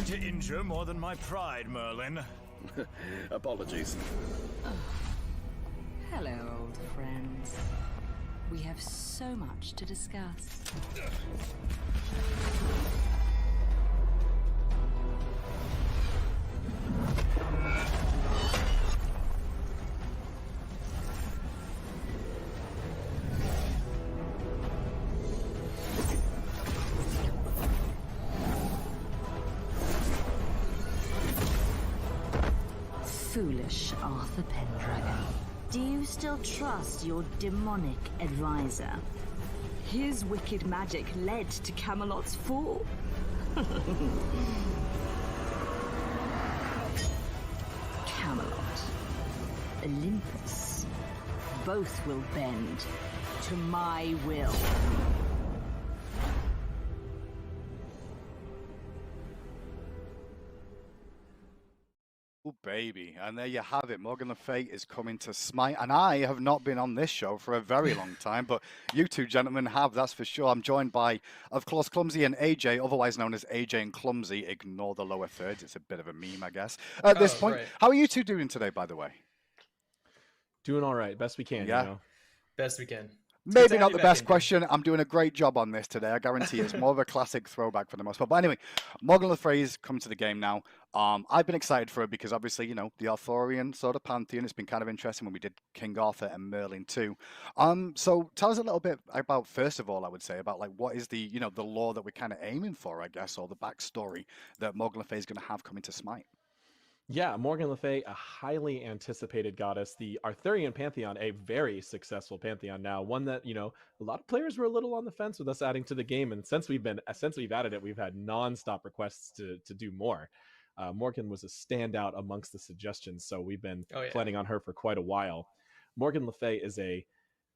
to injure more than my pride, Merlin. Apologies. Hello, old friends. We have so much to discuss. Foolish Arthur Pendragon. Do you still trust your demonic advisor? His wicked magic led to Camelot's fall. Camelot, Olympus, both will bend to my will. Oh, baby. And there you have it. Morgan Le Fay is coming to Smite. And I have not been on this show for a very long time, but you two gentlemen have, that's for sure. I'm joined by, of course, Clumsy and AJ, otherwise known as AJ and Clumsy. Ignore the lower thirds. It's a bit of a meme, I guess. At this point, right. How are you two doing today, by the way? Doing all right. Best we can, yeah. You know? Best we can. Maybe not the best question. I'm doing a great job on this today. I guarantee it's more of a classic throwback for the most part. But anyway, Morgan Le Fay is coming to the game now. I've been excited for it because obviously, you know, the Arthurian sort of pantheon. It's been kind of interesting when we did King Arthur and Merlin too. So tell us a little bit about, first of all, I would say, about like what is the, you know, the lore that we're kind of aiming for, I guess, or the backstory that Morgan Le Fay is going to have coming to Smite. Yeah, Morgan Le Fay, a highly anticipated goddess, the Arthurian pantheon, a very successful pantheon now, one that, you know, a lot of players were a little on the fence with us adding to the game, and since we've added it, we've had non-stop requests to do more. Morgan was a standout amongst the suggestions, so we've been planning on her for quite a while. Morgan Le Fay is a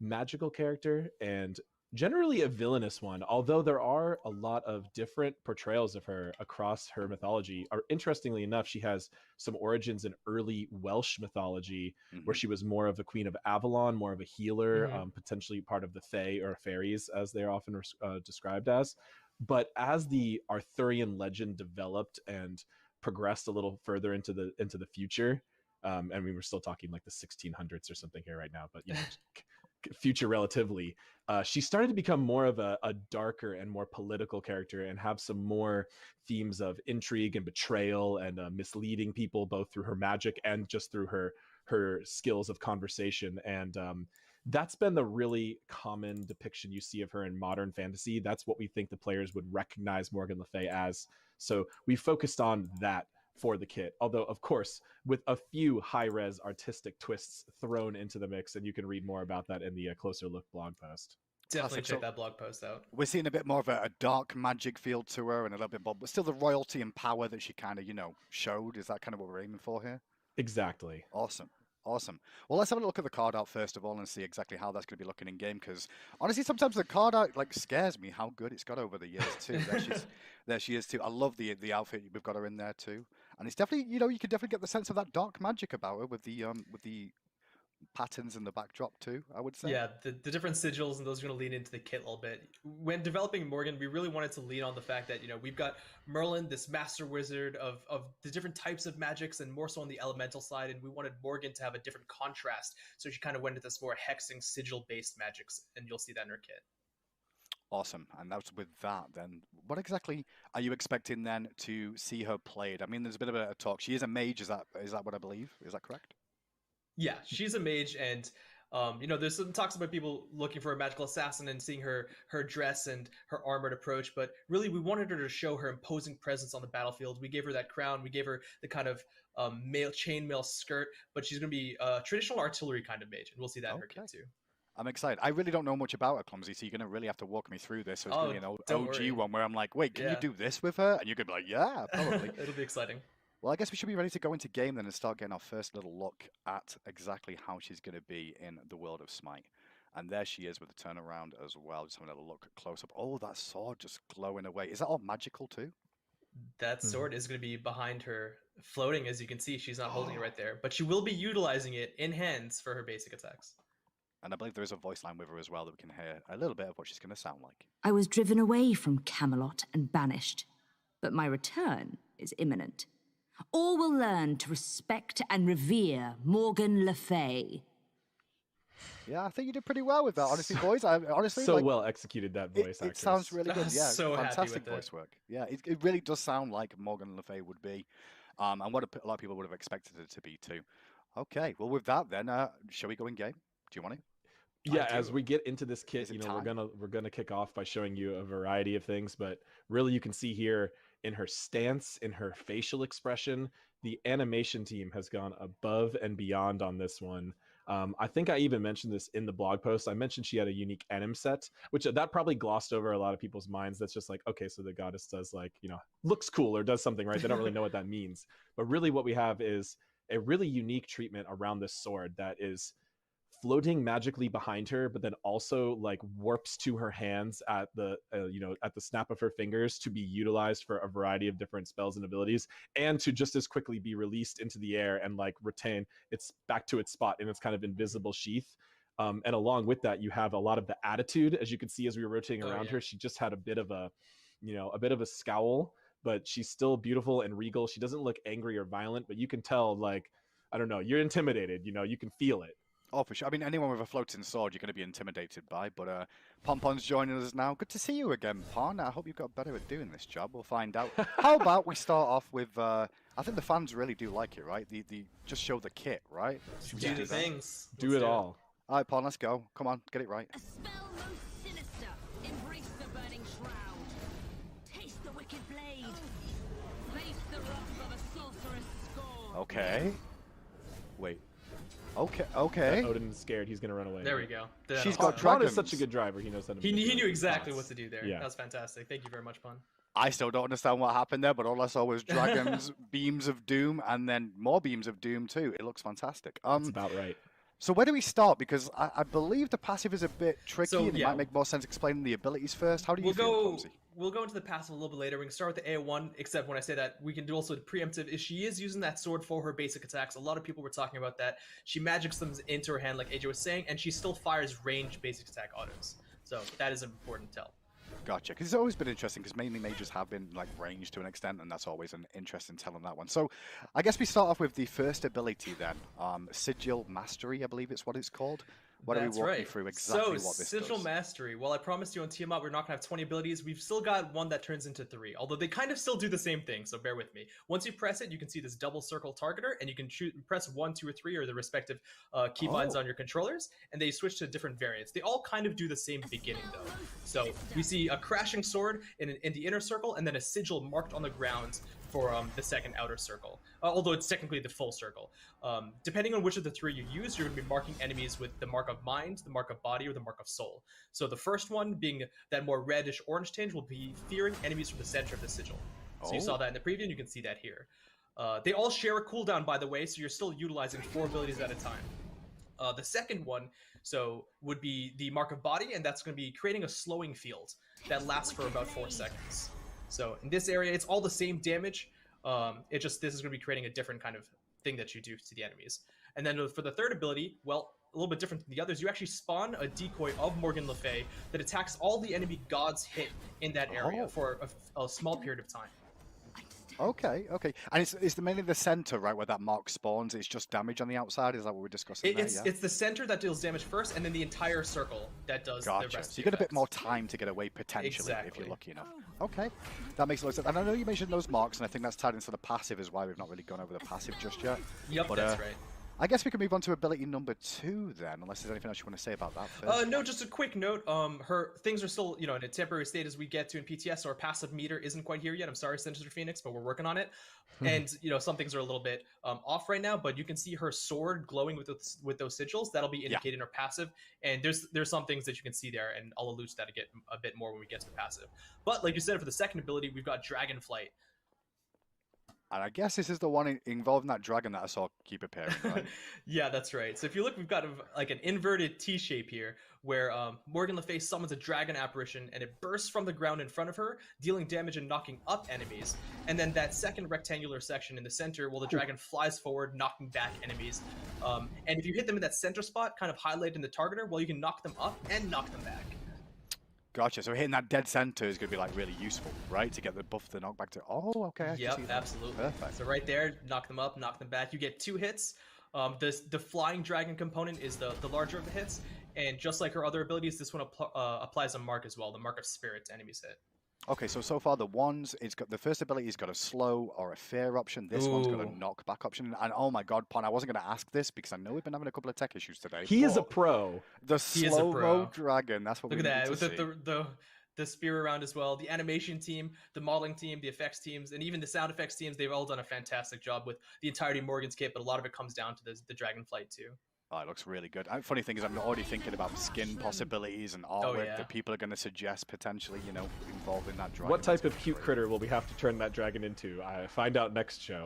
magical character and generally a villainous one, although there are a lot of different portrayals of her across her mythology. Interestingly enough, she has some origins in early Welsh mythology, where she was more of a queen of Avalon, more of a healer, potentially part of the Fae or fairies, as they're often described as. But as the Arthurian legend developed and progressed a little further into the future, and we were still talking like the 1600s or something here right now, but you know, future relatively, she started to become more of a darker and more political character and have some more themes of intrigue and betrayal and misleading people, both through her magic and just through her skills of conversation. And that's been the really common depiction you see of her in modern fantasy. That's what we think the players would recognize Morgan Le Fay as. So we focused on that for the kit, although of course with a few high-res artistic twists thrown into the mix, and you can read more about that in the closer look blog post. Definitely check that blog post out. We're seeing a bit more of a dark magic feel to her and a little bit more, but still the royalty and power that she kind of, you know, showed. Is that kind of what we're aiming for here? Exactly. Awesome. Well, let's have a look at the card art first of all and see exactly how that's going to be looking in game, because honestly, sometimes the card art like scares me how good it's got over the years too. There she is too. I love the outfit we've got her in there too, and it's definitely, you know, you can definitely get the sense of that dark magic about her with the patterns in the backdrop too, I would say. Yeah, the different sigils, and those are going to lean into the kit a little bit. When developing Morgan, we really wanted to lean on the fact that, you know, we've got Merlin, this master wizard of the different types of magics, and more so on the elemental side, and we wanted Morgan to have a different contrast, so she kind of went into this more hexing sigil based magics, and you'll see that in her kit. Awesome. And that's with that then. What exactly are you expecting then to see her played? I mean, there's a bit of a talk. She is a mage, is that what I believe? Is that correct? Yeah, she's a mage, and you know, there's some talks about people looking for a magical assassin and seeing her dress and her armored approach, but really we wanted her to show her imposing presence on the battlefield. We gave her that crown, we gave her the kind of chainmail skirt, but she's going to be a traditional artillery kind of mage, and we'll see that in her kit too. I'm excited. I really don't know much about her, Clumsy, so you're going to really have to walk me through this. So it's going to be an OG one where I'm like, wait, can you do this with her? And you're going to be like, yeah, probably. It'll be exciting. Well, I guess we should be ready to go into game then and start getting our first little look at exactly how she's going to be in the world of Smite. And there she is with the turnaround as well. Just having a little look close up. Oh, that sword just glowing away. Is that all magical too? That sword is going to be behind her, floating, as you can see. She's not holding it right there, but she will be utilizing it in hands for her basic attacks. And I believe there is a voice line with her as well that we can hear a little bit of what she's going to sound like. I was driven away from Camelot and banished, but my return is imminent. All will learn to respect and revere Morgan Le Fay. Yeah, I think you did pretty well with that, honestly, boys. I honestly So like, well executed that voice it actress. sounds really good. Yeah, So happy fantastic with it. voice work. Yeah, it really does sound like Morgan Le Fay would be, and what a lot of people would have expected it to be too. Okay, well with that then, shall we go in game? Do you want to? Yeah, as we get into this kit, Is it you know, time? we're gonna kick off by showing you a variety of things, but really you can see here in her stance, in her facial expression, the animation team has gone above and beyond on this one. I think I even mentioned this in the blog post. I mentioned she had a unique anim set, which that probably glossed over a lot of people's minds. That's just like, okay, so the goddess does like, you know, looks cool or does something, right? They don't really know what that means. But really what we have is a really unique treatment around this sword that is floating magically behind her, but then also like warps to her hands at the you know, at the snap of her fingers to be utilized for a variety of different spells and abilities, and to just as quickly be released into the air and like retain its back to its spot in its kind of invisible sheath. And along with that, you have a lot of the attitude, as you can see as we were rotating around her. She just had a bit of a, you know, a bit of a scowl, but she's still beautiful and regal. She doesn't look angry or violent, but you can tell, like, I don't know, you're intimidated. You know, you can feel it. Oh, for sure. I mean, anyone with a floating sword, you're going to be intimidated by. But Ponpon's joining us now. Good to see you again, Pon. I hope you've got better at doing this job. We'll find out. How about we start off with? I think the fans really do like it, right? The just show the kit, right? Do the things. Do it all. All right, Pon. Let's go. Come on, get it right. A spell most sinister. Embrace the burning shroud. Taste the wicked blade. Face the wrath of a sorceress scorn. Okay. Wait. Okay. Odin's scared. He's gonna run away. There we go. She's Ron got dragons. is such a good driver. He knows how to. He manipulate knew exactly spots. what to do there. Yeah. That was fantastic. Thank you very much, Pun. I still don't understand what happened there, but all I saw was dragons, beams of doom, and then more beams of doom too. It looks fantastic. That's about right. So where do we start? Because I believe the passive is a bit tricky, So, and it yeah. might make more sense explaining the abilities first. How do you feel, Clumsy? We'll go into the passive a little bit later. We can start with the AO1, except when I say that, we can do also the preemptive. If she is using that sword for her basic attacks, a lot of people were talking about that. She magics them into her hand, like AJ was saying, and she still fires ranged basic attack autos. So that is an important tell. Gotcha. Because it's always been interesting, because mainly mages have been like ranged to an extent, and that's always an interesting tell on that one. So I guess we start off with the first ability then. Sigil Mastery, I believe it's what it's called. Why don't we walk you through exactly what this Sigil does? Mastery. Well, I promised you on Tiamat we're not going to have 20 abilities. We've still got one that turns into 3, although they kind of still do the same thing, so bear with me. Once you press it, you can see this double circle targeter, and you can press 1, 2, or 3, or the respective keybinds on your controllers, and they switch to different variants. They all kind of do the same beginning, though. So we see a crashing sword in the inner circle, and then a sigil marked on the ground for the second outer circle, although it's technically the full circle. Depending on which of the 3 you use, you're going to be marking enemies with the mark of mind, the mark of body, or the mark of soul. So the first one, being that more reddish orange tinge, will be fearing enemies from the center of the sigil. So you saw that in the preview, and you can see that here. They all share a cooldown, by the way, so you're still utilizing 4 abilities at a time. The second one would be the mark of body, and that's going to be creating a slowing field that lasts for about 4 seconds. So in this area, it's all the same damage. This is going to be creating a different kind of thing that you do to the enemies. And then for the third ability, well, a little bit different than the others, you actually spawn a decoy of Morgan Le Fay that attacks all the enemy gods hit in that area for a small period of time. Okay. And it's mainly the center, right, where that mark spawns. It's just damage on the outside. Is that what we're discussing there? Yeah? It's the center that deals damage first, and then the entire circle that does the rest. So you get a bit more time to get away, potentially, if you're lucky enough. Okay, that makes a lot of sense. And I know you mentioned those marks, and I think that's tied into the passive as well. We've not really gone over the passive just yet. Yep, but, that's right. I guess we can move on to ability number 2 then, unless there's anything else you want to say about that first. No, just a quick note. Her things are still, in a temporary state as we get to in PTS, so our passive meter isn't quite here yet. I'm sorry, Sinister Phoenix, but we're working on it. And, some things are a little bit off right now, but you can see her sword glowing with those sigils. That'll be indicating her passive. And there's some things that you can see there, and I'll allude to that again a bit more when we get to the passive. But like you said, for the second ability, we've got Dragon Flight. And I guess this is the one involving that dragon that I saw keep appearing, right? Yeah, that's right. So if you look, we've got like an inverted T shape here, where Morgan Le Fay summons a dragon apparition, and it bursts from the ground in front of her, dealing damage and knocking up enemies. And then that second rectangular section in the center, well, the dragon flies forward, knocking back enemies. And if you hit them in that center spot, kind of highlighted in the targeter, well, you can knock them up and knock them back. Gotcha. So hitting that dead center is going to be like really useful, right? To get the buff, the knockback to. Oh, okay. I can Yep, see that. absolutely. Perfect. So right there, knock them up, knock them back. You get 2 hits. The flying dragon component is the larger of the hits, and just like her other abilities, this one applies a mark as well, the mark of spirit to enemies hit. Okay, so far the ones, it's got the first ability's got a slow or a fear option. This one's got a knockback option. And oh my god, Pon, I wasn't going to ask this because I know we've been having a couple of tech issues today. He is a pro. The slow-mo dragon, that's what Look we at need that, to with see. the spear around as well. The animation team, the modeling team, the effects teams, and even the sound effects teams, they've all done a fantastic job with the entirety of Morgan's kit, but a lot of it comes down to the dragon flight too. Oh, it looks really good. Funny thing is, I'm already thinking about skin possibilities and artwork that people are going to suggest potentially, you know, involved in that dragon. What type of cute critter will we have to turn that dragon into? I find out next show.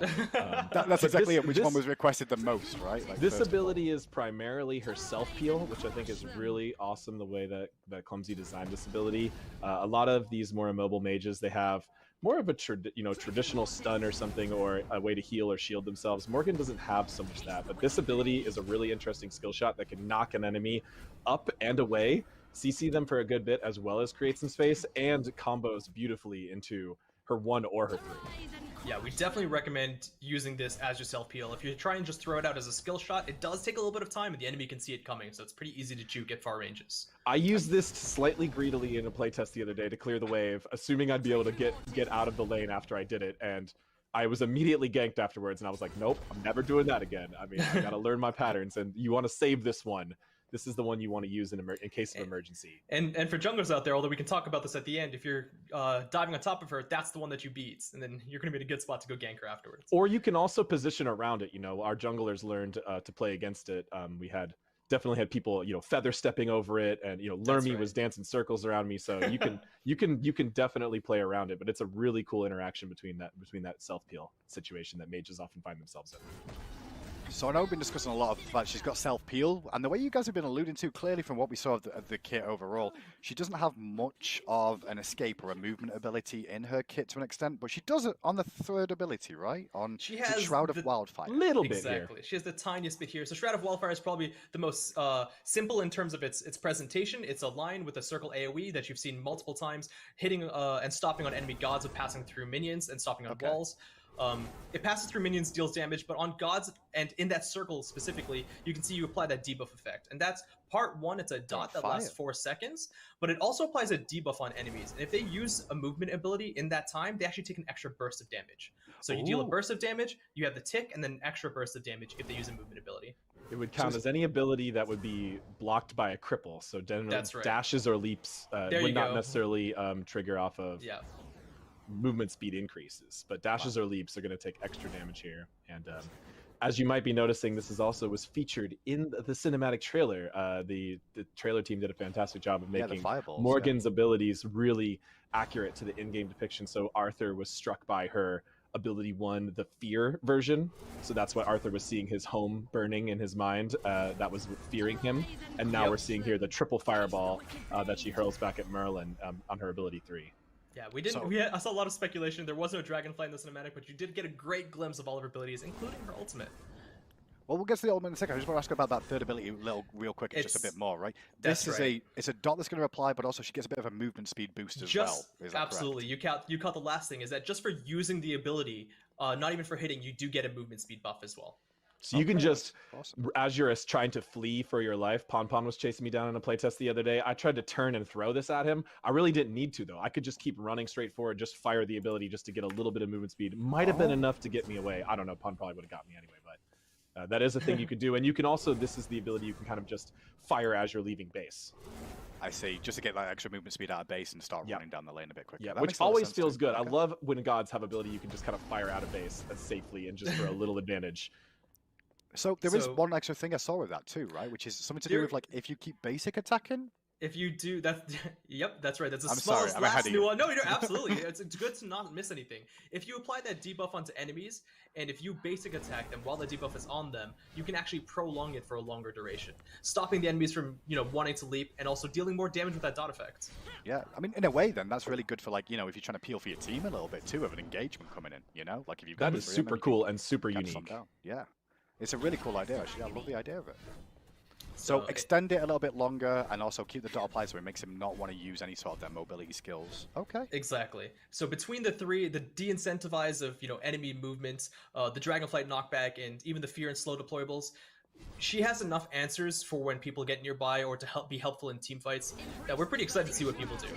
That's exactly it. Which one was requested the most, right? Like, this ability is primarily her self-peel, which I think is really awesome the way that Clumsy designed this ability. A lot of these more immobile mages, they have more of a traditional stun or something, or a way to heal or shield themselves. Morgan doesn't have so much that, but this ability is a really interesting skill shot that can knock an enemy up and away, CC them for a good bit, as well as create some space, and combos beautifully into her 1 or her 3. Yeah, we definitely recommend using this as your self-peel. If you try and just throw it out as a skill shot, it does take a little bit of time, and the enemy can see it coming, so it's pretty easy to juke at far ranges. I used this slightly greedily in a playtest the other day to clear the wave, assuming I'd be able to get out of the lane after I did it, and I was immediately ganked afterwards, and I was like, nope, I'm never doing that again. I mean, I gotta learn my patterns, and you want to save this one. This is the one you want to use in case of emergency. And for junglers out there, although we can talk about this at the end, if you're diving on top of her, that's the one that you beat, and then you're going to be in a good spot to go gank her afterwards. Or you can also position around it. You know, our junglers learned to play against it. We definitely had people, you know, feather stepping over it, and you know, Lermy was dancing circles around me. So you can definitely play around it. But it's a really cool interaction between that self peel situation that mages often find themselves in. So I know we've been discussing a lot of the fact she's got self-peel, and the way you guys have been alluding to, clearly from what we saw of the kit overall, she doesn't have much of an escape or a movement ability in her kit to an extent, but she does it on the 3rd ability, right? She has Shroud of Wildfire. Little bit exactly. She has the tiniest bit here. So Shroud of Wildfire is probably the most simple in terms of its presentation. It's a line with a circle AoE that you've seen multiple times, hitting and stopping on enemy gods with passing through minions and stopping on walls. It passes through minions, deals damage, but on gods and in that circle specifically, you can see you apply that debuff effect. And that's part 1, it's a dot that lasts 4 seconds, but it also applies a debuff on enemies. And if they use a movement ability in that time, they actually take an extra burst of damage. So you deal a burst of damage, you have the tick, and then an extra burst of damage if they use a movement ability. It would count as any ability that would be blocked by a cripple. So dashes or leaps would not necessarily trigger off of movement speed increases, but dashes or leaps are going to take extra damage here. And as you might be noticing, this was featured in the cinematic trailer. The trailer team did a fantastic job of making Morgan's abilities really accurate to the in-game depiction. So Arthur was struck by her ability 1, the fear version. So that's why Arthur was seeing his home burning in his mind. That was fearing him. And now we're seeing here the triple fireball that she hurls back at Merlin on her ability 3. Yeah, we didn't. I saw a lot of speculation. There was no dragonfly in the cinematic, but you did get a great glimpse of all of her abilities, including her ultimate. Well, we'll get to the ultimate in a second. I just want to ask about that 3rd ability real quick, just a bit more, right? It's a dot that's going to apply, but also she gets a bit of a movement speed boost as well. Is that absolutely. correct? You caught the last thing, is that just for using the ability, not even for hitting, you do get a movement speed buff as well. So you can just, as you're trying to flee for your life, Pon was chasing me down in a playtest the other day. I tried to turn and throw this at him. I really didn't need to, though. I could just keep running straight forward, just fire the ability just to get a little bit of movement speed. Might have been enough to get me away. I don't know. Pon probably would have got me anyway, but that is a thing you could do. And you can also, this is the ability you can kind of just fire as you're leaving base. I see, just to get that extra movement speed out of base and start running down the lane a bit quicker. Yeah, which always feels good. Okay. I love when gods have ability you can just kind of fire out of base safely and just for a little advantage. So there is one extra thing I saw with that too, right? Which is something to do with like if you keep basic attacking. If you do that, yep, that's right. That's the smallest last nuance. No, absolutely. It's good to not miss anything. If you apply that debuff onto enemies, and if you basic attack them while the debuff is on them, you can actually prolong it for a longer duration, stopping the enemies from wanting to leap, and also dealing more damage with that dot effect. Yeah, I mean, in a way, then that's really good for like if you're trying to peel for your team a little bit too of an engagement coming in. Like if you've got that is super cool and super unique. Yeah, it's a really cool idea. Actually, I love the idea of it. So extend it a little bit longer and also keep the dot applied so it makes him not want to use any sort of their mobility skills. Okay. Exactly. So between the three, the de-incentivize of, enemy movements, the Dragonflight knockback, and even the fear and slow deployables, she has enough answers for when people get nearby or to be helpful in team fights that we're pretty excited to see what people do.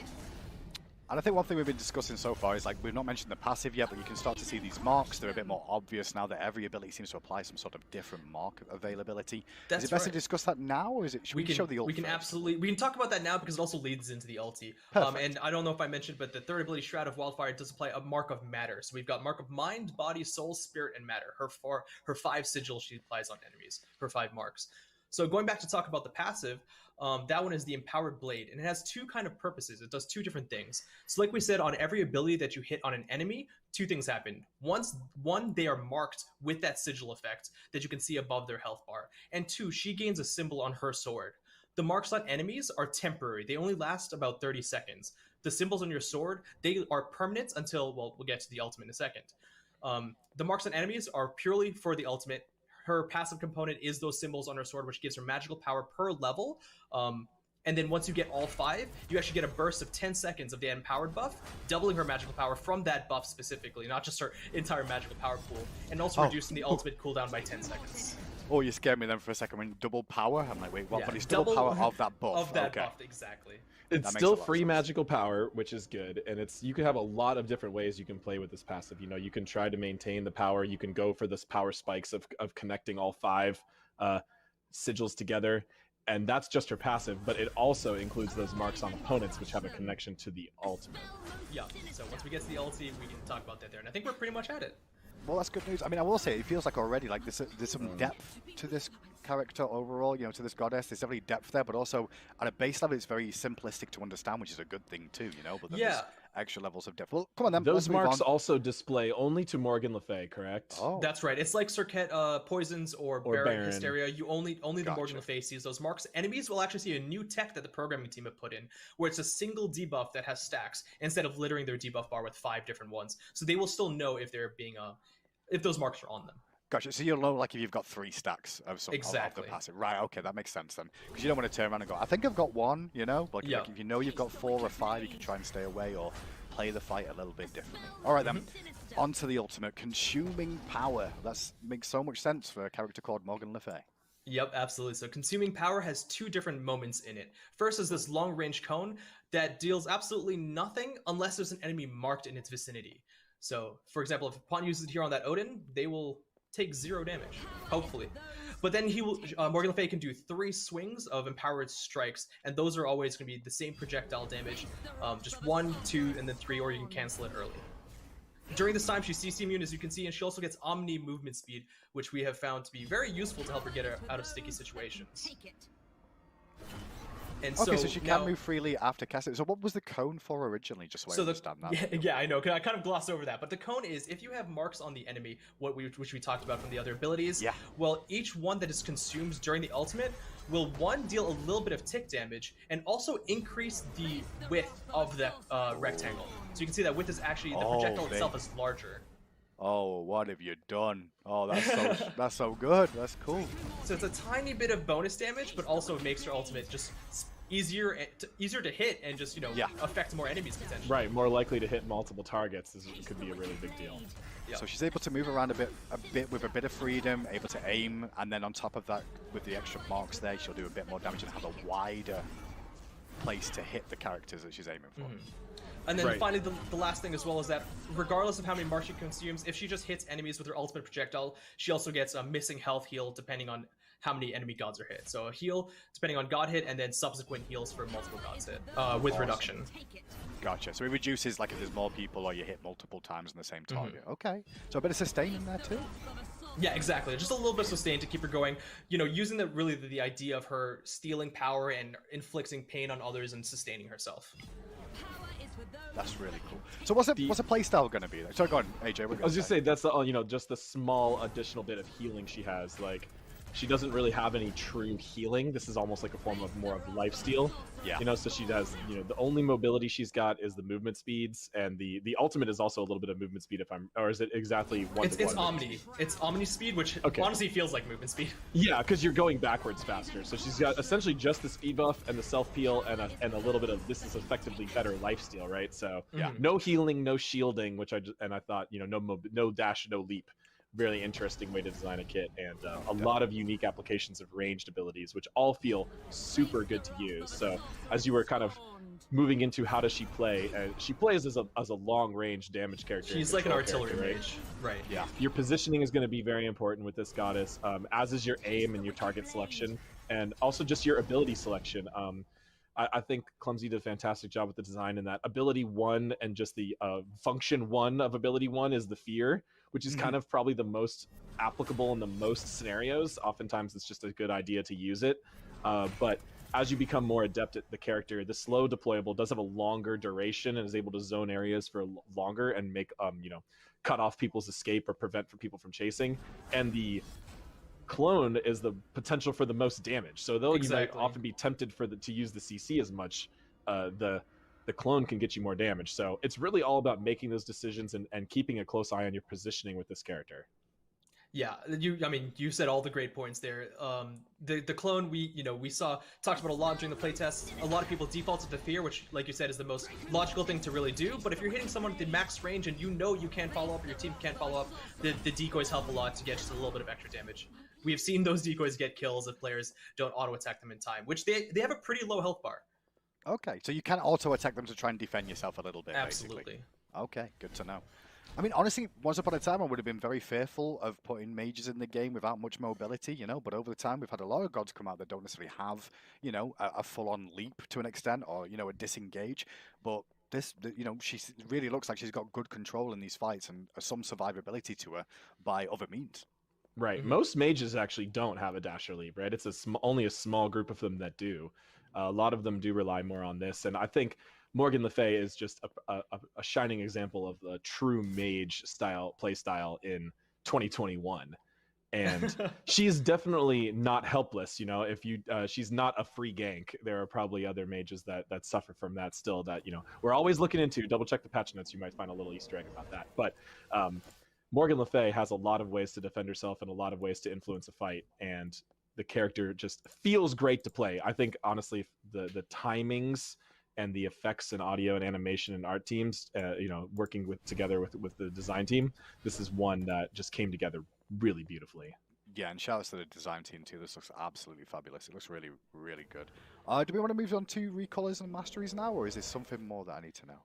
And I think one thing we've been discussing so far is, like, we've not mentioned the passive yet, but you can start to see these marks. They're a bit more obvious now that every ability seems to apply some sort of different mark availability. That's is it best right. to discuss that now, or should we show the ult We can first? absolutely, we can talk about that now because it also leads into the ulti. And I don't know if I mentioned, but the third ability, Shroud of Wildfire, does apply a mark of matter. So we've got mark of mind, body, soul, spirit, and matter. Her 5 sigils she applies on enemies, her 5 marks. So going back to talk about the passive, that one is the Empowered Blade, and it has 2 kind of purposes. It does 2 different things. So like we said, on every ability that you hit on an enemy, 2 things happen. One, they are marked with that sigil effect that you can see above their health bar. And 2, she gains a symbol on her sword. The marks on enemies are temporary. They only last about 30 seconds. The symbols on your sword, they are permanent until, well, we'll get to the ultimate in a second. The marks on enemies are purely for the ultimate. Her passive component is those symbols on her sword, which gives her magical power per level. And then once you get all 5, you actually get a burst of 10 seconds of the empowered buff, doubling her magical power from that buff specifically, not just her entire magical power pool, and also reducing the ultimate cooldown by 10 seconds. Oh, you scared me then for a second. When double power, I'm like, wait, what? Yeah, But it's double power of that buff. Of that okay. buff, exactly. It's That makes still a lot of free sense. magical power, which is good, and you can have a lot of different ways you can play with this passive. You can try to maintain the power. You can go for this power spikes of connecting all 5 sigils together, and that's just her passive. But it also includes those marks on opponents, which have a connection to the ultimate. Yeah. So once we get to the ulti, we can talk about that there, and I think we're pretty much at it. Well, that's good news. I mean, I will say, it feels like already, like, there's some depth to this character overall, to this goddess. There's definitely depth there, but also at a base level, it's very simplistic to understand, which is a good thing too, But then there's extra levels of depth. Well, come on then. Those let's move marks on. also display only to Morgan Le Fay, correct? Oh, That's right. It's like Circuit Poisons or Baron Hysteria. You only the Gotcha. Morgan Le Fay sees those marks. Enemies will actually see a new tech that the programming team have put in, where it's a single debuff that has stacks instead of littering their debuff bar with 5 different ones. So they will still know if they're being if those marks are on them. Gotcha. So you'll know, like, if you've got 3 stacks of some Exactly. of the passive. Right, okay, that makes sense then. Because you don't want to turn around and go, I think I've got 1, Like, Yeah. like, if you know you've got 4 or 5, you can try and stay away or play the fight a little bit differently. All right, then. On to the ultimate. Consuming power. That makes so much sense for a character called Morgan Le Fay. Yep, absolutely. So Consuming Power has 2 different moments in it. First is this long-range cone that deals absolutely nothing unless there's an enemy marked in its vicinity. So, for example, if Pawn uses it here on that Odin, they will take 0 damage, hopefully. But then Morgan Le Fay can do 3 swings of Empowered Strikes, and those are always going to be the same projectile damage, just 1, 2, and then 3, or you can cancel it early. During this time, she's CC immune, as you can see, and she also gets Omni movement speed, which we have found to be very useful to help her get out of sticky situations. And Okay, so she now- can move freely after casting. So what was the cone for originally, just so I understand that? Yeah, I know. I kind of glossed over that, but the cone is if you have marks on the enemy, which we talked about from the other abilities. Yeah. Well, each one that is consumed during the ultimate will deal a little bit of tick damage and also increase the width of the rectangle. So you can see that width is actually the projectile itself is larger. Oh, what have you done? Oh, that's so good. That's cool. So it's a tiny bit of bonus damage, but also it makes your ultimate just easier to hit and just affect more enemies potentially. Right, more likely to hit multiple targets. This could be a really big deal. Yep. So she's able to move around a bit with a bit of freedom, able to aim, and then on top of that, with the extra marks there, she'll do a bit more damage and have a wider place to hit the characters that she's aiming for. And then Right. finally, the last thing as well is that regardless of how many marks she consumes, if she just hits enemies with her ultimate projectile, she also gets a missing health heal depending on how many enemy gods are hit. So a heal depending on god hit, and then subsequent heals for multiple gods hit with reduction. Gotcha. So it reduces, like, if there's more people or you hit multiple times on the same target. Okay. So a bit of sustain in there too. Yeah, exactly. Just a little bit of sustain to keep her going. Using the idea of her stealing power and inflicting pain on others and sustaining herself. That's really cool. So what's a playstyle going to be? So go on, AJ. I was just saying that's the just the small additional bit of healing she has. Like she doesn't really have any true healing. This is almost like a form of more of lifesteal. Yeah. You know, so she does, you know, the only mobility she's got is the movement speeds, and the ultimate is also a little bit of movement speed, or is it exactly one to It's one? Omni. It's Omni speed, which Okay. honestly feels like movement speed. Yeah, because you're going backwards faster. So she's got essentially just the speed buff and the self peel and a little bit of this is effectively better lifesteal, right? So Yeah. no healing, no shielding, which I thought, you know, no dash, no leap. Really interesting way to design a kit, and a lot of unique applications of ranged abilities, which all feel super good to use. So as you were kind of moving into how does she play, she plays as a long range damage character. She's like an control artillery character, mage, right? Yeah. Your positioning is going to be very important with this goddess, as is your aim and your target selection, and also just your ability selection. I think Clumsy did a fantastic job with the design in that ability 1 and just the function 1 of ability 1 is the fear, which is kind of probably the most applicable in the most scenarios. Oftentimes it's just a good idea to use it. But as you become more adept at the character, the slow deployable does have a longer duration and is able to zone areas for longer and make, you know, cut off people's escape or prevent people from chasing. And the clone is the potential for the most damage. So though you might often be tempted to use the CC as much, the clone can get you more damage. So it's really all about making those decisions and keeping a close eye on your positioning with this character. Yeah, you said all the great points there. The clone we talked about a lot during the playtest. A lot of people defaulted to fear, which, like you said, is the most logical thing to really do. But if you're hitting someone at the max range and you know you can't follow up, or your team can't follow up, the decoys help a lot to get just a little bit of extra damage. We have seen those decoys get kills if players don't auto attack them in time, which they have a pretty low health bar. Okay, so you can auto attack them to try and defend yourself a little bit. Absolutely. Basically. Okay, good to know. I mean, honestly, once upon a time, I would have been very fearful of putting mages in the game without much mobility, you know, but over the time, we've had a lot of gods come out that don't necessarily have, you know, a full-on leap to an extent, or, you know, a disengage, but this, you know, she really looks like she's got good control in these fights and some survivability to her by other means. Right. Most mages actually don't have a dash or leap, right? It's only a small group of them that do. A lot of them do rely more on this, and I think Morgan Le Fay is just a shining example of a true mage play style in 2021. And she's definitely not helpless, you know. If you she's not a free gank. There are probably other mages that suffer from that still, that, you know, we're always looking into. Double check the patch notes, you might find a little Easter egg about that. But Morgan Le Fay has a lot of ways to defend herself and a lot of ways to influence a fight, and the character just feels great to play. I think honestly the timings and the effects and audio and animation and art teams, you know, working together with the design team, this is one that just came together really beautifully. Yeah, and shout out to the design team too. This looks absolutely fabulous. It looks really, really good. Do we want to move on to recolors and masteries now, or is there something more that I need to know?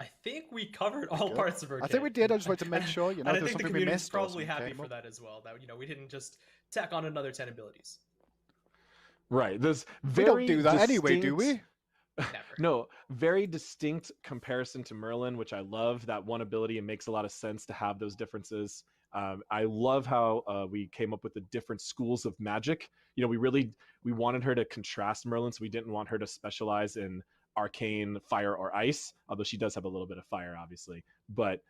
I think we covered all parts of her. I think we did. I just wanted to make sure, you know, and I there's think the something we community's missed. Probably happy for that as well. That, you know, we didn't just tack on another 10 abilities. Right. There's we don't do that anyway, do we? Never. No, very distinct comparison to Merlin, which I love. That one ability, it makes a lot of sense to have those differences. I love how we came up with the different schools of magic. You know, we wanted her to contrast Merlin, so we didn't want her to specialize in arcane, fire, or ice, although she does have a little bit of fire, obviously. But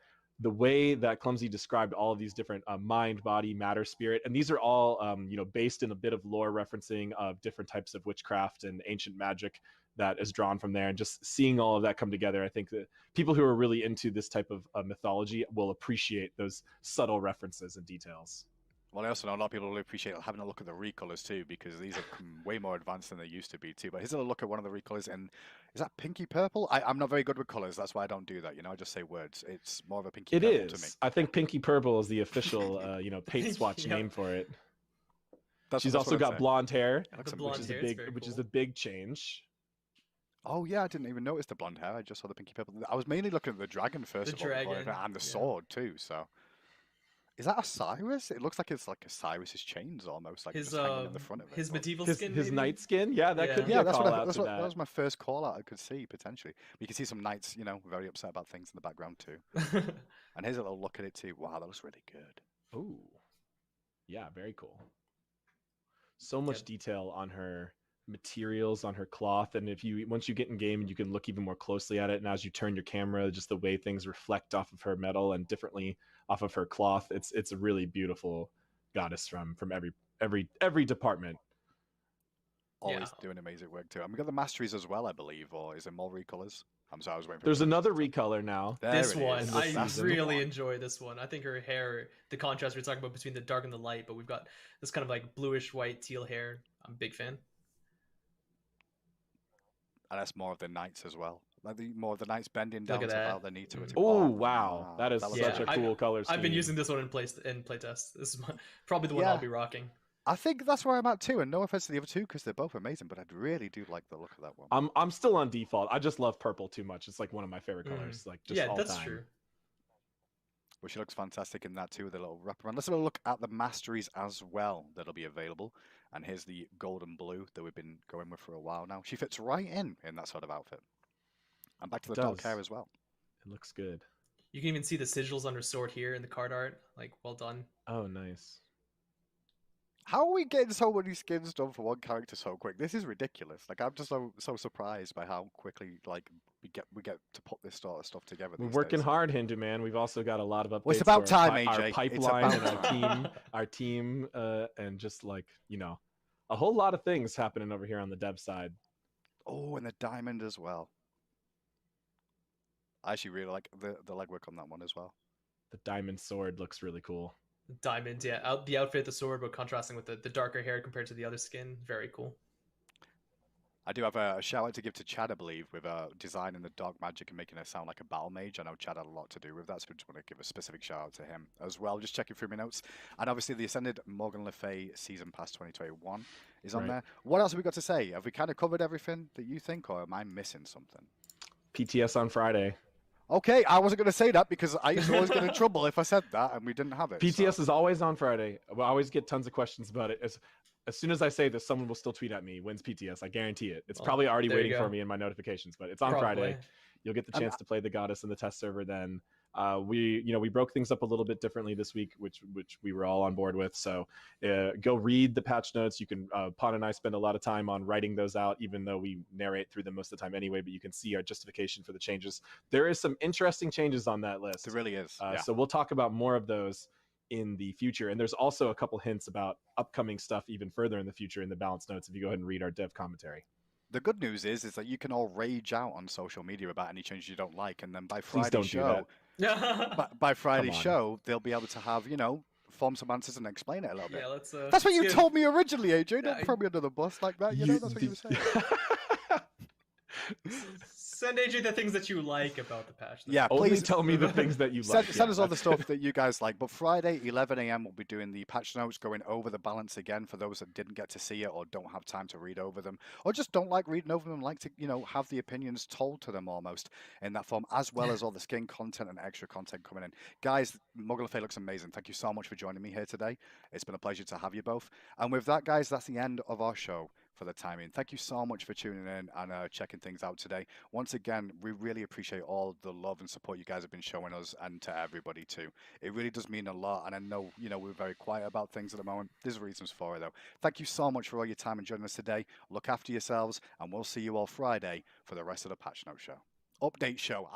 the way that Clumsy described all of these different mind, body, matter, spirit, and these are all you know, based in a bit of lore referencing of different types of witchcraft and ancient magic that is drawn from there, and just seeing all of that come together, I think that people who are really into this type of mythology will appreciate those subtle references and details. Well, I also know a lot of people will appreciate having a look at the recolors too, because these are way more advanced than they used to be too. But here's a look at one of the recolors, and is that pinky purple? I'm not very good with colors, that's why I don't do that. You know, I just say words. It's more of a pinky purple to me. I think pinky purple is the official, you know, paint swatch name for it. She's also got blonde hair, which is a big change. Oh yeah, I didn't even notice the blonde hair. I just saw the pinky purple. I was mainly looking at the dragon first of all, and the sword too. So, is that Osiris? It looks like it's like Osiris's chains almost, like his just hanging in the front of it. His medieval skin, his knight skin. Yeah, that could be a call out to that. That was my first call out I could see potentially. But you can see some knights, you know, very upset about things in the background too. And here's a little look at it too. Wow, that looks really good. Ooh, yeah, very cool. So much detail on her materials, on her cloth, and once you get in game, you can look even more closely at it, and as you turn your camera, just the way things reflect off of her metal and differently off of her cloth, it's a really beautiful goddess from every every department. Always doing amazing work too. And we got the masteries as well, I believe, or is it more recolors? I'm sorry, I was waiting for. There's another recolor now. This one, I season. really enjoy this one. I think her hair, the contrast we're talking about between the dark and the light, but we've got this kind of like bluish white teal hair. I'm a big fan. And that's more of the knights as well. Like more of the knights bending down Look to at that. how they need to. Oh wow, that is was such a cool color scheme. I've been using this one in playtest. This is probably the one I'll be rocking. I think that's where I'm at too, and no offense to the other two because they're both amazing, but I really do like the look of that one. I'm still on default. I just love purple too much. It's like one of my favorite colors. Like just all that's time. true. Well, she looks fantastic in that too, with a little wraparound. Let's have a look at the masteries as well that'll be available. And here's the golden blue that we've been going with for a while now. She fits right in that sort of outfit. And back to the dark hair as well. It looks good. You can even see the sigils on her sword here in the card art. Like, well done. Oh, nice. How are we getting so many skins done for one character so quick? This is ridiculous. Like, I'm just so surprised by how quickly we get to put this sort of stuff together. We're working hard, Hindu man. We've also got a lot of updates. Well, it's about time, our AJ. pipeline and our team, and just like a whole lot of things happening over here on the dev side. Oh, and the diamond as well. I actually really like the legwork on that one as well. The diamond sword looks really cool. Diamond, yeah. The outfit, the sword, but contrasting with the darker hair compared to the other skin. Very cool. I do have a shout out to give to Chad, I believe, with designing the dark magic and making it sound like a battle mage. I know Chad had a lot to do with that, so I just want to give a specific shout out to him as well. Just checking through my notes. And obviously the Ascended Morgan Le Fay Season Pass 2021 is on there. What else have we got to say? Have we kind of covered everything that you think, or am I missing something? PTS on Friday. Okay, I wasn't going to say that because I used to always get in trouble if I said that and we didn't have it. PTS is always on Friday. I always get tons of questions about it. As soon as I say this, someone will still tweet at me, when's PTS? I guarantee it. It's probably already waiting for me in my notifications, but it's on Friday. You'll get the chance to play the goddess in the test server then. We broke things up a little bit differently this week, which we were all on board with. So go read the patch notes. You can, Pon and I spend a lot of time on writing those out, even though we narrate through them most of the time anyway, but you can see our justification for the changes. There is some interesting changes on that list. There really is. So we'll talk about more of those in the future. And there's also a couple hints about upcoming stuff even further in the future in the balance notes if you go ahead and read our dev commentary. The good news is that you can all rage out on social media about any changes you don't like, and then by Please Friday's don't show, do that. by Friday's show, they'll be able to have, form some answers and explain it a little bit. Yeah, let's, that's what you told me originally, AJ. Don't throw me under the bus like that. That's what you were saying. Send AJ the things that you like about the patch. Yeah, only please tell me the things that you like. Send us all the stuff that you guys like. But Friday, 11 a.m., we'll be doing the patch notes, going over the balance again for those that didn't get to see it or don't have time to read over them, or just don't like reading over them, like to have the opinions told to them almost in that form, as well as all the skin content and extra content coming in. Guys, Morgan Le Fay looks amazing. Thank you so much for joining me here today. It's been a pleasure to have you both. And with that, guys, that's the end of our show for the timing. Thank you so much for tuning in and checking things out today. Once again, we really appreciate all the love and support you guys have been showing us, and to everybody too. It really does mean a lot, and I know we're very quiet about things at the moment. There's reasons for it though. Thank you so much for all your time and joining us today. Look after yourselves, and we'll see you all Friday for the rest of the Patch Note show. Update show.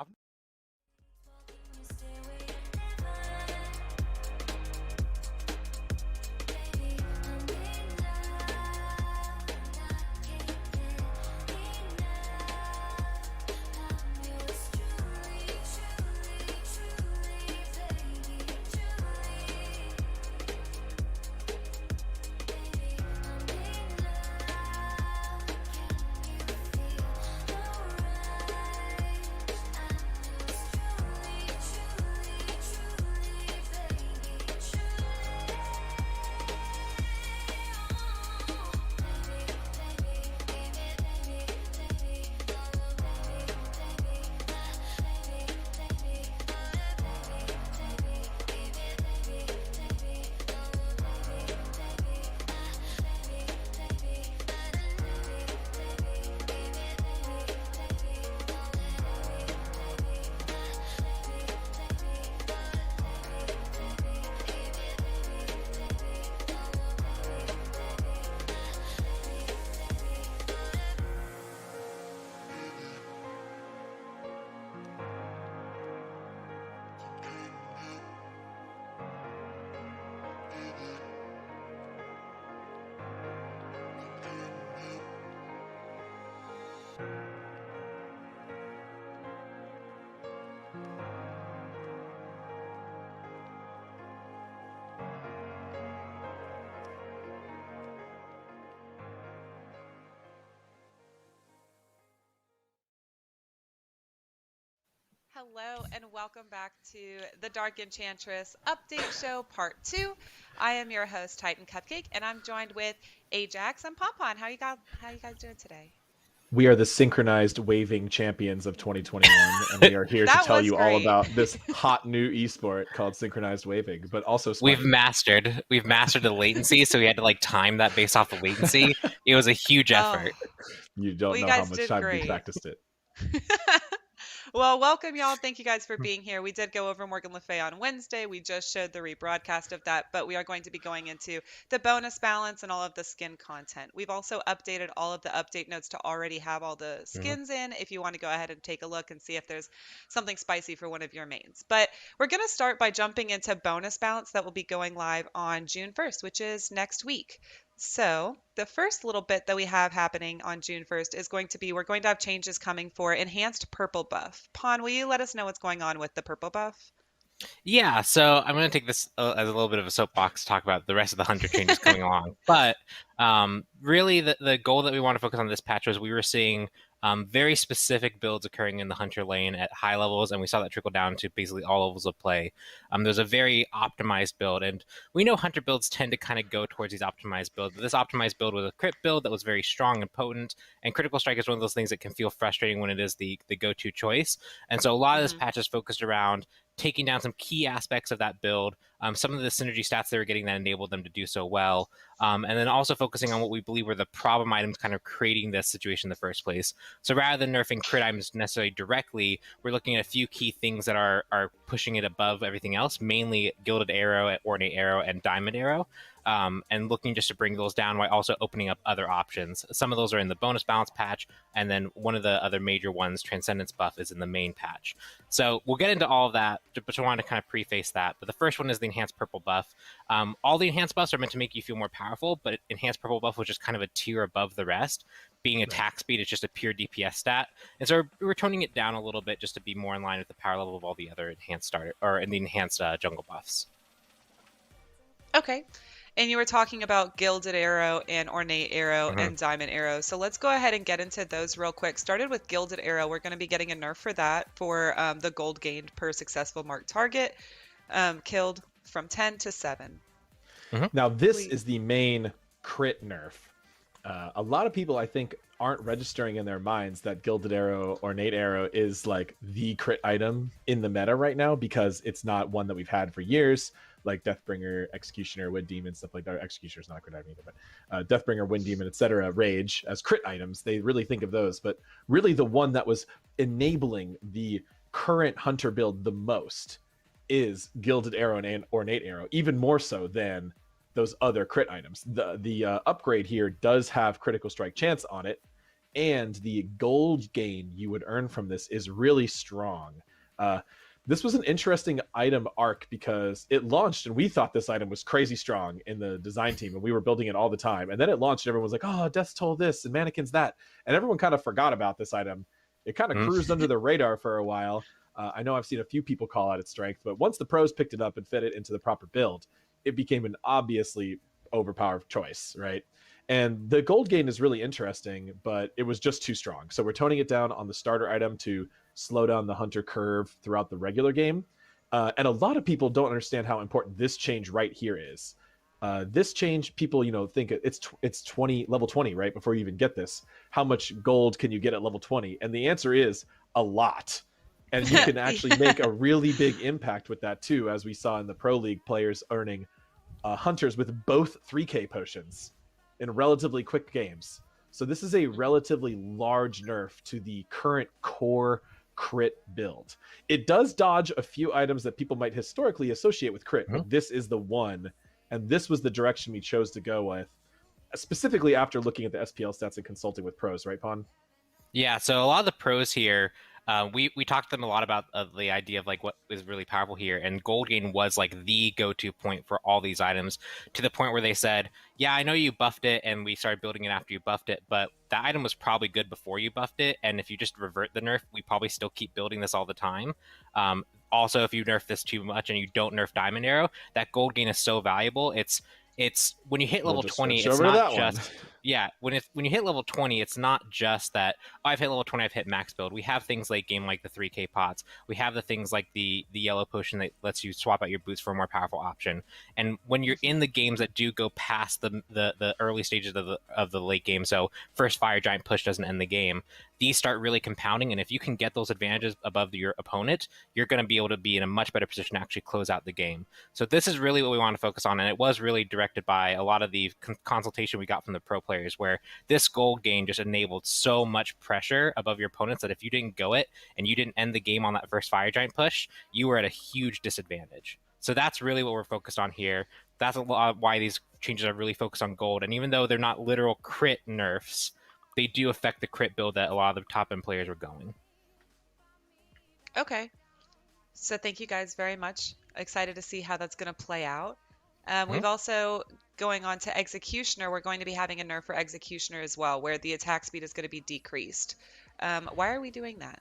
Hello and welcome back to the Dark Enchantress Update Show Part 2. I am your host, Titan Cupcake, and I'm joined with Ajax and Pompon. How you guys doing today? We are the synchronized waving champions of 2021, and we are here to That tell was you all great. about this hot new esport called synchronized waving, but also SMITE. We've mastered the latency, so we had to like time that based off the latency. It was a huge effort. You don't Well, you know how guys much did time we great. practiced it. Well, welcome, y'all. Thank you guys for being here. We did go over Morgan Le Fay on Wednesday. We just showed the rebroadcast of that, but we are going to be going into the bonus balance and all of the skin content. We've also updated all of the update notes to already have all the skins in if you want to go ahead and take a look and see if there's something spicy for one of your mains. But we're going to start by jumping into bonus balance that will be going live on June 1st, which is next week. So, the first little bit that we have happening on June 1st is going to be we're going to have changes coming for enhanced purple buff. Pawn, will you let us know what's going on with the purple buff? Yeah, so I'm going to take this as a little bit of a soapbox to talk about the rest of the Hunter changes coming along. But really, the goal that we want to focus on this patch was we were seeing very specific builds occurring in the Hunter lane at high levels, and we saw that trickle down to basically all levels of play. There's a very optimized build, and we know Hunter builds tend to kind of go towards these optimized builds. But this optimized build was a crit build that was very strong and potent, and Critical Strike is one of those things that can feel frustrating when it is the go-to choice. And so a lot of this patch is focused around taking down some key aspects of that build, some of the synergy stats they were getting that enabled them to do so well, and then also focusing on what we believe were the problem items kind of creating this situation in the first place. So rather than nerfing crit items necessarily directly, we're looking at a few key things that are pushing it above everything else, mainly Gilded Arrow, Ornate Arrow, and Diamond Arrow. And looking just to bring those down while also opening up other options. Some of those are in the bonus balance patch, and then one of the other major ones, Transcendence buff, is in the main patch. So we'll get into all of that, but I wanted to kind of preface that. But the first one is the enhanced purple buff. All the enhanced buffs are meant to make you feel more powerful, but enhanced purple buff was just kind of a tier above the rest. Being attack speed is just a pure DPS stat, and so we're toning it down a little bit just to be more in line with the power level of all the other enhanced starter or in the enhanced jungle buffs. Okay. And you were talking about Gilded Arrow and Ornate Arrow and Diamond Arrow. So let's go ahead and get into those real quick. Started with Gilded Arrow. We're going to be getting a nerf for that for the gold gained per successful marked target, killed from 10 to 7. Now, this is the main crit nerf. A lot of people, I think, aren't registering in their minds that Gilded Arrow, Ornate Arrow is like the crit item in the meta right now because it's not one that we've had for years. Like Deathbringer, Executioner, Wind Demon, stuff like that. Executioner's not a crit item either, but Deathbringer, Wind Demon, etc. Rage as crit items. They really think of those, but really the one that was enabling the current Hunter build the most is Gilded Arrow and Ornate Arrow, even more so than those other crit items. The upgrade here does have Critical Strike chance on it, and the gold gain you would earn from this is really strong. This was an interesting item arc because it launched and we thought this item was crazy strong in the design team and we were building it all the time. And then it launched and everyone was like, oh, Death's Toll this and Mannequin's that. And everyone kind of forgot about this item. It kind of cruised under the radar for a while. I know I've seen a few people call out its strength, but once the pros picked it up and fit it into the proper build, it became an obviously overpowered choice, right? And the gold gain is really interesting, but it was just too strong. So we're toning it down on the starter item to slow down the Hunter curve throughout the regular game. And a lot of people don't understand how important this change right here is. This change, people, think it's 20 level 20, right? Before you even get this, how much gold can you get at level 20? And the answer is a lot. And you can actually make a really big impact with that too, as we saw in the Pro League players earning Hunters with both 3K potions in relatively quick games. So this is a relatively large nerf to the current core crit build. It does dodge a few items that people might historically associate with crit, but this is the one, and this was the direction we chose to go with, specifically after looking at the SPL stats and consulting with pros, right, Pon? Yeah, so a lot of the pros here, we talked to them a lot about the idea of like what is really powerful here, and gold gain was like the go-to point for all these items, to the point where they said, yeah, I know you buffed it and we started building it after you buffed it, but that item was probably good before you buffed it, and if you just revert the nerf, we probably still keep building this all the time. Also, if you nerf this too much and you don't nerf Diamond Arrow, that gold gain is so valuable. It's when you hit level 20, it's not just yeah, when you hit level 20, it's not just that, oh, I've hit level 20, I've hit max build. We have things late game like the 3k pots. We have the things like the yellow potion that lets you swap out your boots for a more powerful option. And when you're in the games that do go past the early stages of the late game, so first fire giant push doesn't end the game, these start really compounding, and if you can get those advantages above your opponent, you're going to be able to be in a much better position to actually close out the game. So this is really what we want to focus on, and it was really directed by a lot of the consultation we got from the pro players, where this gold gain just enabled so much pressure above your opponents that if you didn't go it and you didn't end the game on that first fire giant push, you were at a huge disadvantage. So that's really what we're focused on here. That's a lot why these changes are really focused on gold, and even though they're not literal crit nerfs, they do affect the crit build that a lot of the top end players were going. Okay. So thank you guys very much. Excited to see how that's going to play out. We've also, going on to Executioner, we're going to be having a nerf for Executioner as well, where the attack speed is going to be decreased. Why are we doing that?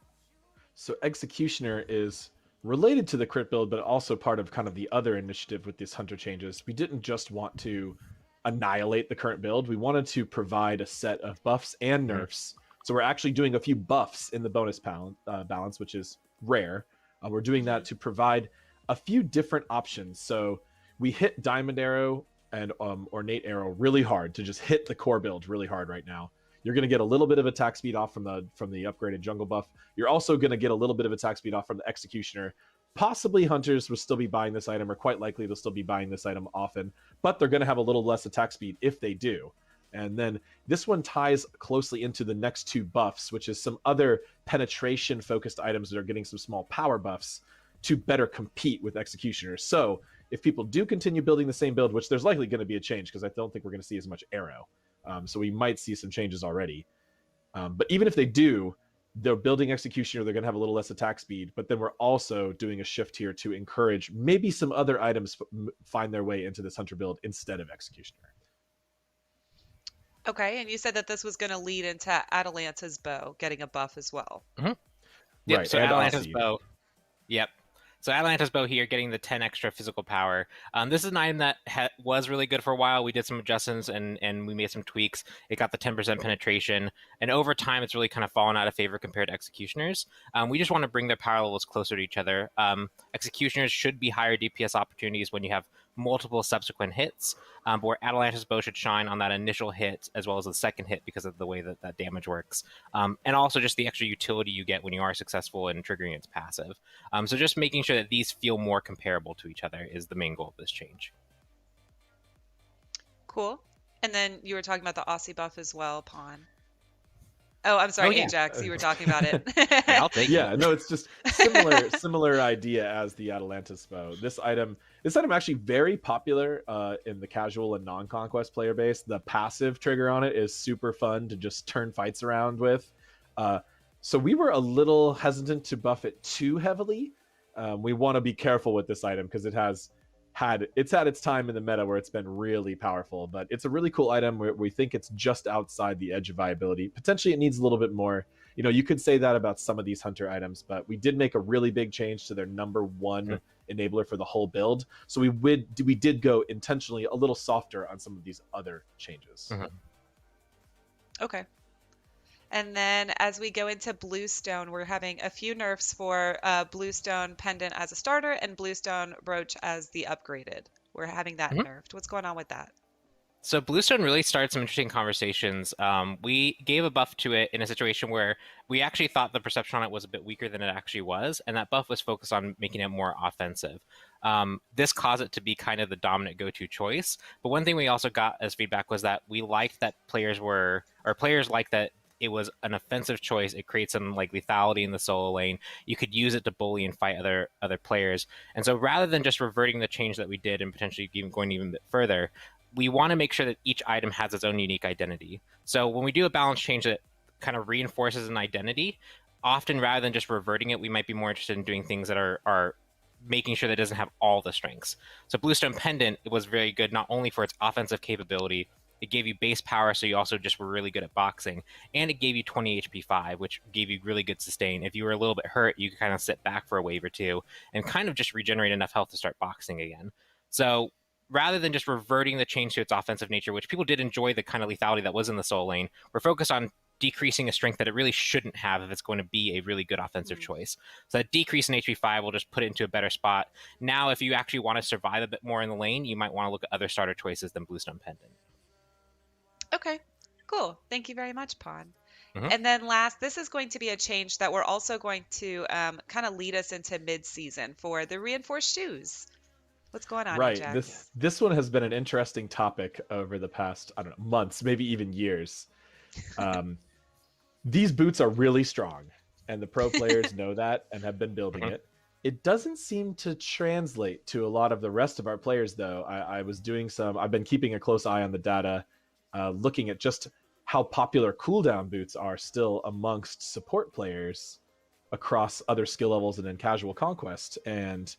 So Executioner is related to the crit build, but also part of kind of the other initiative with these hunter changes. We didn't just want to annihilate the current build. We wanted to provide a set of buffs and nerfs. So we're actually doing a few buffs in the bonus balance, which is rare. We're doing that to provide a few different options. So we hit Diamond Arrow and Ornate Arrow really hard to just hit the core build really hard right now. You're going to get a little bit of attack speed off from the upgraded jungle buff. You're also going to get a little bit of attack speed off from the Executioner. Possibly hunters will still be buying this item, or quite likely they'll still be buying this item often, but they're going to have a little less attack speed if they do. And then this one ties closely into the next two buffs, which is some other penetration focused items that are getting some small power buffs to better compete with Executioner. So if people do continue building the same build, which there's likely going to be a change because I don't think we're going to see as much arrow. So we might see some changes already. But even if they do, they're building Executioner, they're going to have a little less attack speed, but then we're also doing a shift here to encourage maybe some other items find their way into this hunter build instead of Executioner. Okay, and you said that this was going to lead into Atalanta's bow getting a buff as well. Mm-hmm. Yep, Right, so and Atalanta's Aussie. bow. Yep. So Atalanta's bow here getting the 10 extra physical power. This is an item that was really good for a while. We did some adjustments and we made some tweaks. It got the 10% penetration. And over time, it's really kind of fallen out of favor compared to Executioners. We just want to bring their power levels closer to each other. Executioners should be higher DPS opportunities when you have multiple subsequent hits, but where Atalanta's bow should shine on that initial hit as well as the second hit because of the way that damage works. And also just the extra utility you get when you are successful in triggering its passive. So just making sure that these feel more comparable to each other is the main goal of this change. Cool. And then you were talking about the Aussie buff as well, Pawn. Oh, I'm sorry, yeah. Ajax, you were talking about it. I'll take it. Yeah, no, it's just similar idea as the Atalanta's bow. This item actually very popular in the casual and non-conquest player base. The passive trigger on it is super fun to just turn fights around with. So we were a little hesitant to buff it too heavily. We want to be careful with this item because it's had its time in the meta where it's been really powerful, but it's a really cool item where we think it's just outside the edge of viability. Potentially it needs a little bit more. You know, you could say that about some of these hunter items, but we did make a really big change to their number one enabler for the whole build. So we did go intentionally a little softer on some of these other changes. Okay. And then as we go into Bluestone, we're having a few nerfs for Bluestone Pendant as a starter and Bluestone Brooch as the upgraded. We're having that nerfed. What's going on with that? So Bluestone really started some interesting conversations. We gave a buff to it in a situation where we actually thought the perception on it was a bit weaker than it actually was, and that buff was focused on making it more offensive. This caused it to be kind of the dominant go-to choice. But one thing we also got as feedback was that we liked that players liked that it was an offensive choice. It creates some like lethality in the solo lane. You could use it to bully and fight other players. And so rather than just reverting the change that we did and potentially going even a bit further, we want to make sure that each item has its own unique identity. So when we do a balance change that kind of reinforces an identity, often rather than just reverting it, we might be more interested in doing things that are making sure that it doesn't have all the strengths. So Bluestone Pendant, it was very good not only for its offensive capability, it gave you base power, so you also just were really good at boxing, and it gave you 20 HP 5, which gave you really good sustain. If you were a little bit hurt, you could kind of sit back for a wave or two and kind of just regenerate enough health to start boxing again. So rather than just reverting the change to its offensive nature, which people did enjoy the kind of lethality that was in the Soul Lane, we're focused on decreasing a strength that it really shouldn't have if it's going to be a really good offensive choice. So that decrease in HP 5 will just put it into a better spot. Now, if you actually want to survive a bit more in the lane, you might want to look at other starter choices than Bluestone Pendant. Okay, cool. Thank you very much, Pawn. Mhm. And then last, this is going to be a change that we're also going to kind of lead us into mid-season for the reinforced shoes. What's going on, Right. Jack? This one has been an interesting topic over the past, I don't know, months, maybe even years. These boots are really strong, and the pro players know that and have been building it. It doesn't seem to translate to a lot of the rest of our players, though. I've been keeping a close eye on the data, looking at just how popular cooldown boots are still amongst support players across other skill levels and in casual conquest. And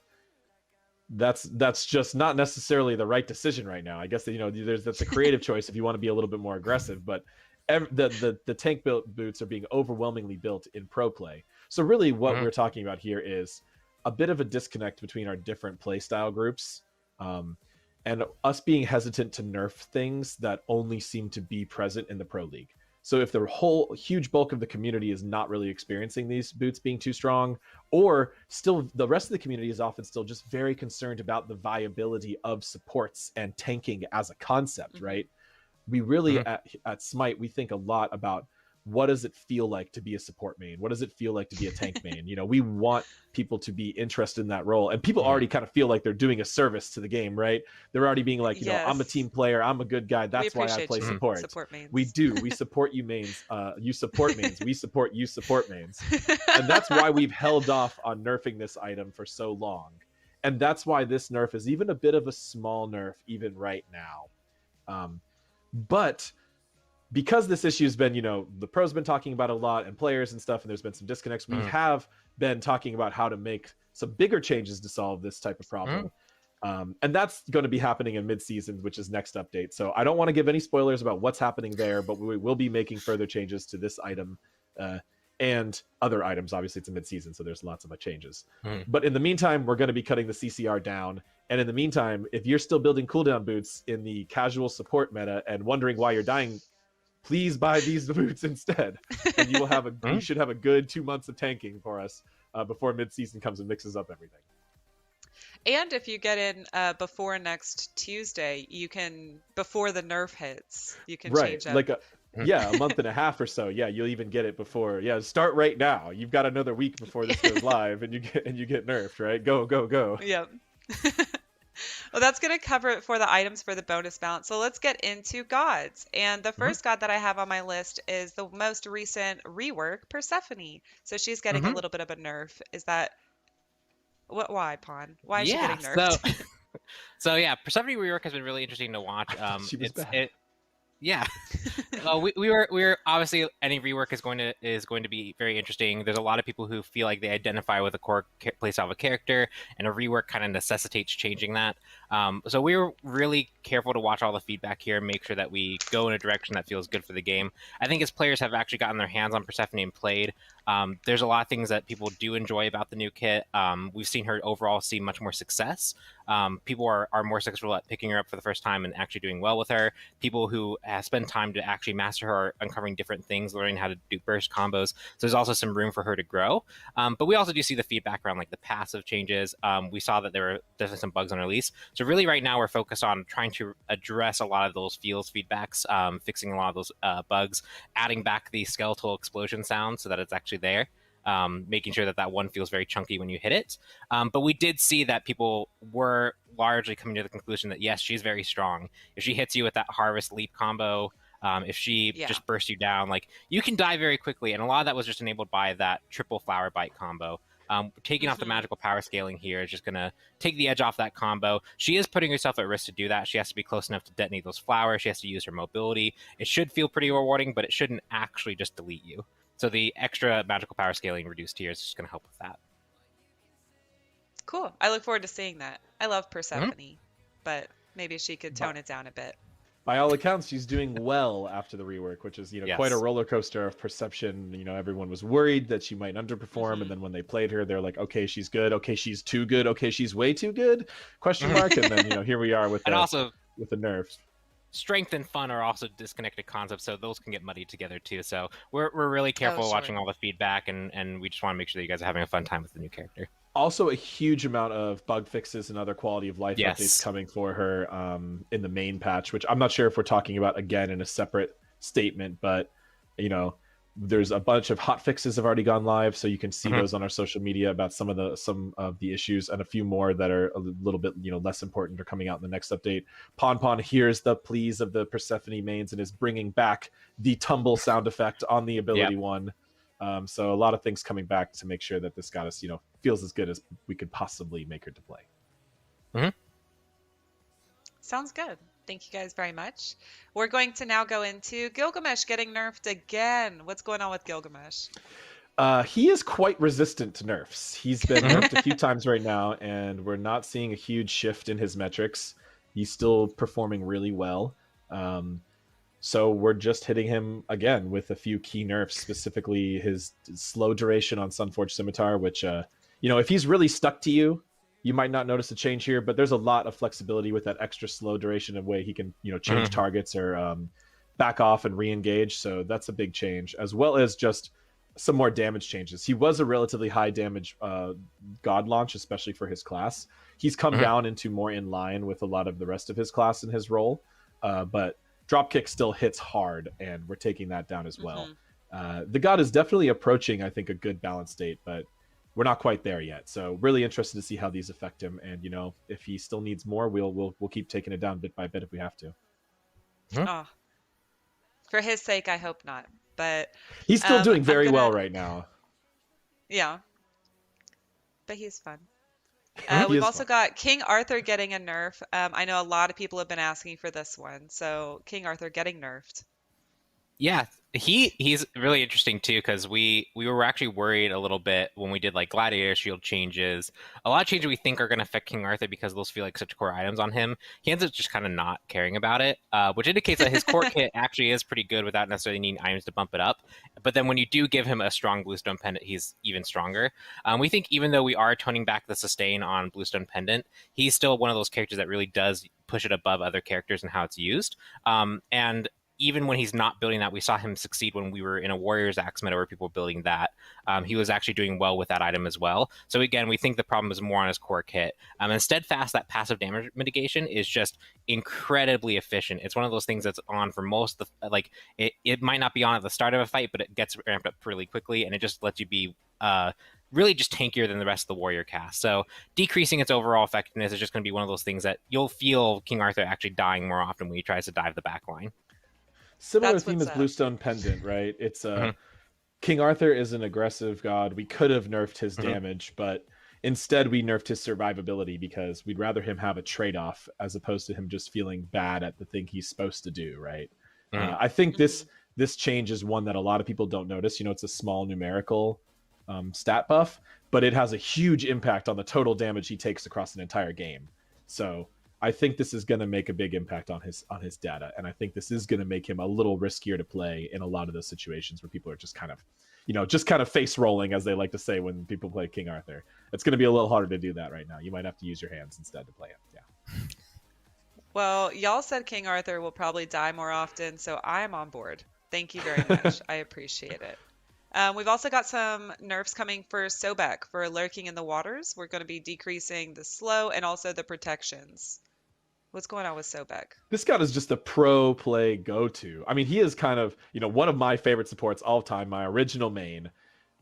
that's just not necessarily the right decision right now. I guess that, that's a creative choice if you want to be a little bit more aggressive, but the tank built boots are being overwhelmingly built in pro play. So really what we're talking about here is a bit of a disconnect between our different play style groups, and us being hesitant to nerf things that only seem to be present in the pro league. So if the whole huge bulk of the community is not really experiencing these boots being too strong, or still the rest of the community is often still just very concerned about the viability of supports and tanking as a concept, right? We really at SMITE, we think a lot about what does it feel like to be a support main? What does it feel like to be a tank main? We want people to be interested in that role, and people already kind of feel like they're doing a service to the game, right? They're already being like, I'm a team player, I'm a good guy, that's why I play support. Support mains. We do. We support you mains. You support mains. We support you support mains. And that's why we've held off on nerfing this item for so long. And that's why this nerf is even a bit of a small nerf even right now. But because this issue has been, the pros been talking about a lot and players and stuff, and there's been some disconnects, we have been talking about how to make some bigger changes to solve this type of problem. And that's going to be happening in mid-season, which is next update. So I don't want to give any spoilers about what's happening there, but we will be making further changes to this item and other items. Obviously, it's a mid-season, so there's lots of changes. But in the meantime, we're going to be cutting the CCR down. And in the meantime, if you're still building cooldown boots in the casual support meta and wondering why you're dying, please buy these boots instead, and you will have you should have a good 2 months of tanking for us before mid-season comes and mixes up everything. And if you get in before next Tuesday, you can, before the nerf hits, you can change up. Like a month and a half or so. Yeah, you'll even get it before. Yeah, start right now. You've got another week before this goes live, and you get nerfed, right? Go. Yep. Well, that's going to cover it for the items for the bonus balance. So let's get into gods. And the first god that I have on my list is the most recent rework, Persephone. So she's getting a little bit of a nerf. Is that why, Pawn? Why is she getting nerfed? So yeah, Persephone rework has been really interesting to watch. She was bad. Yeah. Well, we were obviously any rework is going to be very interesting. There's a lot of people who feel like they identify with a core playstyle of a character, and a rework kind of necessitates changing that. So we were really careful to watch all the feedback here and make sure that we go in a direction that feels good for the game. I think as players have actually gotten their hands on Persephone and played, there's a lot of things that people do enjoy about the new kit. We've seen her overall see much more success. People are more successful at picking her up for the first time and actually doing well with her. People who spend time to actually master her are uncovering different things, learning how to do burst combos. So there's also some room for her to grow. But we also do see the feedback around like the passive changes. We saw that there were definitely some bugs on release. So really right now we're focused on trying to address a lot of those feedbacks, fixing a lot of those bugs, adding back the skeletal explosion sound so that it's actually there. Making sure that one feels very chunky when you hit it. But we did see that people were largely coming to the conclusion that, yes, she's very strong. If she hits you with that Harvest Leap combo, if she just bursts you down, like you can die very quickly. And a lot of that was just enabled by that triple Flower Bite combo. Taking off the magical power scaling here is just going to take the edge off that combo. She is putting herself at risk to do that. She has to be close enough to detonate those flowers. She has to use her mobility. It should feel pretty rewarding, but it shouldn't actually just delete you. So the extra magical power scaling reduced here is just going to help with that. Cool. I look forward to seeing that. I love Persephone, but maybe she could tone it down a bit. By all accounts, she's doing well after the rework, which is, quite a Yes. roller coaster of perception. Everyone was worried that she might underperform, Mhm. and then when they played her, they're like, okay, she's good. Okay, she's too good. Okay, she's way too good? Question Mhm. mark. And then, here we are with And the also, with the nerfs. strength and fun are also disconnected concepts, so those can get muddied together too. So we're really careful sure. watching all the feedback, and we just want to make sure that you guys are having a fun time with the new character. Also, a huge amount of bug fixes and other quality of life Yes. updates coming for her in the main patch, which I'm not sure if we're talking about again in a separate statement, but there's a bunch of hot fixes have already gone live, so you can see Mhm. those on our social media about some of the issues, and a few more that are a little bit less important are coming out in the next update. Pon hears the pleas of the Persephone mains and is bringing back the tumble sound effect on the ability one. So a lot of things coming back to make sure that this goddess feels as good as we could possibly make her to play. Sounds good. Thank you guys very much. We're going to now go into Gilgamesh getting nerfed again. What's going on with Gilgamesh? He is quite resistant to nerfs. He's been nerfed a few times right now, and we're not seeing a huge shift in his metrics. He's still performing really well. So we're just hitting him again with a few key nerfs, specifically his slow duration on Sunforged Scimitar, which, if he's really stuck to you, you might not notice a change here, but there's a lot of flexibility with that extra slow duration of way he can, change targets or back off and re-engage. So that's a big change, as well as just some more damage changes. He was a relatively high damage god launch, especially for his class. He's come down into more in line with a lot of the rest of his class and his role, but dropkick still hits hard, and we're taking that down as well. The god is definitely approaching, I think, a good balance state, but we're not quite there yet. So really interested to see how these affect him, and if he still needs more, we'll keep taking it down bit by bit if we have to. Oh, for his sake, I hope not. But he's still doing very well right now. Yeah, but he's fun. He We've is also fun. got King Arthur getting a nerf. I know a lot of people have been asking for this one. So King Arthur getting nerfed. Yeah, he's really interesting too, because we were actually worried a little bit when we did like Gladiator Shield changes. A lot of changes we think are going to affect King Arthur because those feel like such core items on him. He ends up just kind of not caring about it, which indicates that his core kit actually is pretty good without necessarily needing items to bump it up. But then when you do give him a strong Bluestone Pendant, he's even stronger. We think even though we are toning back the sustain on Bluestone Pendant, he's still one of those characters that really does push it above other characters and how it's used. And even when he's not building that, we saw him succeed when we were in a Warriors Axe meta where people were building that. He was actually doing well with that item as well. So again, we think the problem is more on his core kit. And Steadfast, that passive damage mitigation is just incredibly efficient. It's one of those things that's on for most of the, like, it might not be on at the start of a fight, but it gets ramped up really quickly, and it just lets you be really just tankier than the rest of the warrior cast. So decreasing its overall effectiveness is just going to be one of those things that you'll feel King Arthur actually dying more often when he tries to dive the back line. Similar That's theme what's as up. Bluestone Pendant, right? It's King Arthur is an aggressive god. We could have nerfed his damage, but instead we nerfed his survivability because we'd rather him have a trade-off as opposed to him just feeling bad at the thing he's supposed to do, right? I think this change is one that a lot of people don't notice. It's a small numerical stat buff, but it has a huge impact on the total damage he takes across an entire game. So I think this is going to make a big impact on his data, and I think this is going to make him a little riskier to play in a lot of those situations where people are just kind of face rolling, as they like to say when people play King Arthur. It's going to be a little harder to do that right now. You might have to use your hands instead to play him. Yeah. Well, y'all said King Arthur will probably die more often, so I am on board. Thank you very much. I appreciate it. We've also got some nerfs coming for Sobek for lurking in the waters. We're going to be decreasing the slow and also the protections. What's going on with Sobek? This god is just a pro play go-to. I mean, he is kind of, one of my favorite supports all time, my original main.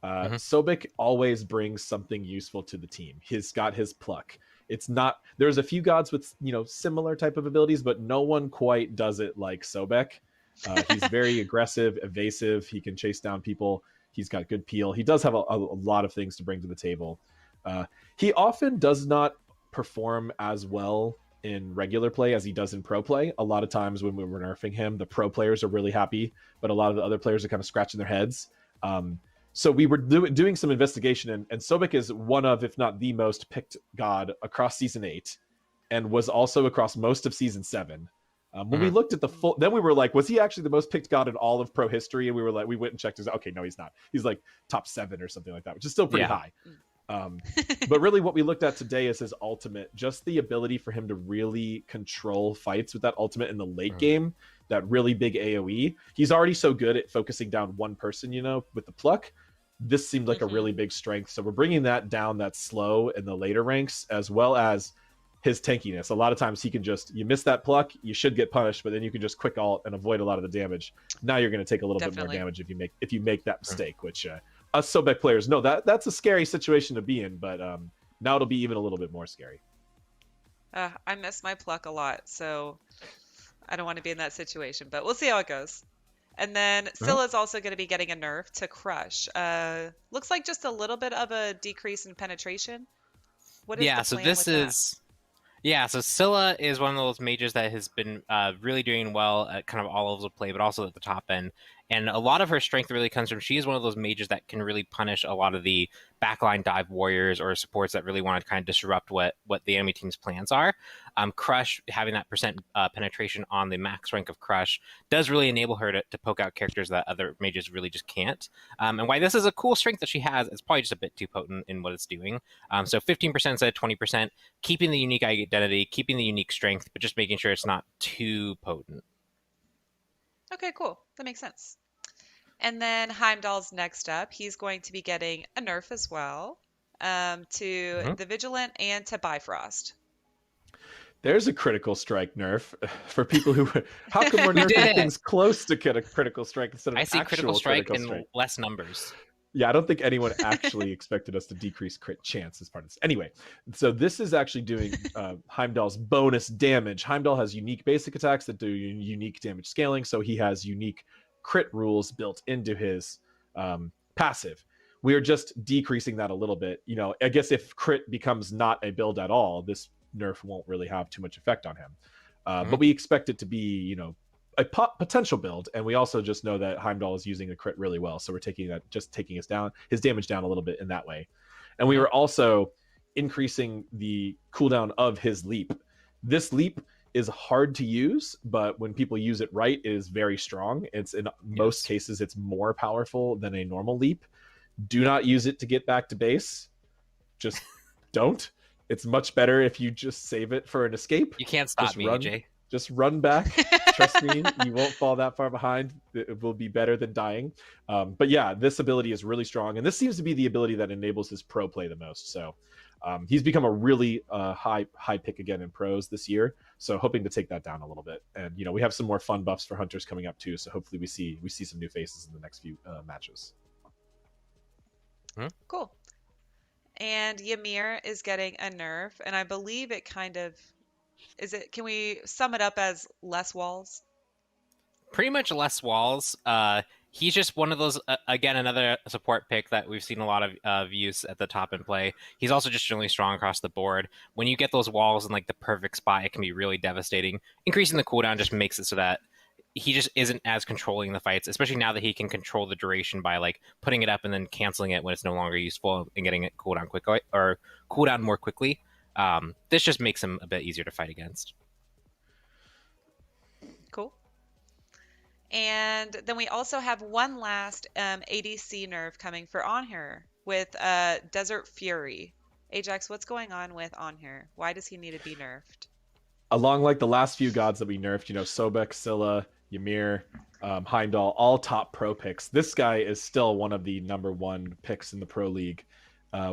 Sobek always brings something useful to the team. He's got his pluck. It's not, there's a few gods with, similar type of abilities, but no one quite does it like Sobek. He's very aggressive, evasive. He can chase down people. He's got good peel. He does have a lot of things to bring to the table. He often does not perform as well in regular play as he does in pro play. A lot of times when we were nerfing him, the pro players are really happy, but a lot of the other players are kind of scratching their heads. So we were doing some investigation, and Sobek is one of, if not the most picked god across Season 8, and was also across most of Season 7. When we looked at the full, then we were like, was he actually the most picked god in all of pro history? And we were like, we went and checked his, okay, no, he's not. He's like top 7 or something like that, which is still pretty high. But really what we looked at today is his ultimate, just the ability for him to really control fights with that ultimate in the late game, that really big AoE. He's already so good at focusing down one person, you know, with the pluck. This seemed like a really big strength. So we're bringing that down, that slow in the later ranks, as well as his tankiness. A lot of times he can just, you miss that pluck, you should get punished, but then you can just quick ult and avoid a lot of the damage. Now you're going to take a little bit more damage if you make that mistake, which us Sobek players know that's a scary situation to be in, but now it'll be even a little bit more scary. I miss my pluck a lot, so I don't want to be in that situation, but we'll see how it goes. And then Scylla's also going to be getting a nerf to Crush. Looks like just a little bit of a decrease in penetration. What is the plan with that? Yeah, so Scylla is one of those mages that has been really doing well at kind of all levels of play, but also at the top end. And a lot of her strength really comes from, she is one of those mages that can really punish a lot of the backline dive warriors or supports that really want to kind of disrupt what the enemy team's plans are. Crush, having that percent penetration on the max rank of Crush, does really enable her to poke out characters that other mages really just can't. And why this is a cool strength that she has, it's probably just a bit too potent in what it's doing. So 15% instead of 20%, keeping the unique identity, keeping the unique strength, but just making sure it's not too potent. Okay, cool. That makes sense. And then Heimdall's next up. He's going to be getting a nerf as well to the Vigilant and to Bifrost. There's a critical strike nerf for people who. How come we're nerfing things close to get a critical strike instead of actual critical strike in less numbers? Yeah, I don't think anyone actually expected us to decrease crit chance as part of this. Anyway, so this is actually doing Heimdall's bonus damage. Heimdall has unique basic attacks that do unique damage scaling, so he has unique crit rules built into his passive. We are just decreasing that a little bit. You know, I guess if crit becomes not a build at all, this nerf won't really have too much effect on him. But we expect it to be, you know, a potential build, and we also just know that Heimdall is using a crit really well, so we're taking his damage down a little bit in that way. And we were also increasing the cooldown of his leap. This leap is hard to use, but when people use it right, it is very strong. It's in most cases it's more powerful than a normal leap. Do not use it to get back to base. Just don't. It's much better if you just save it for an escape. You can't stop me, AJ. Just run back. Trust me, you won't fall that far behind. It will be better than dying. But yeah, this ability is really strong, and this seems to be the ability that enables his pro play the most. So he's become a really high pick again in pros this year. So hoping to take that down a little bit. And you know, we have some more fun buffs for hunters coming up too. So hopefully we see some new faces in the next few matches. Cool. And Ymir is getting a nerf, and I believe it kind of can we sum it up as less walls? Pretty much less walls. He's just one of those, again, another support pick that we've seen a lot of use at the top in play. He's also just generally strong across the board. When you get those walls in like the perfect spot, it can be really devastating. Increasing the cooldown just makes it so that he just isn't as controlling the fights, especially now that he can control the duration by like putting it up and then canceling it when it's no longer useful and getting it cooldown quickly or cooldown more quickly. This just makes him a bit easier to fight against. Cool. And then we also have one last ADC nerf coming for Anhur with Desert Fury. Ajax, what's going on with Anhur? Why does he need to be nerfed? Along like the last few gods that we nerfed, you know, Sobek, Scylla, Ymir, Heimdall, all top pro picks. This guy is still one of the #1 picks in the pro league.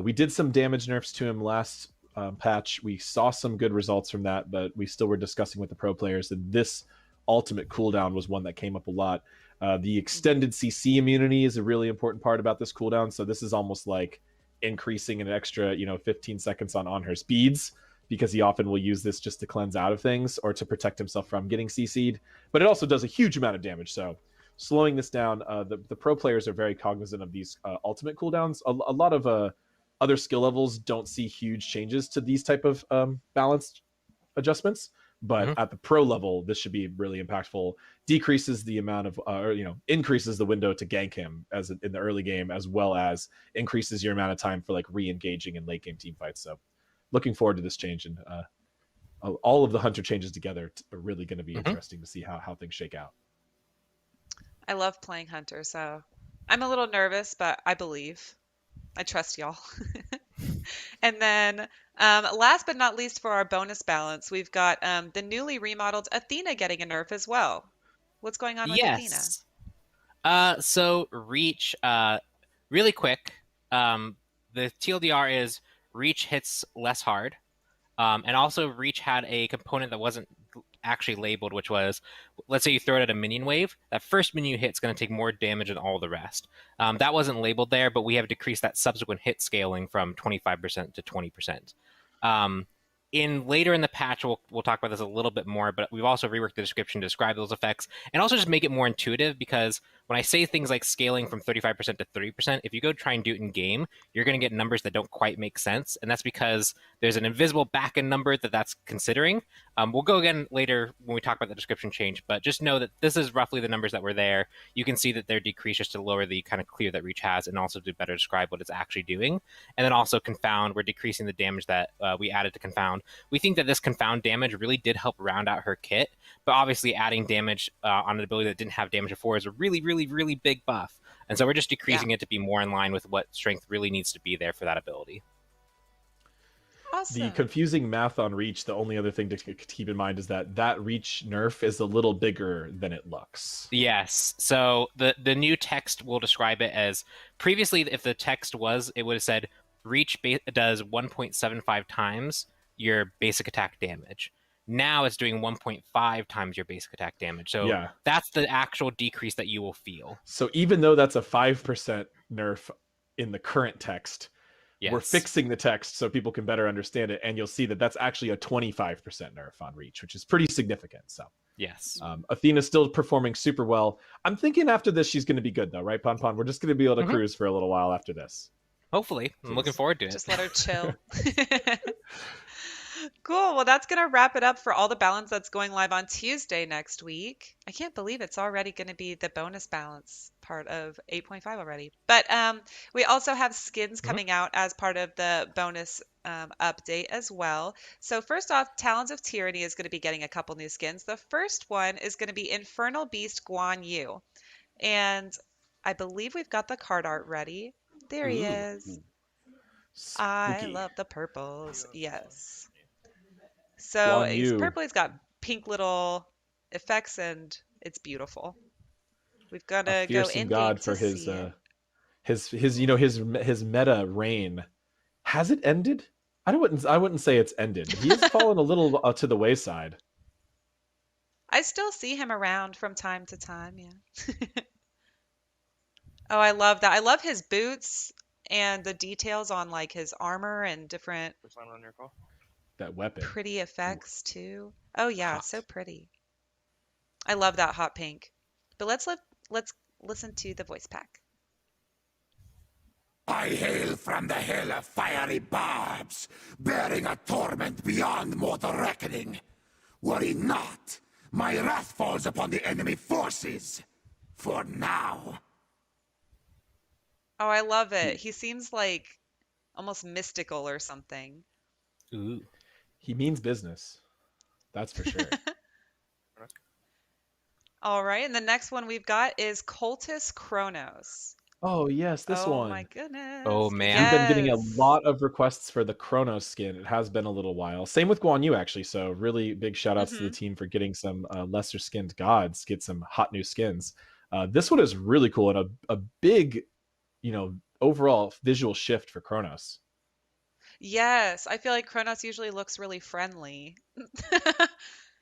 We did some damage nerfs to him last patch. We saw some good results from that, but we still were discussing with the pro players that this ultimate cooldown was one that came up a lot. The extended CC immunity is a really important part about this cooldown. So this is almost like increasing an extra, 15 seconds on her speeds, because he often will use this just to cleanse out of things or to protect himself from getting CC'd. But it also does a huge amount of damage. So slowing this down, the pro players are very cognizant of these ultimate cooldowns. A lot of other skill levels don't see huge changes to these type of balanced adjustments. But at the pro level, this should be really impactful. Decreases the amount of, increases the window to gank him as in the early game, as well as increases your amount of time for like re-engaging in late game team fights. So looking forward to this change in all of the hunter changes together are really going to be Mhm. interesting to see how things shake out. I love playing Hunter, so I'm a little nervous, but I believe. I trust y'all. And then, last but not least, for our bonus balance, we've got the newly remodeled Athena getting a nerf as well. What's going on with Athena? Yes. So Reach, really quick. The TLDR is Reach hits less hard, and also Reach had a component that wasn't actually labeled, which was, let's say you throw it at a minion wave, that first minion you hit is going to take more damage than all the rest. That wasn't labeled there, but we have decreased that subsequent hit scaling from 25% to 20%. Later in the patch, we'll talk about this a little bit more, but we've also reworked the description to describe those effects and also just make it more intuitive, because when I say things like scaling from 35% to 30%, if you go try and do it in game, you're going to get numbers that don't quite make sense, and that's because there's an invisible backend number that's considering. We'll go again later when we talk about the description change, but just know that this is roughly the numbers that were there. You can see that they're decreased just to lower the kind of clear that Reach has, and also to better describe what it's actually doing. And then also Confound, we're decreasing the damage that we added to Confound. We think that this Confound damage really did help round out her kit, but obviously adding damage on an ability that didn't have damage before is a really, really, really big buff. And so we're just decreasing it to be more in line with what strength really needs to be there for that ability. Awesome. The confusing math on Reach, the only other thing to keep in mind is that Reach nerf is a little bigger than it looks. Yes. So the new text will describe it as, previously, if the text was, it would have said Reach does 1.75 times your basic attack damage. Now it's doing 1.5 times your basic attack damage. So that's the actual decrease that you will feel. So even though that's a 5% nerf in the current text, we're fixing the text so people can better understand it, and you'll see that that's actually a 25% nerf on Reach, which is pretty significant. So yes, Athena's still performing super well. I'm thinking after this she's going to be good though, right, Pon Pon? We're just going to be able to cruise for a little while after this. Hopefully. I'm looking forward to it. Just let her chill. Cool. Well, that's going to wrap it up for all the balance that's going live on Tuesday next week. I can't believe it's already going to be the bonus balance part of 8.5 already. But we also have skins coming out as part of the bonus update as well. So first off, Talons of Tyranny is going to be getting a couple new skins. The first one is going to be Infernal Beast Guan Yu. And I believe we've got the card art ready. There he is. Spooky. I love the purples. Yes. So he's purple. He's got pink little effects, and it's beautiful. We've got to go in god for his meta reign. Has it ended? I wouldn't say it's ended. He has fallen a little to the wayside. I still see him around from time to time. Yeah. Oh, I love that. I love his boots and the details on like his armor and different. That weapon. Pretty effects too. Oh yeah, so pretty. I love that hot pink. But let's listen to the voice pack. I hail from the hell of fiery barbs, bearing a torment beyond mortal reckoning. Worry not, my wrath falls upon the enemy forces. For now. Oh, I love it. He seems like almost mystical or something. Ooh. He means business. That's for sure. All right, and the next one we've got is Cultus Chronos. Oh, yes, this one. Oh, my goodness. Oh, man. Yes. We've been getting a lot of requests for the Chronos skin. It has been a little while. Same with Guan Yu, actually. So really big shout outs to the team for getting some lesser skinned gods, get some hot new skins. This one is really cool and a big, overall visual shift for Chronos. Yes, I feel like Chronos usually looks really friendly.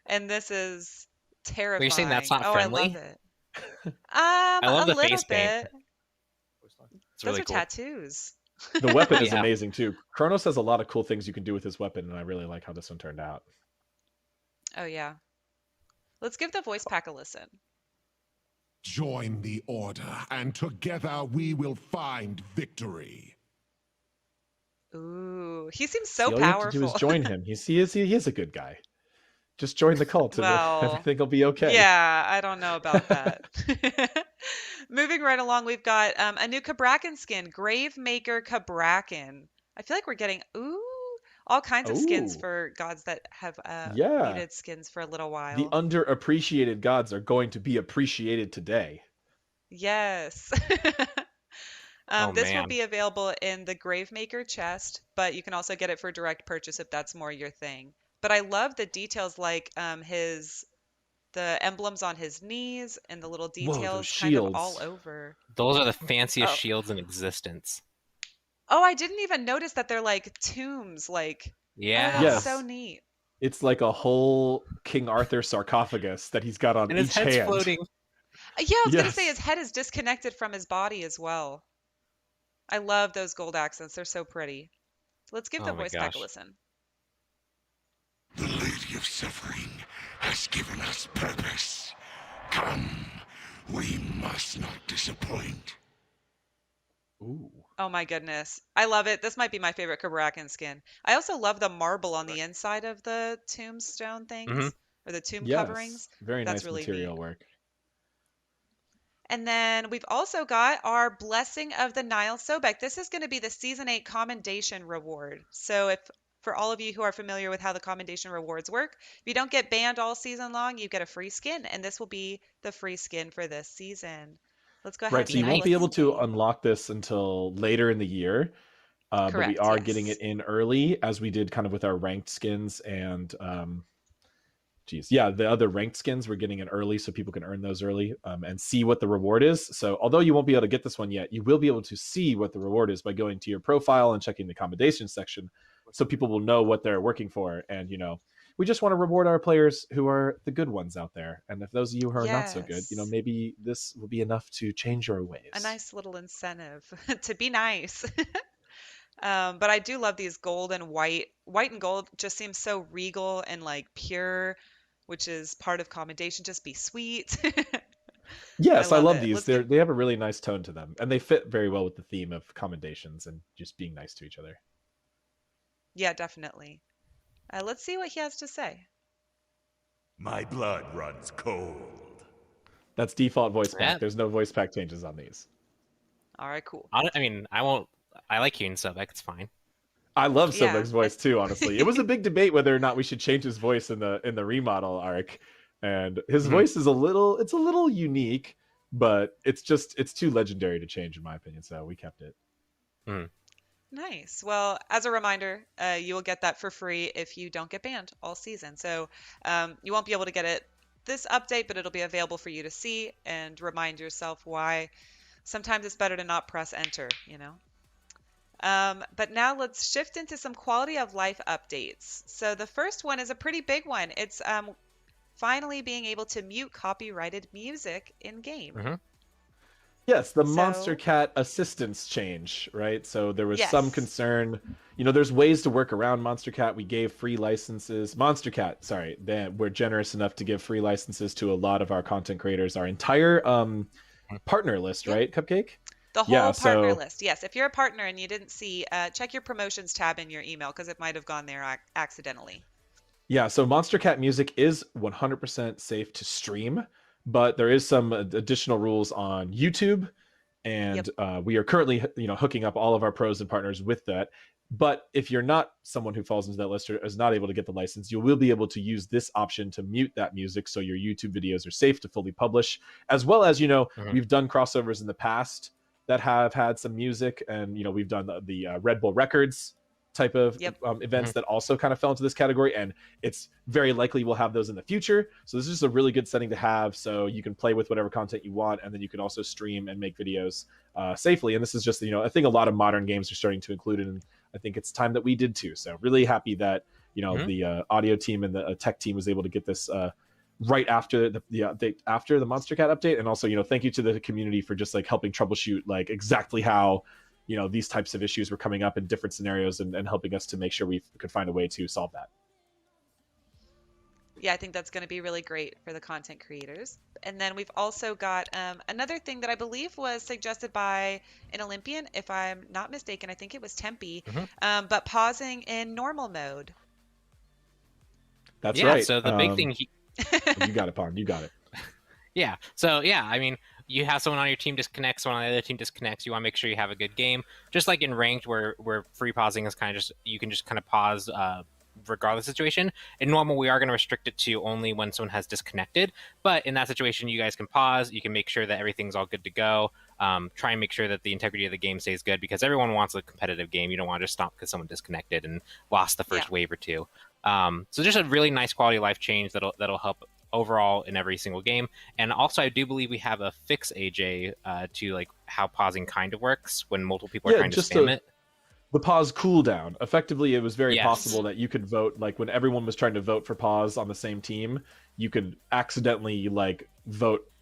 And this is terrifying. But you're saying that's not friendly? I love it. I love the little face paint. bit. It's Those really are cool. tattoos. The weapon is amazing too. Chronos has a lot of cool things you can do with his weapon, and I really like how this one turned out. Oh yeah. Let's give the voice pack a listen. Join the order, and together we will find victory. Ooh, he seems so All you powerful. have to do is join him. He is a good guy. Just join the cult, and everything will be okay. Yeah, I don't know about that. Moving right along, we've got a new Cabrakan skin, Gravemaker Cabrakan. I feel like we're getting all kinds of skins Ooh, for gods that have yeah. needed skins for a little The while. underappreciated gods are going to be appreciated today. Yes. Oh This will man. be available in the Gravemaker chest, but you can also get it for direct purchase if that's more your thing. But I love the details like the emblems on his knees and the little Whoa, those details kind of all shields. over. Those are the fanciest Oh, shields in existence. oh, I didn't even notice that they're like tombs. Like, oh, that's Yeah. so Yes. neat. It's like a whole King Arthur sarcophagus that he's got on And his each head's hand. floating. Yeah, I was gonna say his Yes. head is disconnected from his body as well. I love those gold accents. They're so pretty. So let's give the Oh my voice pack a gosh. listen. The Lady of Suffering has given us purpose. Come, we must not disappoint. Ooh. Oh my goodness. I love it. This might be my favorite Kabrakan skin. I also love the marble on the inside of the tombstone Hmm. things or the tomb Yes. coverings. Very That's nice really neat. material work. And then we've also got our Blessing of the Nile Sobek. This is going to be the Season 8 Commendation Reward. So if for all of you who are familiar with how the commendation rewards work, if you don't get banned all season long, you get a free skin, and this will be the free skin for this season. Let's go ahead Right, and so you take a won't look be at able the to game. unlock this until later in the year, but we Correct, are getting yes. it in early, as we did kind of with our ranked skins and geez, yeah, the other ranked skins we're getting in early, so people can earn those early and see what the reward is. So although you won't be able to get this one yet, you will be able to see what the reward is by going to your profile and checking the commendation section, so people will know what they're working for. And we just want to reward our players who are the good ones out there. And if those of you who are not so good, Yes. maybe this will be enough to change your A ways. nice little incentive to be nice. But I do love these gold and white. White and gold just seems so regal and like pure, which is part of commendation. Just be sweet. I Yes, I love love it. these. Let's give, They have a really nice tone to them, and they fit very well with the theme of commendations and just being nice to each other. yeah, definitely. Let's see what he has to say. My blood runs cold. That's default voice pack. Yeah. There's no voice pack changes on these. All right, cool. I mean, I won't. I like hearing Sobek. It's fine. I love Yeah. Sobek's voice too. Honestly, it was a big debate whether or not we should change his voice in the remodel arc, and his Mhm. voice is a little unique, but it's too legendary to change in my opinion. So we kept it. Mhm. Nice. Well, as a reminder, you will get that for free if you don't get banned all season. So you won't be able to get it this update, but it'll be available for you to see and remind yourself why sometimes it's better to not press enter, But now let's shift into some quality of life updates. So the first one is a pretty big one. It's finally being able to mute copyrighted music in game. Mhm. Yes, the Monster So, Cat assistance change, right? So there was some yes. concern. There's ways to work around Monster Cat. We gave free licenses. Monster Cat, sorry, we're generous enough to give free licenses to a lot of our content creators. Our entire partner list, Yep. right, Cupcake? The whole Yeah, partner so list. Yes, if you're a partner and you didn't see, check your promotions tab in your email because it might have gone there accidentally. yeah, so Monster Cat music is 100% safe to stream, but there is some additional rules on YouTube, and we are currently hooking up all of our pros and partners with that. But if you're not someone who falls into that list or is not able to get the license, you will be able to use this option to mute that music so your YouTube videos are safe to fully publish, as well as Mhm. we've done crossovers in the past that have had some music, and we've done the Red Bull Records type of Yep. events that also kind of fell into this category, and it's very likely we'll have those in the future. So this is just a really good setting to have, so you can play with whatever content you want, and then you can also stream and make videos safely. And this is just I think a lot of modern games are starting to include it, and I think it's time that we did too. So really happy that Mhm. the audio team and the tech team was able to get this right after the update, after the Monster Cat update. And also thank you to the community for just helping troubleshoot exactly how these types of issues were coming up in different scenarios, and helping us to make sure we could find a way to solve that. Yeah, I think that's going to be really great for the content creators. And then we've also got another thing that I believe was suggested by an Olympian, if I'm not mistaken. I think it was Tempe, Mhm. but pausing in normal mode. That's Yeah. right. So the big thing. You got it, Pond. You got it. Yeah. So yeah, I mean, you have someone on your team disconnect, someone on the other team disconnects, you want to make sure you have a good game. Just like in ranked, where free pausing is kind of just, you can just kind of pause regardless of the situation. In normal, we are going to restrict it to only when someone has disconnected. But in that situation, you guys can pause. You can make sure that everything's all good to go. Try and make sure that the integrity of the game stays good, because everyone wants a competitive game. You don't want to just stop because someone disconnected and lost the first wave or two. So just a really nice quality of life change that'll help overall in every single game. And also, I do believe we have a fix, AJ, to like how pausing kind of works when multiple people are trying to spam it. The pause cooldown. Effectively, it was very possible that you could vote, like when everyone was trying to vote for pause on the same team, you could accidentally like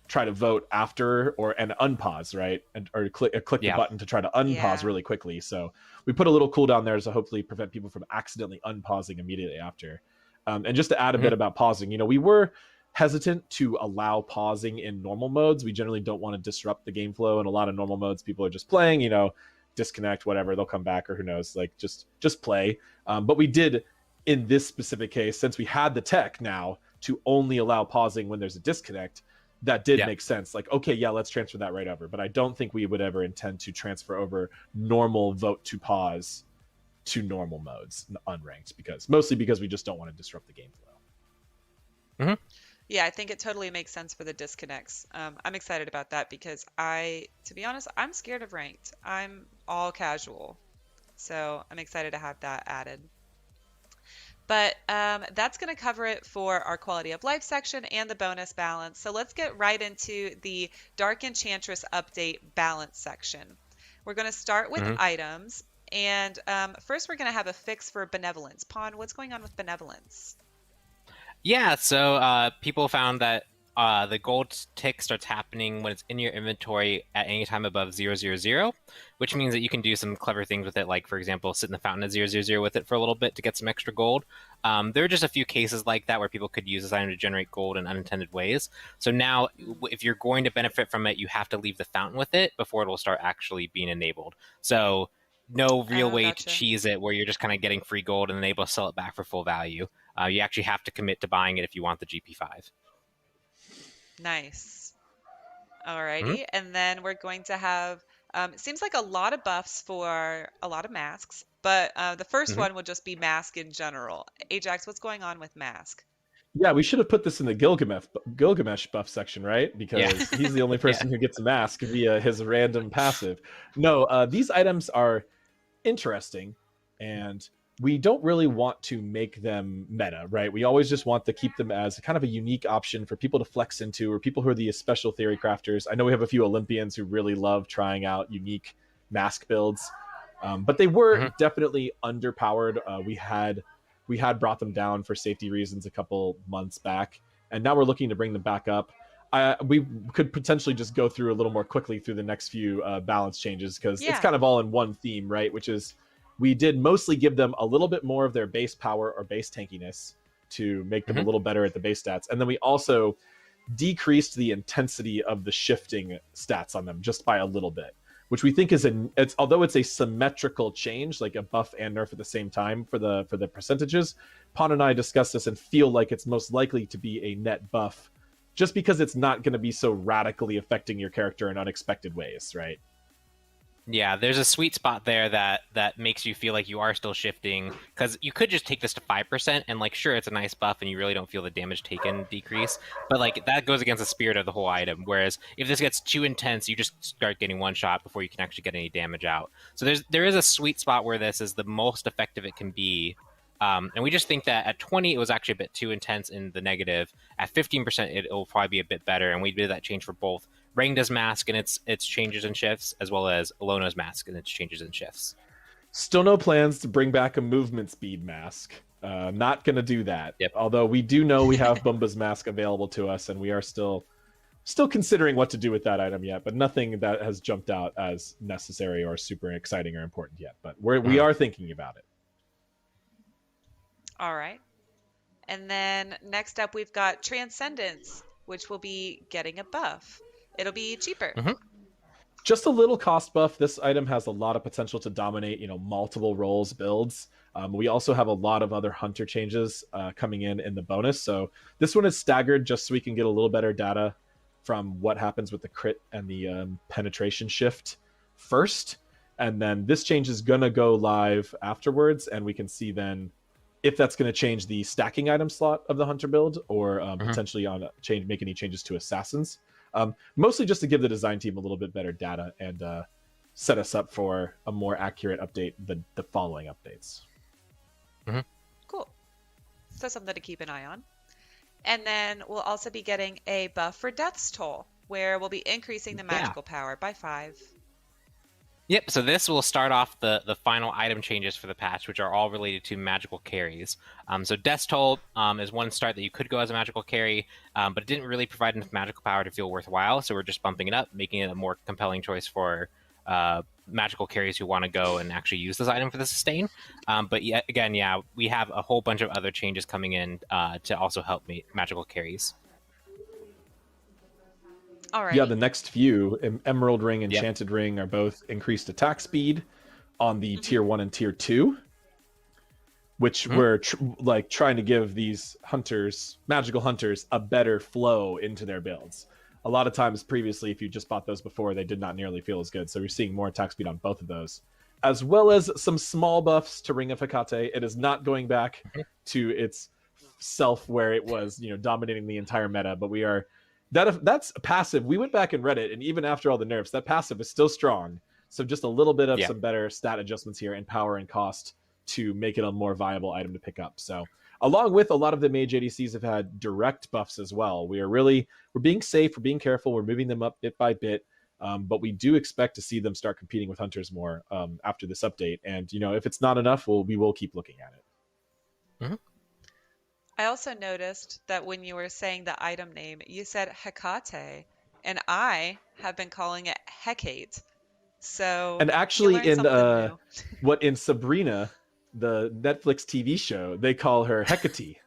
try to vote after and unpause, right? Or click the button to try to unpause really quickly. So we put a little cooldown there to hopefully prevent people from accidentally unpausing immediately after. And just to add a bit about pausing, you know, we were hesitant to allow pausing in normal modes. We generally don't want to disrupt the game flow. In a lot of normal modes, people are just playing, you know, disconnect, whatever, they'll come back, or who knows, like just play. But we did, in this specific case, since we had the tech now to only allow pausing when there's a disconnect, that did make sense. Like, okay, yeah, let's transfer that right over. But I don't think we would ever intend to transfer over normal vote to pause to normal modes, unranked, mostly because we just don't want to disrupt the game flow. Yeah, I think it totally makes sense for the disconnects. I'm excited about that because to be honest, I'm scared of ranked. I'm all casual. So I'm excited to have that added. But that's going to cover it for our quality of life section and the bonus balance. So let's get right into the Dark Enchantress update balance section. We're going to start with items. And first, we're going to have a fix for benevolence. Pawn, what's going on with benevolence? Yeah, so people found that the gold tick starts happening when it's in your inventory at any time above 000, which means that you can do some clever things with it, like, for example, sit in the fountain at 000 with it for a little bit to get some extra gold. There are just a few cases like that where people could use this item to generate gold in unintended ways. So now, if you're going to benefit from it, you have to leave the fountain with it before it will start actually being enabled. So no real way to cheese it where you're just kind of getting free gold and then able to sell it back for full value. You actually have to commit to buying it if you want the GP5. Nice. Alrighty. And then we're going to have, it seems like a lot of buffs for a lot of masks, but the first one would just be mask in general. Ajax, what's going on with mask? Yeah, we should have put this in the Gilgamesh buff section, right? Because he's the only person who gets a mask via his random passive. No, these items are interesting, and we don't really want to make them meta, right? We always just want to keep them as kind of a unique option for people to flex into, or people who are the special theory crafters. I know we have a few Olympians who really love trying out unique mask builds, but they were definitely underpowered. We had brought them down for safety reasons a couple months back, and now we're looking to bring them back up. We could potentially just go through a little more quickly through the next few balance changes, because it's kind of all in one theme, right? Which is, we did mostly give them a little bit more of their base power or base tankiness to make them a little better at the base stats. And then we also decreased the intensity of the shifting stats on them just by a little bit, which we think is although it's a symmetrical change, like a buff and nerf at the same time for the percentages. Pon and I discussed this and feel like it's most likely to be a net buff, just because it's not going to be so radically affecting your character in unexpected ways, right? Yeah, there's a sweet spot there that makes you feel like you are still shifting, because you could just take this to 5% and, like, sure, it's a nice buff and you really don't feel the damage taken decrease, but like that goes against the spirit of the whole item. Whereas if this gets too intense, you just start getting one shot before you can actually get any damage out. So there is a sweet spot where this is the most effective it can be. And we just think that at 20, it was actually a bit too intense in the negative. At 15%, it will probably be a bit better. And we did that change for both Rangda's mask and its changes and shifts, as well as Alona's mask and its changes and shifts. Still no plans to bring back a movement speed mask. Not going to do that. Yep. Although we do know we have Bumba's mask available to us, and we are still considering what to do with that item yet, but nothing that has jumped out as necessary or super exciting or important yet. But we are thinking about it. All right. And then next up, we've got Transcendence, which will be getting a buff. It'll be cheaper. Just a little cost buff. This item has a lot of potential to dominate, multiple roles builds. We also have a lot of other hunter changes coming in the bonus. So this one is staggered just so we can get a little better data from what happens with the crit and the penetration shift first, and then this change is gonna go live afterwards, and we can see then if that's going to change the stacking item slot of the hunter build, or potentially on make any changes to assassins. Mostly just to give the design team a little bit better data and set us up for a more accurate update the following updates. Cool. So something to keep an eye on. And then we'll also be getting a buff for Death's Toll, where we'll be increasing the magical power by 5. Yep, so this will start off the final item changes for the patch, which are all related to magical carries. So Death's Toll is one start that you could go as a magical carry, but it didn't really provide enough magical power to feel worthwhile, so we're just bumping it up, making it a more compelling choice for magical carries who want to go and actually use this item for the sustain. But yet again, we have a whole bunch of other changes coming in to also help magical carries. All right. Yeah, the next few, Emerald Ring and Enchanted Ring, are both increased attack speed on the tier 1 and tier 2, which we're trying to give these hunters, magical hunters, a better flow into their builds. A lot of times previously, if you just bought those before, they did not nearly feel as good. So we're seeing more attack speed on both of those, as well as some small buffs to Ring of Hecate. It is not going back to its self where it was, dominating the entire meta, but we are... That's passive. We went back and read it, and even after all the nerfs, that passive is still strong. So just a little bit of some better stat adjustments here in power and cost to make it a more viable item to pick up. So along with a lot of the mage ADCs have had direct buffs as well. We're being safe, we're being careful, we're moving them up bit by bit, but we do expect to see them start competing with hunters more after this update. And if it's not enough, we will keep looking at it. I also noticed that when you were saying the item name, you said Hecate, and I have been calling it Hecate. So and actually in Sabrina, the Netflix TV show, they call her Hecate.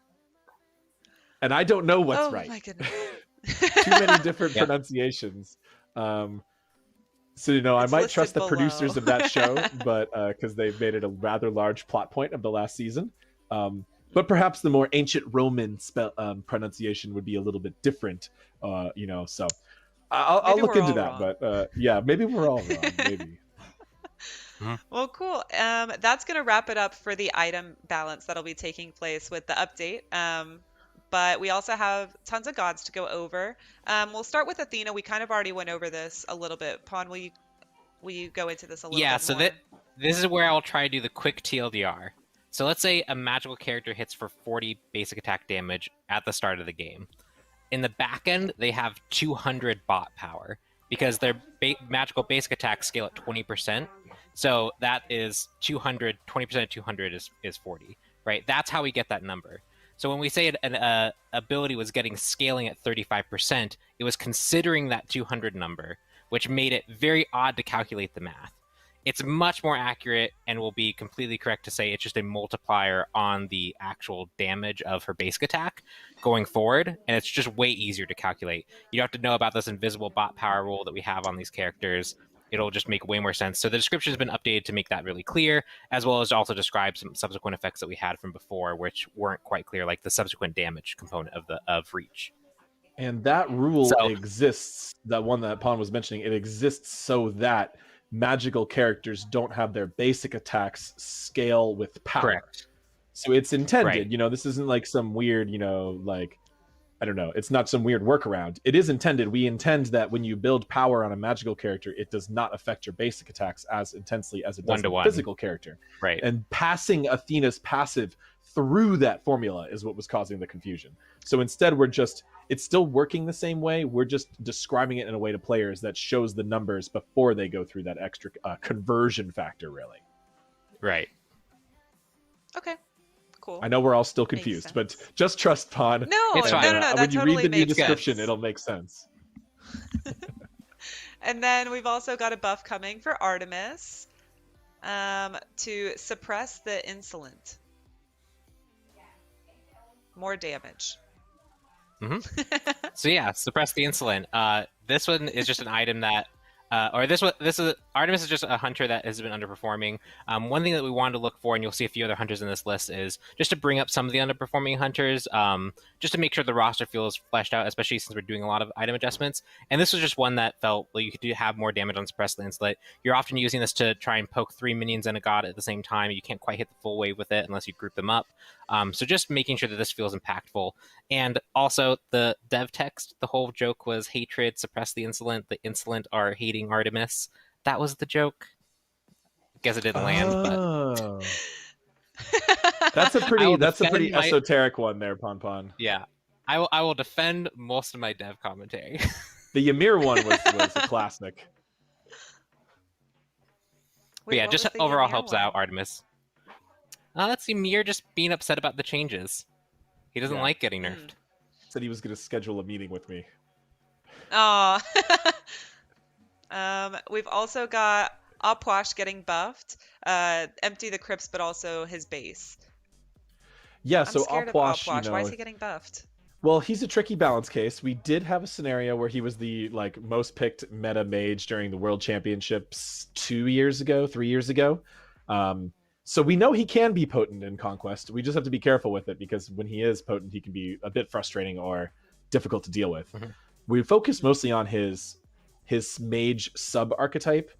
And I don't know what's right. My goodness. Too many different pronunciations. So I might trust the producers of that show, but because they've made it a rather large plot point of the last season. But perhaps the more ancient Roman pronunciation would be a little bit different, So I'll look into that. Wrong. But maybe we're all wrong. Maybe. Well, cool. That's going to wrap it up for the item balance that'll be taking place with the update. But we also have tons of gods to go over. We'll start with Athena. We kind of already went over this a little bit. Pawn, will you go into this a little bit more? Yeah, so this is where I'll try to do the quick TLDR. So let's say a magical character hits for 40 basic attack damage at the start of the game. In the back end, they have 200 bot power because their magical basic attacks scale at 20%. So that is 200, 20% of 200 is 40, right? That's how we get that number. So when we say an ability was getting scaling at 35%, it was considering that 200 number, which made it very odd to calculate the math. It's much more accurate and will be completely correct to say it's just a multiplier on the actual damage of her basic attack going forward, and it's just way easier to calculate. You don't have to know about this invisible bot power rule that we have on these characters. It'll just make way more sense. So the description has been updated to make that really clear, as well as also describe some subsequent effects that we had from before, which weren't quite clear, like the subsequent damage component of Reach. And that rule exists, that one that Pawn was mentioning, it exists so that magical characters don't have their basic attacks scale with power. Correct. So it's intended, this isn't like some weird, I don't know, it's not some weird workaround. It is intended. We intend that when you build power on a magical character, it does not affect your basic attacks as intensely as it does a physical character. Right. And passing Athena's passive through that formula is what was causing the confusion. So instead, it's still working the same way. We're just describing it in a way to players that shows the numbers before they go through that extra conversion factor, really. Right. Okay. Cool. I know we're all still confused, but just trust Pawn. No, it's fine. No. When you read the new description, it'll make sense. And then we've also got a buff coming for Artemis to suppress the insolent. More damage. So yeah, suppress the insolent. This one is just an item that Artemis is just a hunter that has been underperforming. One thing that we wanted to look for, and you'll see a few other hunters in this list, is just to bring up some of the underperforming hunters, just to make sure the roster feels fleshed out, especially since we're doing a lot of item adjustments. And this was just one that felt like you could have more damage on suppressed lancelet. You're often using this to try and poke 3 minions and a god at the same time. You can't quite hit the full wave with it unless you group them up. So just making sure that this feels impactful. And also the dev text, the whole joke was hatred, suppress the insolent are hating Artemis. That was the joke. Guess it didn't land, but that's a pretty esoteric one there, Pon. Yeah. I will defend most of my dev commentary. The Ymir one was a classic. But yeah, just overall helps out Artemis. Let's see, Ymir just being upset about the changes. He doesn't like getting nerfed. Said he was going to schedule a meeting with me. Aw. We've also got Opwash getting buffed. Empty the crypts, but also his base. Yeah, I'm so scared Opwash, of Opwash. Why is he getting buffed? Well, he's a tricky balance case. We did have a scenario where he was the most picked meta mage during the World Championships 3 years ago. So we know he can be potent in Conquest. We just have to be careful with it, because when he is potent, he can be a bit frustrating or difficult to deal with. Mm-hmm. We focus mostly on his mage sub-archetype.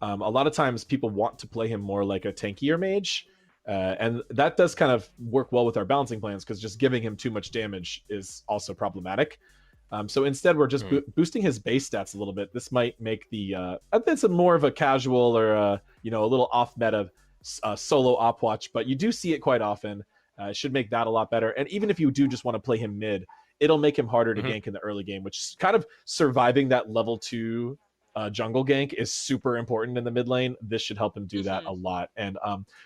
A lot of times people want to play him more like a tankier mage, and that does kind of work well with our balancing plans, because just giving him too much damage is also problematic. So instead, we're just boosting his base stats a little bit. This might make the it's more of a casual or a little off-meta solo Opwatch, but you do see it quite often. It should make that a lot better. And even if you do just want to play him mid, it'll make him harder to gank in the early game, which is kind of surviving that level 2 jungle gank is super important in the mid lane. This should help him do that a lot. And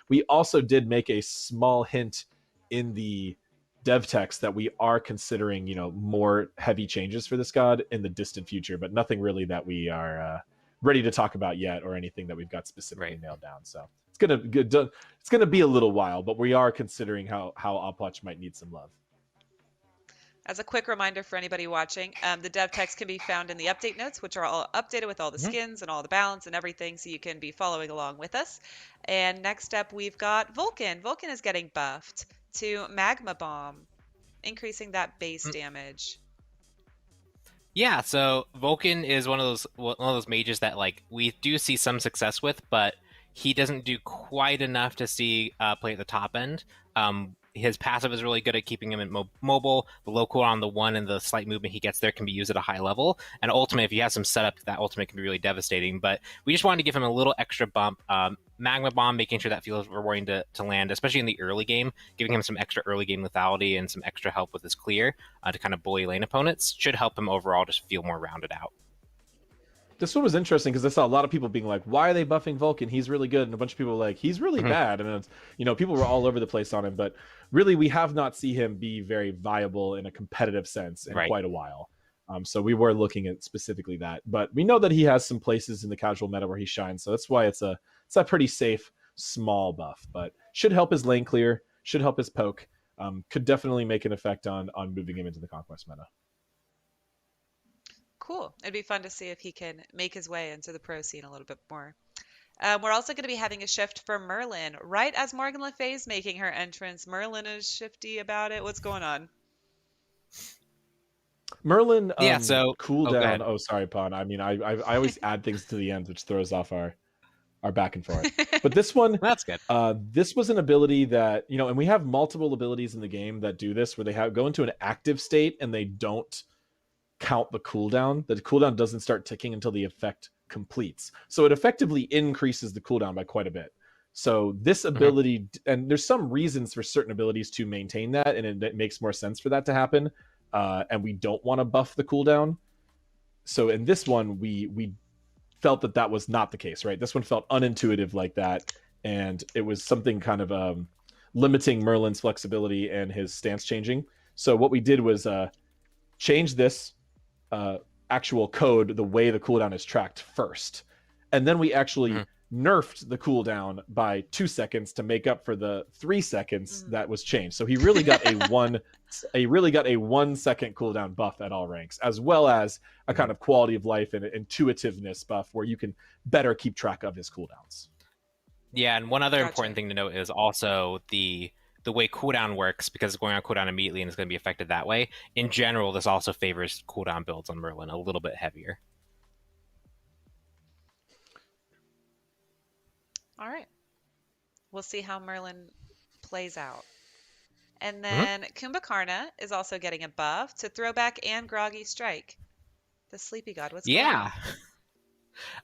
we also did make a small hint in the dev text that we are considering, more heavy changes for this god in the distant future, but nothing really that we are ready to talk about yet, or anything that we've got specifically nailed down. So it's gonna be a little while, but we are considering how Opwatch might need some love. As a quick reminder for anybody watching, the dev text can be found in the update notes, which are all updated with all the skins and all the balance and everything, so you can be following along with us. And next up, we've got Vulcan. Vulcan is getting buffed to Magma Bomb, increasing that base damage. Yeah, so Vulcan is one of those mages that we do see some success with, but he doesn't do quite enough to see play at the top end. His passive is really good at keeping him mobile. The low cooldown on the 1 and the slight movement he gets there can be used at a high level. And ultimate, if you have some setup, that ultimate can be really devastating. But we just wanted to give him a little extra bump. Magma Bomb, making sure that feels rewarding to land, especially in the early game, giving him some extra early game lethality and some extra help with his clear to kind of bully lane opponents should help him overall just feel more rounded out. This one was interesting because I saw a lot of people being like, why are they buffing Vulcan? He's really good. And a bunch of people were like, he's really bad. And it's, people were all over the place on him. But really, we have not seen him be very viable in a competitive sense in quite a while. So we were looking at specifically that. But we know that he has some places in the casual meta where he shines. So that's why it's a pretty safe, small buff. But should help his lane clear, should help his poke. Could definitely make an effect on moving him into the Conquest meta. Cool. It'd be fun to see if he can make his way into the pro scene a little bit more. We're also going to be having a shift for Merlin. Right as Morgan Le Fay is making her entrance, Merlin is shifty about it. What's going on? Merlin, so cooldown. Oh, sorry, Pon. I mean, I always add things to the end, which throws off our back and forth. But this one, that's good. This was an ability that, and we have multiple abilities in the game that do this, where they go into an active state and they don't count the cooldown. The cooldown doesn't start ticking until the effect completes. So it effectively increases the cooldown by quite a bit. So this ability, and there's some reasons for certain abilities to maintain that, and it makes more sense for that to happen. And we don't want to buff the cooldown. So in this one, we felt that was not the case, right? This one felt unintuitive like that. And it was something kind of limiting Merlin's flexibility and his stance changing. So what we did was change this actual code the way the cooldown is tracked first, and then we actually nerfed the cooldown by 2 seconds to make up for the 3 seconds that was changed. So he really got a 1 second cooldown buff at all ranks, as well as a kind of quality of life and intuitiveness buff where you can better keep track of his cooldowns. Yeah, and one other important thing to note is also the way cooldown works, because it's going on cooldown immediately and it's going to be affected that way. In general, this also favors cooldown builds on Merlin a little bit heavier. All right. We'll see how Merlin plays out. And then Kumbhakarna is also getting a buff to Throwback and Groggy Strike. The Sleepy God. What's going on?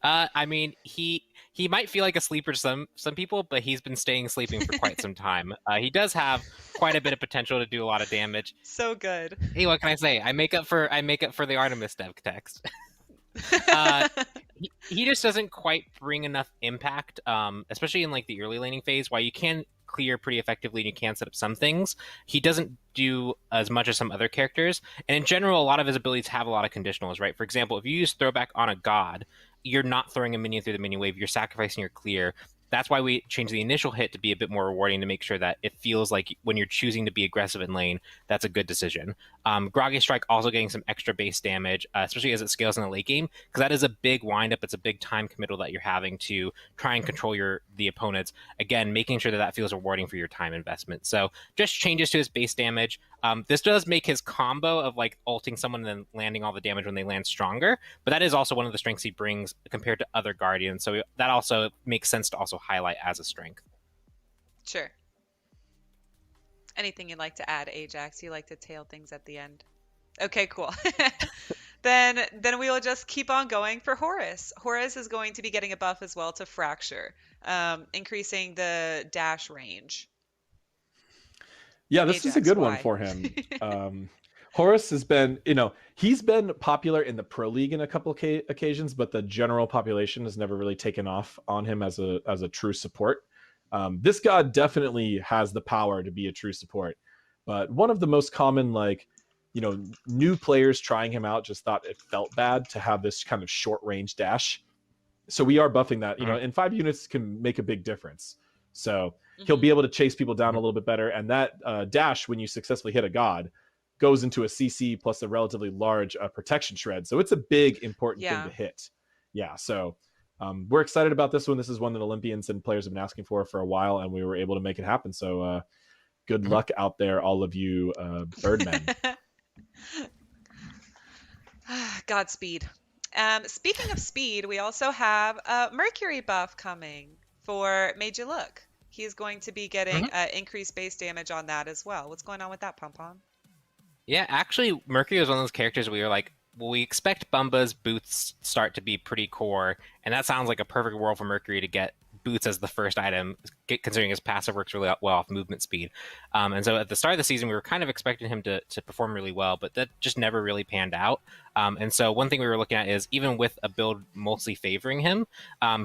I mean, he might feel like a sleeper to some people, but he's been sleeping for quite some time. He does have quite a bit of potential to do a lot of damage. So good. Hey, what can I say? I make up for the Artemis dev text. He just doesn't quite bring enough impact, especially in like the early laning phase, while you can clear pretty effectively and you can set up some things. He doesn't do as much as some other characters, and in general, a lot of his abilities have a lot of conditionals, right? For example, if you use Throwback on a god, you're not throwing a minion through the minion wave, you're sacrificing your clear. That's why we changed the initial hit to be a bit more rewarding, to make sure that it feels like when you're choosing to be aggressive in lane, that's a good decision. Groggy Strike also getting some extra base damage, especially as it scales in the late game, because that is a big windup. It's a big time committal that you're having to try and control the opponents. Again, making sure that feels rewarding for your time investment. So just changes to his base damage. This does make his combo of like ulting someone and then landing all the damage when they land stronger, but that is also one of the strengths he brings compared to other Guardians. So that also makes sense to also highlight as a strength. Sure. Anything you'd like to add, Ajax? You like to tail things at the end. Okay, cool. Then we will just keep on going for Horus. Horus is going to be getting a buff as well to Fracture, increasing the dash range. Yeah, this is a good one for him. Horus has been, he's been popular in the Pro League in a couple occasions, but the general population has never really taken off on him as a true support. This god definitely has the power to be a true support, but one of the most common, new players trying him out just thought it felt bad to have this kind of short range dash. So we are buffing that, and 5 units can make a big difference. So he'll be able to chase people down a little bit better. And that dash, when you successfully hit a god, goes into a CC plus a relatively large protection shred. So it's a big, important thing to hit. Yeah, so we're excited about this one. This is one that Olympians and players have been asking for a while, and we were able to make it happen. So good luck out there, all of you birdmen. Godspeed. Speaking of speed, we also have a Mercury buff coming for Made You Look. He's going to be getting increased base damage on that as well. What's going on with that, Pom-Pom? Yeah, actually, Mercury was one of those characters we were like, well, we expect Bumba's boots start to be pretty core, and that sounds like a perfect world for Mercury to get boots as the first item, considering his passive works really well off movement speed. And so at the start of the season, we were kind of expecting him to perform really well, but that just never really panned out. And so one thing we were looking at is, even with a build mostly favoring him,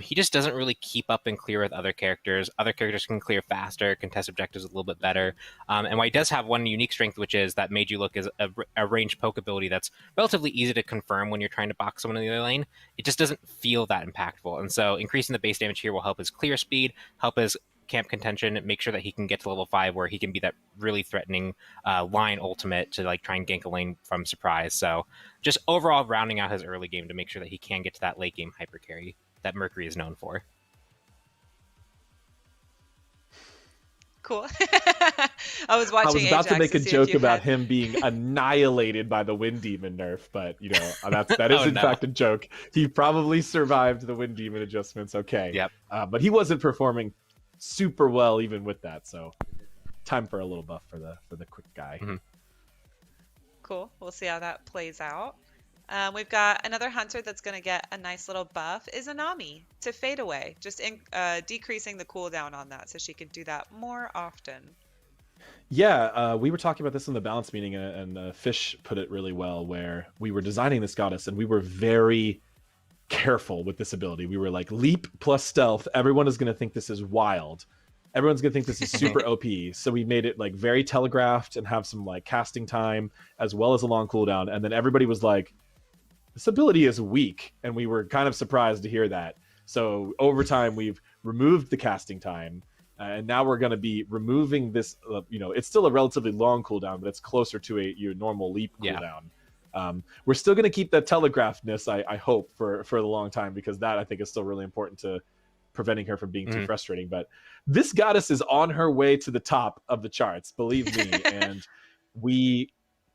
he just doesn't really keep up and clear with other characters. Other characters can clear faster, contest objectives a little bit better. And while he does have one unique strength, which is that Made You Look is a ranged poke ability that's relatively easy to confirm when you're trying to box someone in the other lane, it just doesn't feel that impactful. And so increasing the base damage here will help his clear speed, help his camp contention, make sure that he can get to level 5 where he can be that really threatening line ultimate to like try and gank a lane from surprise. So just overall rounding out his early game to make sure that he can get to that late game hyper carry that Mercury is known for. Cool. I was watching. I was about Ajax to make a joke about had... him being annihilated by the Wind Demon nerf, but that is in fact a joke. He probably survived the Wind Demon adjustments. Okay. Yep. But he wasn't performing super well even with that. So time for a little buff for the quick guy. Mm-hmm. Cool. We'll see how that plays out. We've got another hunter that's going to get a nice little buff, is Anami, to Fade Away, just decreasing the cooldown on that so she can do that more often. Yeah, we were talking about this in the balance meeting, and Fish put it really well, where we were designing this goddess and we were very careful with this ability. We were like, leap plus stealth, everyone is going to think this is wild. Everyone's going to think this is super OP. So we made it like very telegraphed and have some like casting time as well as a long cooldown. And then everybody was like, this ability is weak. And we were kind of surprised to hear that. So over time, we've removed the casting time, and now we're going to be removing this. It's still a relatively long cooldown, but it's closer to your normal leap cooldown. We're still going to keep that telegraphedness, I hope, for the long time, because that I think is still really important to preventing her from being too frustrating. But this goddess is on her way to the top of the charts, believe me. And we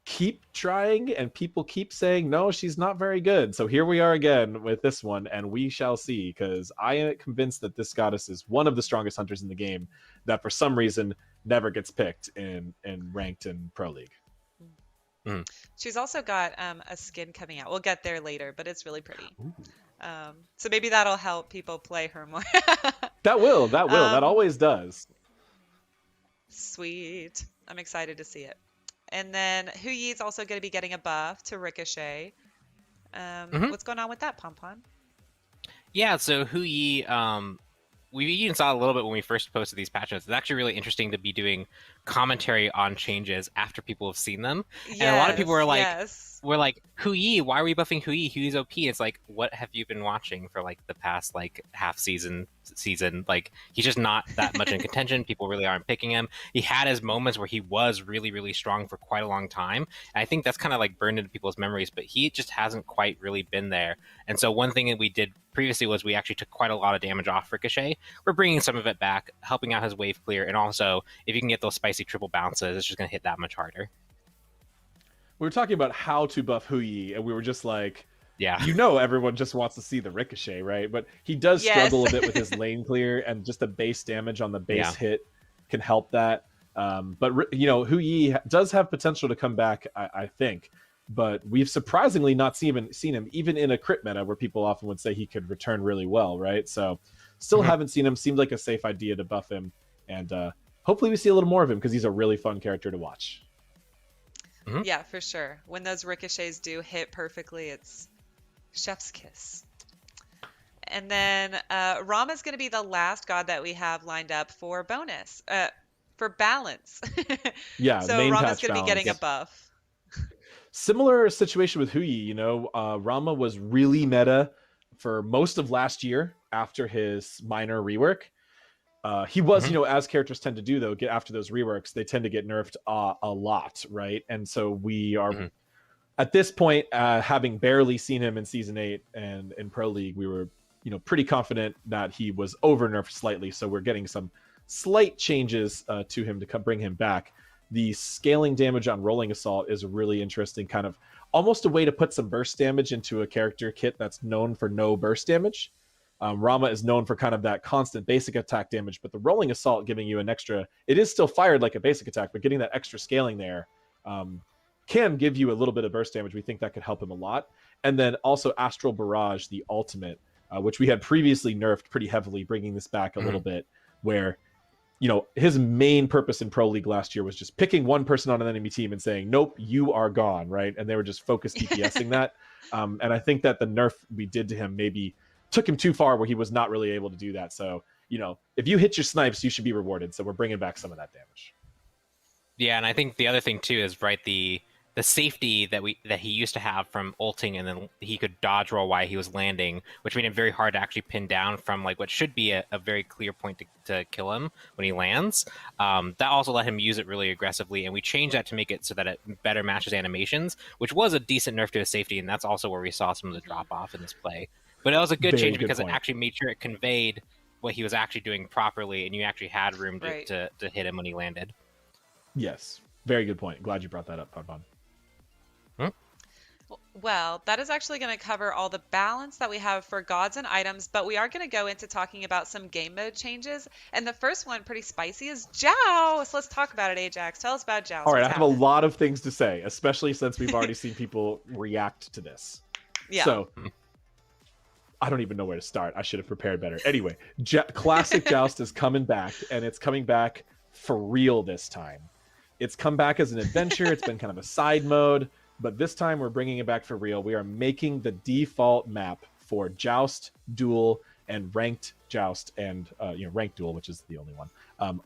keep trying, and people keep saying, no, she's not very good. So here we are again with this one, and we shall see, because I am convinced that this goddess is one of the strongest hunters in the game that for some reason never gets picked in ranked and pro league. She's also got a skin coming out. We'll get there later, but it's really pretty. So maybe that'll help people play her more. That will. That always does. Sweet. I'm excited to see it. And then Hu Yi's also going to be getting a buff to Ricochet. What's going on with that, Pompon? Yeah, so Hu Yi, we even saw a little bit when we first posted these patch notes. It's actually really interesting to be doing commentary on changes after people have seen them. And a lot of people were like, Hu Yi, why are we buffing Hu Yi? Hu Yi's OP. It's like, what have you been watching for like the past like half season? Like, he's just not that much in contention. People really aren't picking him. He had his moments where he was really, really strong for quite a long time. And I think that's kind of like burned into people's memories, but he just hasn't quite really been there. And so one thing that we did previously was we actually took quite a lot of damage off Ricochet. We're bringing some of it back, helping out his wave clear. And also, if you can get those spicy triple bounces, it's just going to hit that much harder. We were talking about how to buff Hu Yi, and we were just like, yeah, everyone just wants to see the Ricochet, right? But he does struggle a bit with his lane clear, and just the base damage on the base hit can help that. But Hu Yi does have potential to come back, I think. But we've surprisingly not seen him even in a crit meta where people often would say he could return really well, right? So still haven't seen him. Seemed like a safe idea to buff him, and hopefully we see a little more of him because he's a really fun character to watch. Yeah, for sure. When those ricochets do hit perfectly, it's chef's kiss. And then Rama's going to be the last god that we have lined up for bonus, for balance. Yeah, so main Rama's patch going to be getting balance. a buff. Similar situation with Hu Yi, Rama was really meta for most of last year after his minor rework. He was, as characters tend to do, though, get after those reworks, they tend to get nerfed a lot, right? And so we are, at this point, having barely seen him in Season 8 and in Pro League, we were, pretty confident that he was over-nerfed slightly. So we're getting some slight changes to him to bring him back. The scaling damage on Rolling Assault is a really interesting kind of, almost a way to put some burst damage into a character kit that's known for no burst damage. Rama is known for kind of that constant basic attack damage, but the Rolling Assault giving you an extra, it is still fired like a basic attack, but getting that extra scaling there can give you a little bit of burst damage. We think that could help him a lot. And then also Astral Barrage, the ultimate, which we had previously nerfed pretty heavily, bringing this back a little bit, where, his main purpose in Pro League last year was just picking one person on an enemy team and saying, nope, you are gone, right? And they were just focused DPSing that. And I think that the nerf we did to him maybe took him too far where he was not really able to do that. So, if you hit your snipes, you should be rewarded. So we're bringing back some of that damage. Yeah, and I think the other thing too is the safety that he used to have from ulting, and then he could dodge roll while he was landing, which made it very hard to actually pin down from like what should be a very clear point to kill him when he lands. That also let him use it really aggressively, and we changed that to make it so that it better matches animations, which was a decent nerf to his safety, and that's also where we saw some of the drop off in this play. But it was a good change because it actually made sure it conveyed what he was actually doing properly, and you actually had room to hit him when he landed. Yes, very good point. Glad you brought that up, Ponpon. Well, that is actually going to cover all the balance that we have for gods and items, but we are going to go into talking about some game mode changes. And the first one, pretty spicy, is Joust. Let's talk about it, Ajax. Tell us about Joust. All right, I have a lot of things to say, especially since we've already seen people react to this. Yeah. So I don't even know where to start. I should have prepared better. Anyway, Classic Joust is coming back, and it's coming back for real this time. It's come back as an adventure. It's been kind of a side mode, but this time we're bringing it back for real. We are making the default map for Joust, Duel, and Ranked Joust, and Ranked Duel, which is the only one,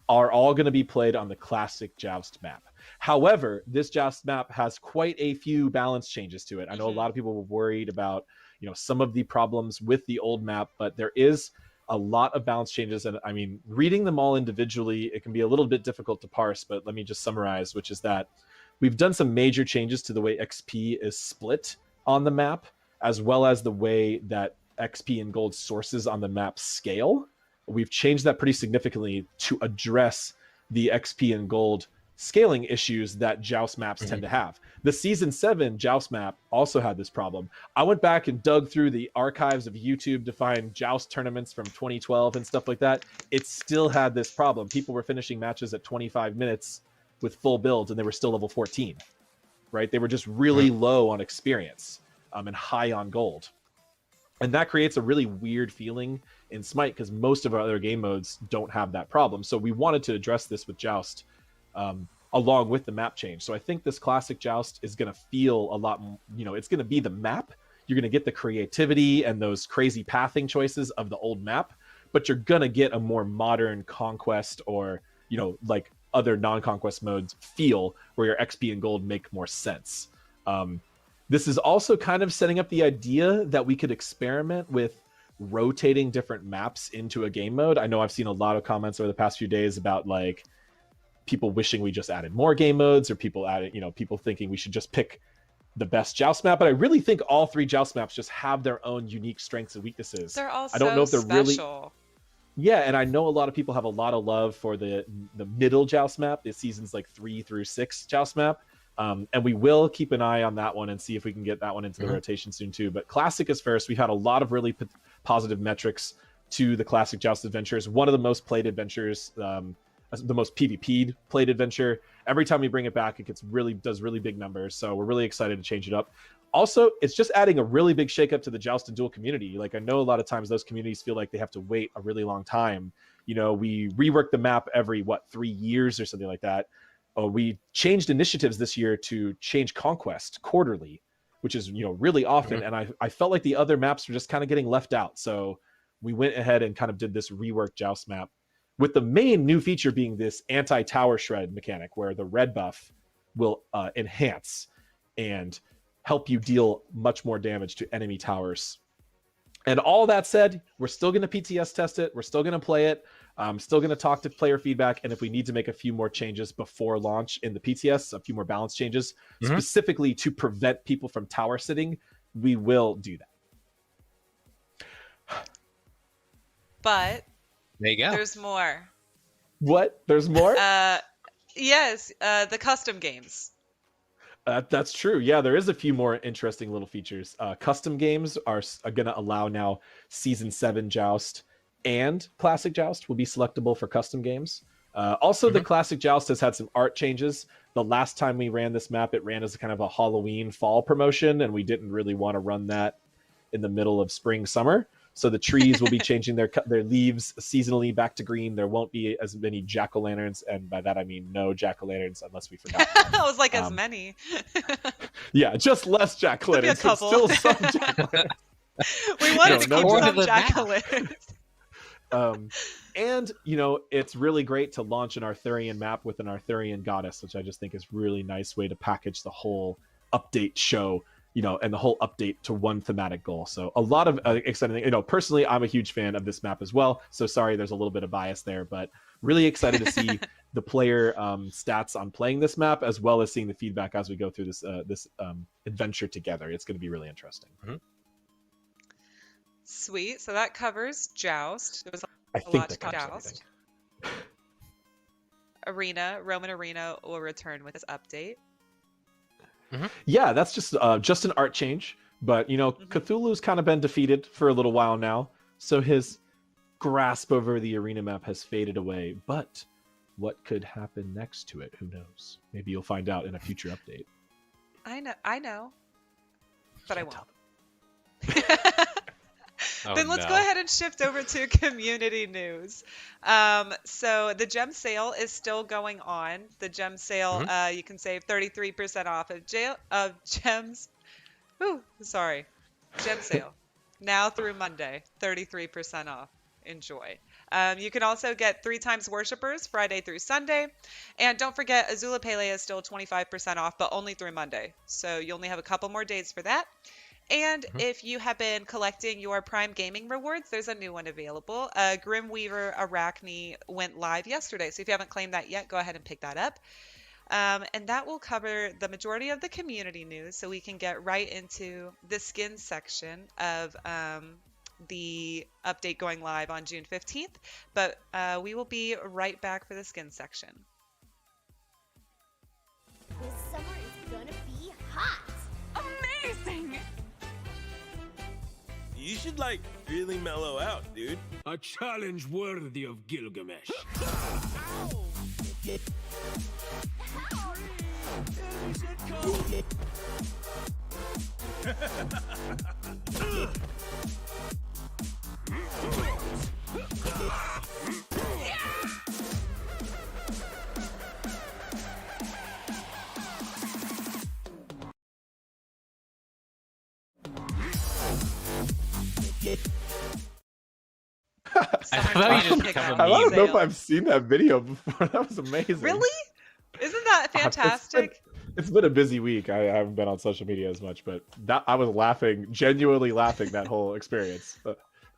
are all going to be played on the Classic Joust map. However, this Joust map has quite a few balance changes to it. I know a lot of people were worried about, some of the problems with the old map, but there is a lot of balance changes. And I mean, reading them all individually, it can be a little bit difficult to parse, but let me just summarize, which is that we've done some major changes to the way XP is split on the map, as well as the way that XP and gold sources on the map scale. We've changed that pretty significantly to address the XP and gold scaling issues that Joust maps tend to have. The Season 7 Joust map also had this problem. I went back and dug through the archives of YouTube to find Joust tournaments from 2012 and stuff like that. It still had this problem. People were finishing matches at 25 minutes with full builds, and they were still level 14, right? They were just really low on experience and high on gold. And that creates a really weird feeling in Smite because most of our other game modes don't have that problem. So we wanted to address this with Joust along with the map change. So I think this classic Joust is going to feel a lot, it's going to be the map. You're going to get the creativity and those crazy pathing choices of the old map, but you're going to get a more modern conquest or, like other non-conquest modes feel where your XP and gold make more sense. This is also kind of setting up the idea that we could experiment with rotating different maps into a game mode. I know I've seen a lot of comments over the past few days about like people wishing we just added more game modes, or people people thinking we should just pick the best Joust map. But I really think all 3 Joust maps just have their own unique strengths and weaknesses. They're all I don't know if they're special. Really. Yeah, and I know a lot of people have a lot of love for the middle Joust map, the seasons like 3 through 6 Joust map. And we will keep an eye on that one and see if we can get that one into the rotation soon too. But Classic is first. We've had a lot of really positive metrics to the Classic Joust adventures. One of the most played adventures, the most PvP'd played adventure. Every time we bring it back, it does really big numbers. So we're really excited to change it up. Also, it's just adding a really big shakeup to the Joust and Duel community. Like I know a lot of times those communities feel like they have to wait a really long time. We rework the map every 3 years or something like that. We changed initiatives this year to change Conquest quarterly, which is really often. And I felt like the other maps were just kind of getting left out. So we went ahead and kind of did this reworked Joust map, with the main new feature being this anti-tower shred mechanic, where the red buff will enhance and help you deal much more damage to enemy towers. And all that said, we're still going to PTS test it. We're still going to play it. I'm still going to talk to player feedback. And if we need to make a few more changes before launch in the PTS, a few more balance changes, specifically to prevent people from tower sitting, we will do that. But there you go. There's more. What? There's more? Yes, the custom games. That's true. Yeah, there is a few more interesting little features. Custom games are going to allow now Season 7 Joust and Classic Joust will be selectable for custom games. Also, the Classic Joust has had some art changes. The last time we ran this map, it ran as a kind of a Halloween fall promotion, and we didn't really want to run that in the middle of spring, summer. So the trees will be changing their leaves seasonally back to green. There won't be as many jack-o'-lanterns, and by that I mean no jack-o'-lanterns unless we forgot. I was like, as many. Yeah, just less jack-o'-lanterns, but still some jack-o'-lanterns. We wanted to keep some jack-o'-lanterns. And it's really great to launch an Arthurian map with an Arthurian goddess, which I just think is really nice way to package the whole update show. And the whole update to one thematic goal. So a lot of exciting things. Personally, I'm a huge fan of this map as well. So sorry, there's a little bit of bias there, but really excited to see the player stats on playing this map, as well as seeing the feedback as we go through this adventure together. It's going to be really interesting. Sweet. So that covers Joust. There was I think that covers Joust. Roman Arena will return with this update. Yeah, that's just an art change, but Cthulhu's kind of been defeated for a little while now, so his grasp over the arena map has faded away. But what could happen next to it? Who knows? Maybe you'll find out in a future update. I know, but I won't. Then let's go ahead and shift over to community news. So the gem sale is still going on. The gem sale, you can save 33% off of gems. Gem sale. Now through Monday, 33% off. Enjoy. You can also get 3 times worshippers Friday through Sunday. And don't forget, Azula Pele is still 25% off, but only through Monday. So you only have a couple more days for that. And if you have been collecting your Prime Gaming rewards, there's a new one available. Grim Weaver Arachne went live yesterday, so if you haven't claimed that yet, go ahead and pick that up. And that will cover the majority of the community news, so we can get right into the skin section of the update going live on June 15th. But we will be right back for the skin section. This summer is gonna be hot! Amazing! You should, like, really mellow out, dude. A challenge worthy of Gilgamesh. I don't know if I've seen that video before. That was amazing. Really? Isn't that fantastic? It's been a busy week. I haven't been on social media as much, but that I was laughing, genuinely laughing that whole experience.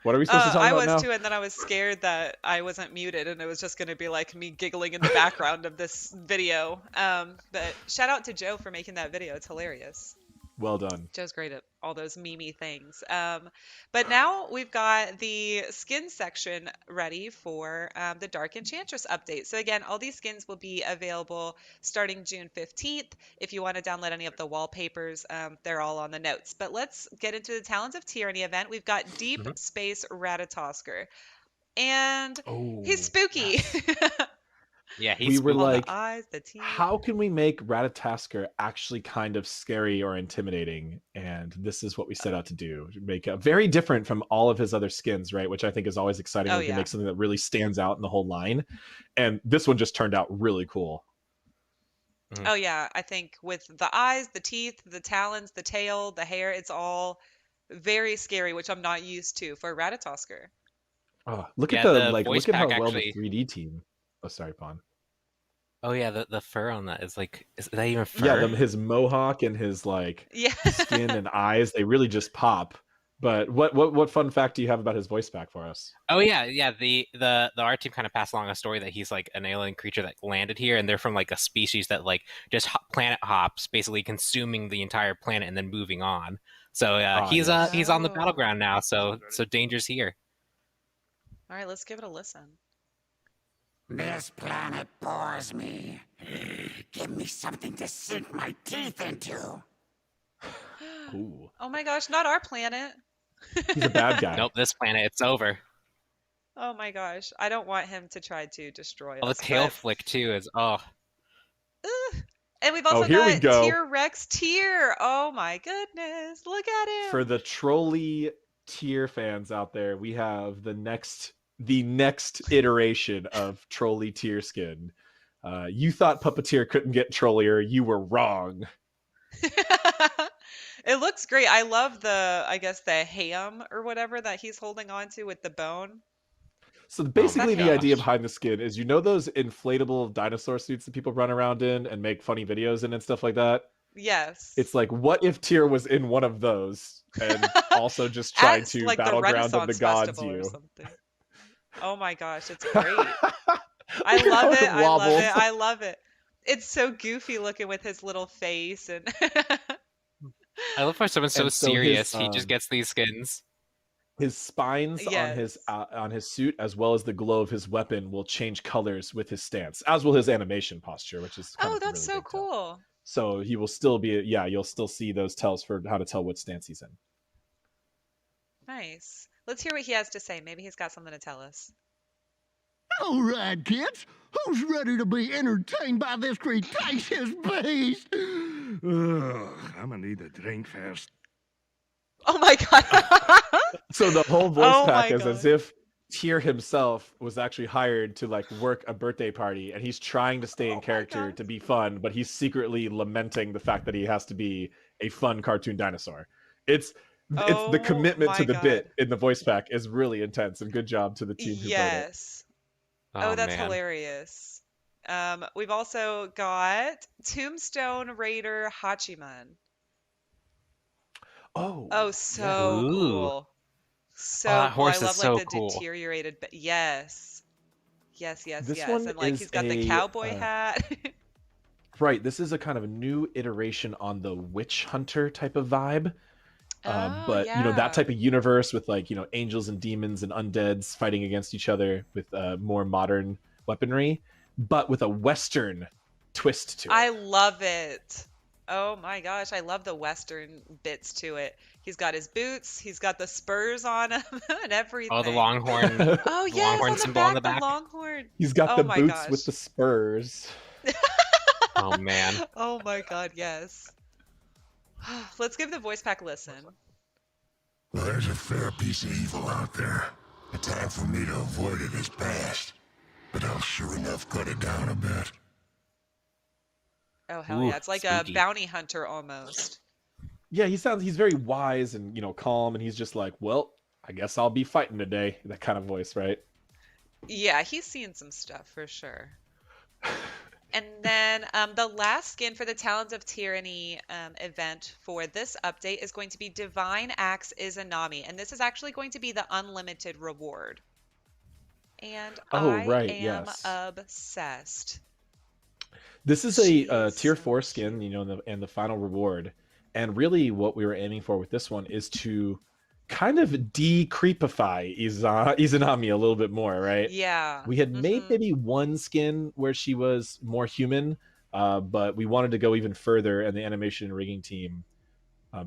What are we supposed to talk about now? I was too, and then I was scared that I wasn't muted, and it was just going to be like me giggling in the background of this video. But shout out to Joe for making that video. It's hilarious. Well done. Joe's great at all those memey things. But now we've got the skin section ready for the Dark Enchantress update. So again, all these skins will be available starting June 15th. If you want to download any of the wallpapers, they're all on the notes. But let's get into the Talons of Tyranny event. We've got Deep Space Ratatosker. And he's spooky. Yeah, he's we were like, the eyes, the teeth. How can we make Ratatosker actually kind of scary or intimidating? And this is what we set out to do. Make it very different from all of his other skins, right? Which I think is always exciting when we can make something that really stands out in the whole line. And this one just turned out really cool. Oh yeah, I think with the eyes, the teeth, the talons, the tail, the hair, it's all very scary, which I'm not used to for Ratatosker. Oh, look at look at how well the 3D team. Oh, sorry, Pawn. Oh yeah, the fur on that is like, is that even fur? Yeah, his mohawk and his skin and eyes, they really just pop. But what fun fact do you have about his voice pack for us? Oh yeah. The art team kind of passed along a story that he's like an alien creature that landed here, and they're from like a species that like just planet hops, basically consuming the entire planet and then moving on. So he's on the battleground now. So danger's here. All right, let's give it a listen. This planet bores me. Give me something to sink my teeth into. Ooh. Oh my gosh, not our planet. He's a bad guy. Nope, this planet, it's over. Oh my gosh, I don't want him to try to destroy Oh, us. the tail flick too is And we've also here we go. got T-Rex Tier. Oh my goodness, look at him. For the trolley tier fans out there, we have the next iteration of trolley tier skin. You thought Puppeteer couldn't get trollier. You were wrong. It looks great. I love the ham or whatever that he's holding on to with the bone. So basically the idea behind the skin is, those inflatable dinosaur suits that people run around in and make funny videos in and stuff like that? Yes. It's like, what if Tyr was in one of those and also just tried to battleground of the gods you? Oh my gosh, it's great. I love it. I love it. I love it. It's so goofy looking with his little face and I love how someone's so serious. He just gets these skins. His spines on his suit, as well as the glow of his weapon, will change colors with his stance, as will his animation posture, which is that's really so cool. Tell. So he will still be you'll still see those tells for how to tell what stance he's in. Nice. Let's hear what he has to say. Maybe he's got something to tell us. All right, kids. Who's ready to be entertained by this Cretaceous beast? I'm gonna need a drink first. Oh my god. So the whole voice pack is as if Tyr himself was actually hired to work a birthday party, and he's trying to stay in character to be fun, but he's secretly lamenting the fact that he has to be a fun cartoon dinosaur. It's the commitment to the bit in the voice pack is really intense, and good job to the team who wrote it. Oh, that's hilarious. We've also got Tombstone Raider Hachiman. Oh, so Ooh. cool. So that cool. I horse is love so like the cool. deteriorated yes. Yes, yes, This yes. one And like is he's got the cowboy hat. right. This is a kind of a new iteration on the witch hunter type of vibe. But you know, that type of universe with like, you know, angels and demons and undeads fighting against each other with more modern weaponry, but with a Western twist to it. I love it. Oh my gosh, I love the Western bits to it. He's got his boots, he's got the spurs on him, and everything. Oh, the longhorn. Oh the yes, longhorn on the symbol back, on the back. the longhorn. He's got Oh the my boots with gosh. the spurs. Oh man. Oh my god, yes. Let's give the voice pack a listen. Well, there's a fair piece of evil out there. The time for me to avoid it is past. But I'll sure enough cut it down a bit. Oh hell Ooh, yeah, it's like spooky. a bounty hunter almost. Yeah, he's very wise and, you know, calm, and he's just like, well, I guess I'll be fighting today. That kind of voice, right? Yeah, he's seen some stuff for sure. And then the last skin for the Talons of Tyranny event for this update is going to be Divine Axe Izanami. And this is actually going to be the unlimited reward. And I am obsessed. This is a tier 4 skin, you know, and the final reward. And really what we were aiming for with this one is to kind of de-creepify Izanami a little bit more, right? Yeah. We had made maybe one skin where she was more human, but we wanted to go even further, and the animation and rigging team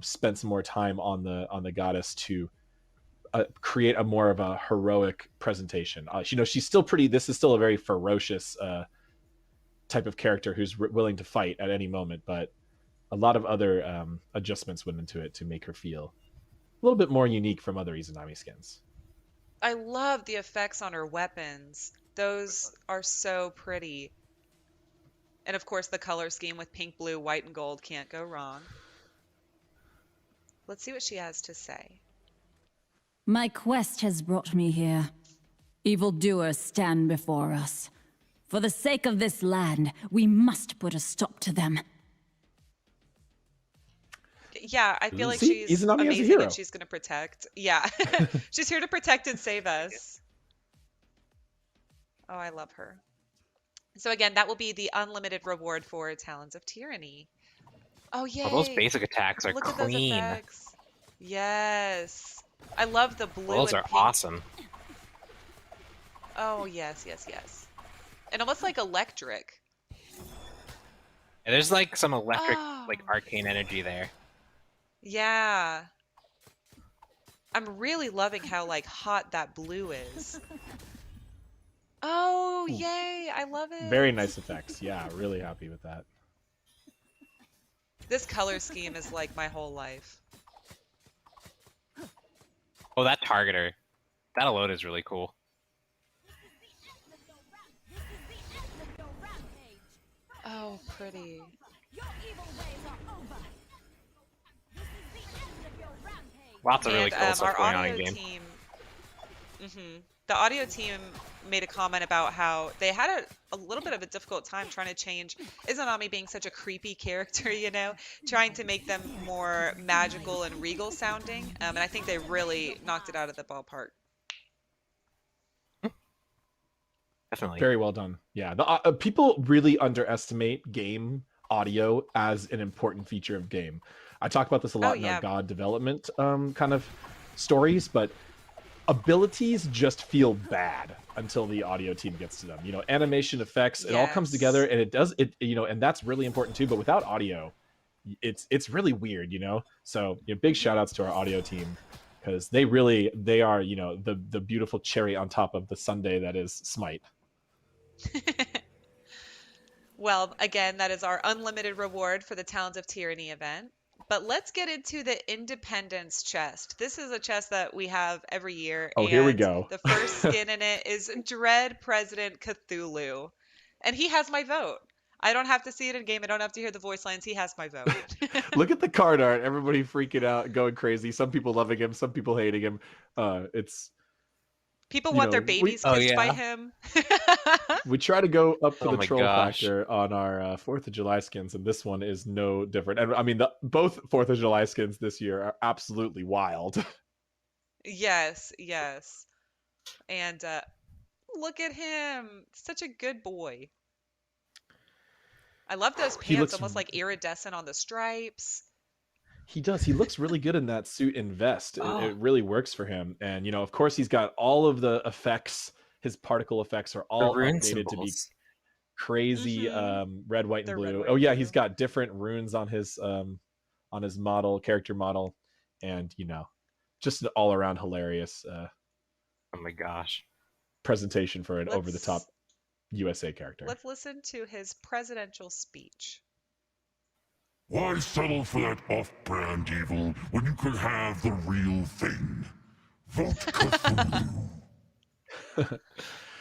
spent some more time on the goddess to create a more of a heroic presentation. You know, she's still pretty. This is still a very ferocious type of character who's willing to fight at any moment, but a lot of other adjustments went into it to make her feel a little bit more unique from other Izanami skins. I love the effects on her weapons. Those are so pretty. And of course, the color scheme with pink, blue, white, and gold can't go wrong. Let's see what she has to say. My quest has brought me here. Evildoers stand before us. For the sake of this land, we must put a stop to them. Yeah, I feel like See, she's Izanami is a amazing hero. and she's going to protect. Yeah, she's here to protect and save us. Oh, I love her. So again, that will be the unlimited reward for Talons of Tyranny. Oh, yay. Oh, those basic attacks are Look at those clean. effects. Yes. I love the blue Those and are pink. awesome. Oh, yes, yes, yes. And almost like electric. And there's like some electric, Oh. like arcane energy there. Yeah. I'm really loving how like hot that blue is. Oh, yay. I love it. Very nice effects. Yeah, really happy with that. This color scheme is like my whole life. Oh, that targeter. That alone is really cool. Oh, pretty. Lots of really And cool stuff our going on in audio game. team, the audio team made a comment about how they had a little bit of a difficult time trying to change Izanami being such a creepy character, you know, trying to make them more magical and regal sounding. And I think they really knocked it out of the ballpark. Definitely. Very well done. Yeah, the people really underestimate game audio as an important feature of game. I talk about this a lot in our God development kind of stories, but abilities just feel bad until the audio team gets to them. You know, animation, effects, it all comes together, and it does it. You know, and that's really important too. But without audio, it's really weird. You know, so big shout outs to our audio team, because they are, you know, the beautiful cherry on top of the sundae that is Smite. Well, again, that is our unlimited reward for the Talons of Tyranny event. But let's get into the Independence chest. This is a chest that we have every year. Oh, here we go. The first skin in it is Dread President Cthulhu. And he has my vote. I don't have to see it in game. I don't have to hear the voice lines. He has my vote. Look at the card art. Everybody freaking out, going crazy. Some people loving him, some people hating him. People You want their know, babies kissed by him. we try to go up to Oh the my troll gosh. factor on our 4th of July skins, and this one is no different. And I mean, both 4th of July skins this year are absolutely wild. Yes, yes. And look at him. Such a good boy. I love those He pants, looks almost like iridescent on the stripes. He does. He looks really good in that suit and vest. It really works for him. And, you know, of course, he's got all of the effects. His particle effects are The all rune updated to be symbols. crazy red, white, and They're red, blue. white, Oh, and yeah, blue. he's got different runes on his model, character model. And, you know, just an all-around hilarious Oh my gosh. presentation for an Let's- over-the-top USA character. Let's listen to his presidential speech. Why settle for that off-brand evil when you could have the real thing? Vote Cthulhu.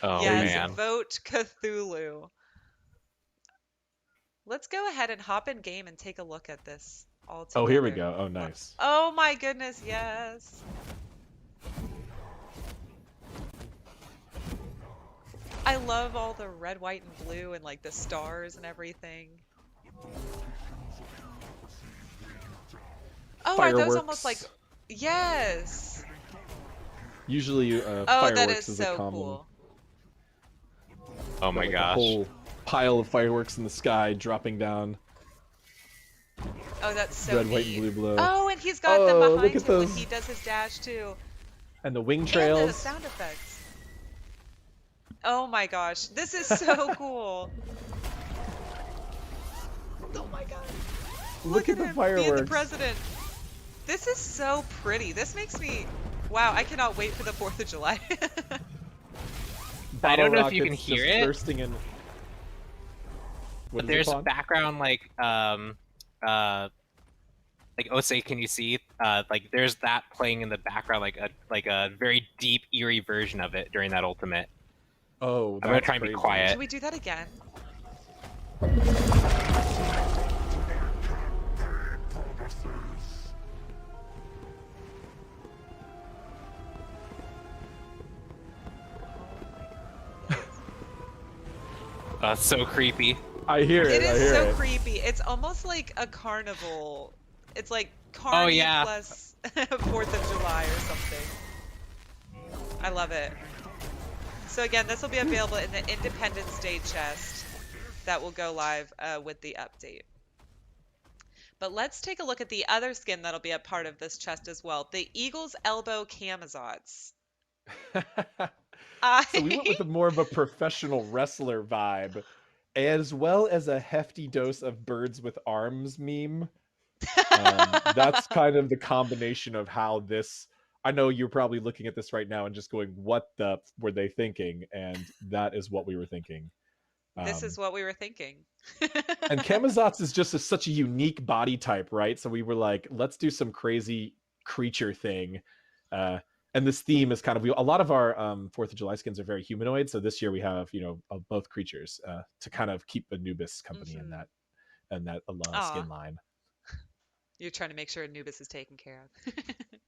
Oh Yes, man. vote Cthulhu. Let's go ahead and hop in game and take a look at this all together. Oh, here we go. Oh, nice. Oh my goodness, yes. I love all the red, white, and blue and like the stars and everything. Oh, are those almost like... Yes! Usually Oh, fireworks that is is so a common... cool. Oh my like gosh. A whole pile of fireworks in the sky dropping down. Oh, that's so Red, neat. white, and blue glow. Oh, and he's got them Oh, behind look at him when those. he does his dash too. And the wing And the trails. sound effects. Oh my gosh, this is so cool. Oh my god. Look at the Being fireworks. the president. This is so pretty. This makes me... Wow, I cannot wait for the 4th of July. I don't Bottle know if you can rockets hear just it. bursting in. But there's background like Osei, can you see? Like there's that playing in the background, like a very deep, eerie version of it during that ultimate. Oh, I'm gonna try and be quiet. Can we do that again? It's so creepy. I hear it. It I is hear so it. creepy. It's almost like a carnival. It's like carnival yeah. plus 4th of July or something. I love it. So again, this will be available in the Independence Day chest that will go live with the update. But let's take a look at the other skin that'll be a part of this chest as well. The Eagle's Elbow Camisots. So we went with more of a professional wrestler vibe, as well as a hefty dose of birds with arms meme. That's kind of the combination of how this... I know you're probably looking at this right now and just going, what the were they thinking? And that is what we were thinking. This is what we were thinking. And Camisots is just such a unique body type, right? So we were like, let's do some crazy creature thing. And this theme is kind of... a lot of our 4th of July skins are very humanoid. So this year we have, you know, both creatures to kind of keep Anubis company in that skin line. You're trying to make sure Anubis is taken care of.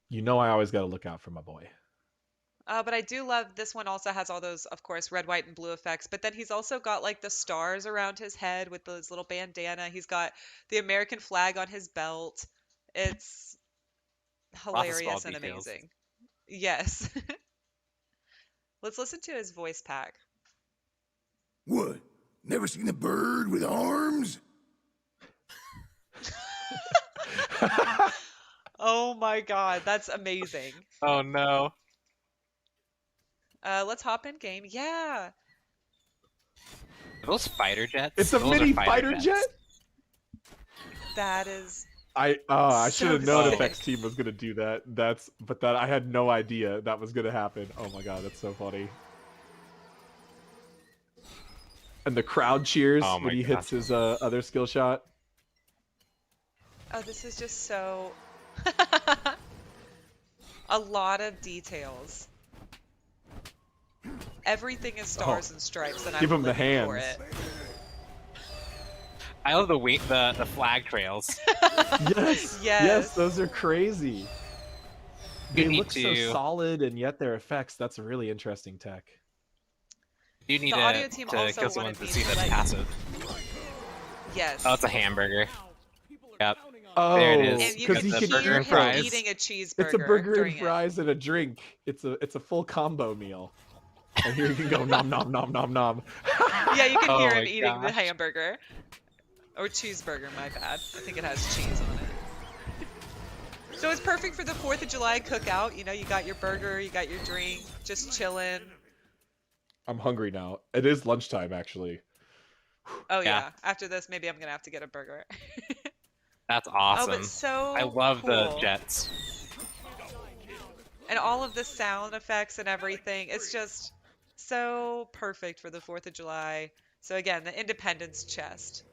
You know, I always got to look out for my boy. But I do love this one also has all those, of course, red, white, and blue effects. But then he's also got like the stars around his head with those little bandana. He's got the American flag on his belt. It's hilarious and details. amazing. Yes. Let's listen to his voice pack. What? Never seen a bird with arms? Oh my god, that's amazing. Oh no. Let's hop in game. Yeah. Are those fighter jets? It's a Those are mini fighter jets. jet? That is... I So should have known sick. FX Team was gonna do that. But I had no idea that was gonna happen. Oh my god, that's so funny. And the crowd cheers Oh my when he God. hits his other skill shot. Oh, this is just so... A lot of details. Everything is stars and stripes, and Give I'm him the living for hands. it. I love the flag trails. Yes, Yes. those are crazy. They need look so to- solid, and yet their effects. That's a really interesting tech. You need The audio team to also kill someone wanted to me see to that's let- passive. Yes. Oh, it's a hamburger. Yep. Oh, there it is. And you because can he the can burger hear and him fries. eating a cheeseburger. It's a burger during and fries and a drink. It's a full combo meal. And here you can go nom nom nom nom nom. Yeah, you can Oh hear my him eating the gosh. hamburger. Or cheeseburger, my bad. I think it has cheese on it. So it's perfect for the 4th of July cookout. You know, you got your burger, you got your drink, just chilling. I'm hungry now. It is lunchtime, actually. Oh Yeah. yeah. After this, maybe I'm gonna have to get a burger. That's Oh, awesome. but so I love the cool. jets. And all of the sound effects and everything. It's just so perfect for the 4th of July. So again, the Independence chest.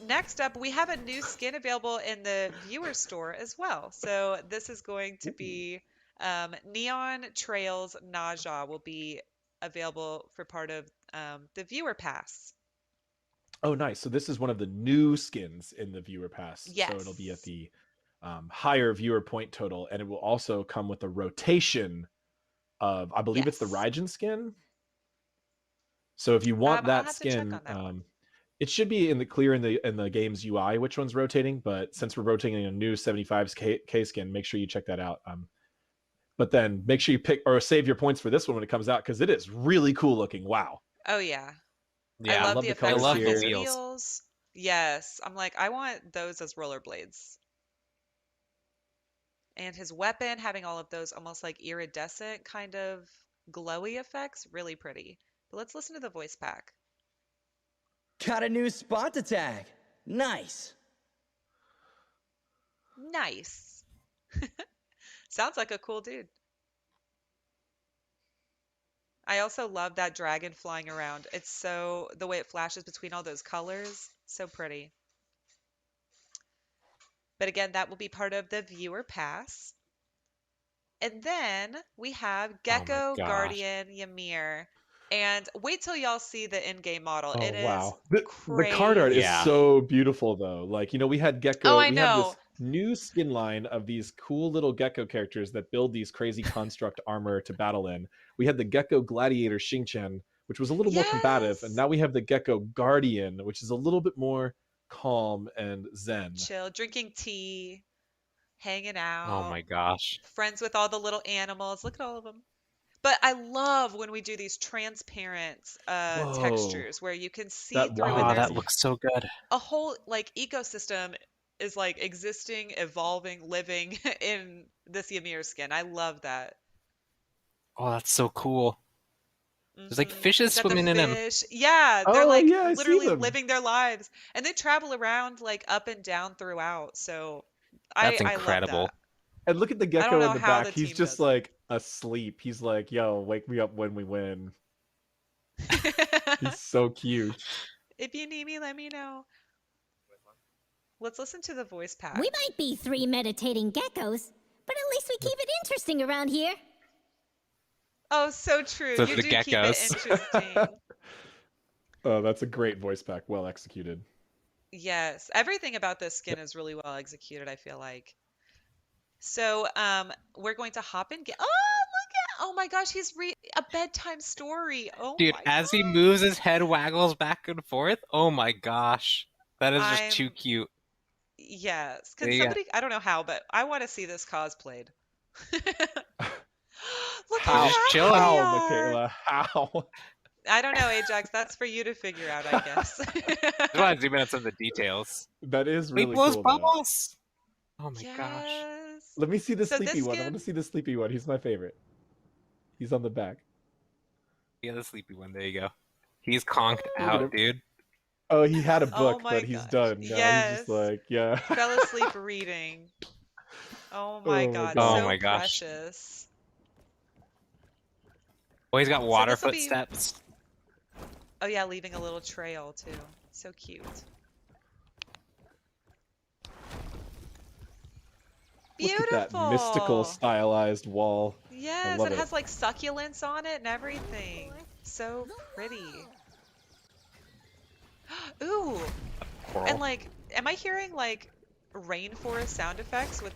Next up, we have a new skin available in the viewer store as well. So this is going to be Neon Trails Naja will be available for part of the viewer pass. Oh, nice. So this is one of the new skins in the viewer pass. Yes. So it'll be at the higher viewer point total, and it will also come with a rotation of, I believe it's the Yes. Raijin skin. So if you want I'll that have to check skin, on that one. it should be in the game's UI which one's rotating. But since we're rotating a new 75K skin, make sure you check that out. But then make sure you pick or save your points for this one when it comes out, because it is really cool looking. Wow. Oh yeah. Yeah, I love the effects colors on here. his wheels. Yes. I'm like, I want those as rollerblades. And his weapon having all of those almost like iridescent kind of glowy effects. Really pretty. But let's listen to the voice pack. Got a new spot to tag. Nice. Nice. Sounds like a cool dude. I also love that dragon flying around. It's so, the way it flashes between all those colors, so pretty. But again, that will be part of the viewer pass. And then we have Gecko gosh. Guardian Ymir. And wait till y'all see the in-game model. Oh It is wow. The card art is Yeah. so beautiful though. Like, we had Gecko. Oh, I we have know. this new skin line of these cool little Gecko characters that build these crazy construct armor to battle in. We had the Gecko Gladiator Xingqian, which was a little more combative, and Yes. now we have the Gecko Guardian, which is a little bit more calm and zen. chill, drinking tea, hanging out. Oh my gosh. Friends with all the little animals. Look at all of them. But I love when we do these transparent Whoa. textures where you can see That through, Oh, and there's that looks so good. a whole like ecosystem is like existing, evolving, living in this Ymir skin. I love that. Oh, that's so cool. There's like fishes Got the swimming in him. fish. Yeah, they're Oh, like yeah, I see literally them. living their lives, and they travel around like up and down throughout. So That's I incredible. love And look at the I don't Gecko know in the how back. the He's team just does it. like asleep. He's like, yo, wake me up when we win. that. He's so cute. If you need me, let me know. Let's listen to the voice pack. We might be 3 meditating geckos, but at least we keep it interesting around here. Oh, so true. So You the do keep it geckos. interesting. Oh, that's a great voice pack. Well executed. Yes, everything about this skin is really well executed, I feel like. So, we're going to hop in. Oh, look at! Oh my gosh, he's a bedtime story. Oh Dude, my as he moves, his head waggles back and forth. Oh my gosh. That is just I'm- too cute. Yes. There Can you go. somebody? I don't know how, but I want to see this cosplayed. Look How, at that, chilling. how, Leon. Michaela? How? I don't know, Ajax. That's for you to figure out, I guess. Just want to zoom in on some of the details. That is He really blows cool. though. bubbles. Oh my gosh. Yes. Let me see the So sleepy this one. I want to see the sleepy one. He's my favorite. He's on the back. Yeah, the sleepy one. There you go. He's conked at him. out, dude. Oh, he had a book, my but he's gosh. done. Now Yes. he's just like, yeah. Fell asleep reading. Oh my Oh my god, God. so Oh my gosh. precious. Oh, he's got water this'll be- footsteps. Oh yeah, leaving a little trail too. So cute. Beautiful. Look at that mystical, stylized wall. Yes, love it it. has like succulents on it and everything. So pretty. Ooh. Coral. And like, am I hearing like rainforest sound effects with?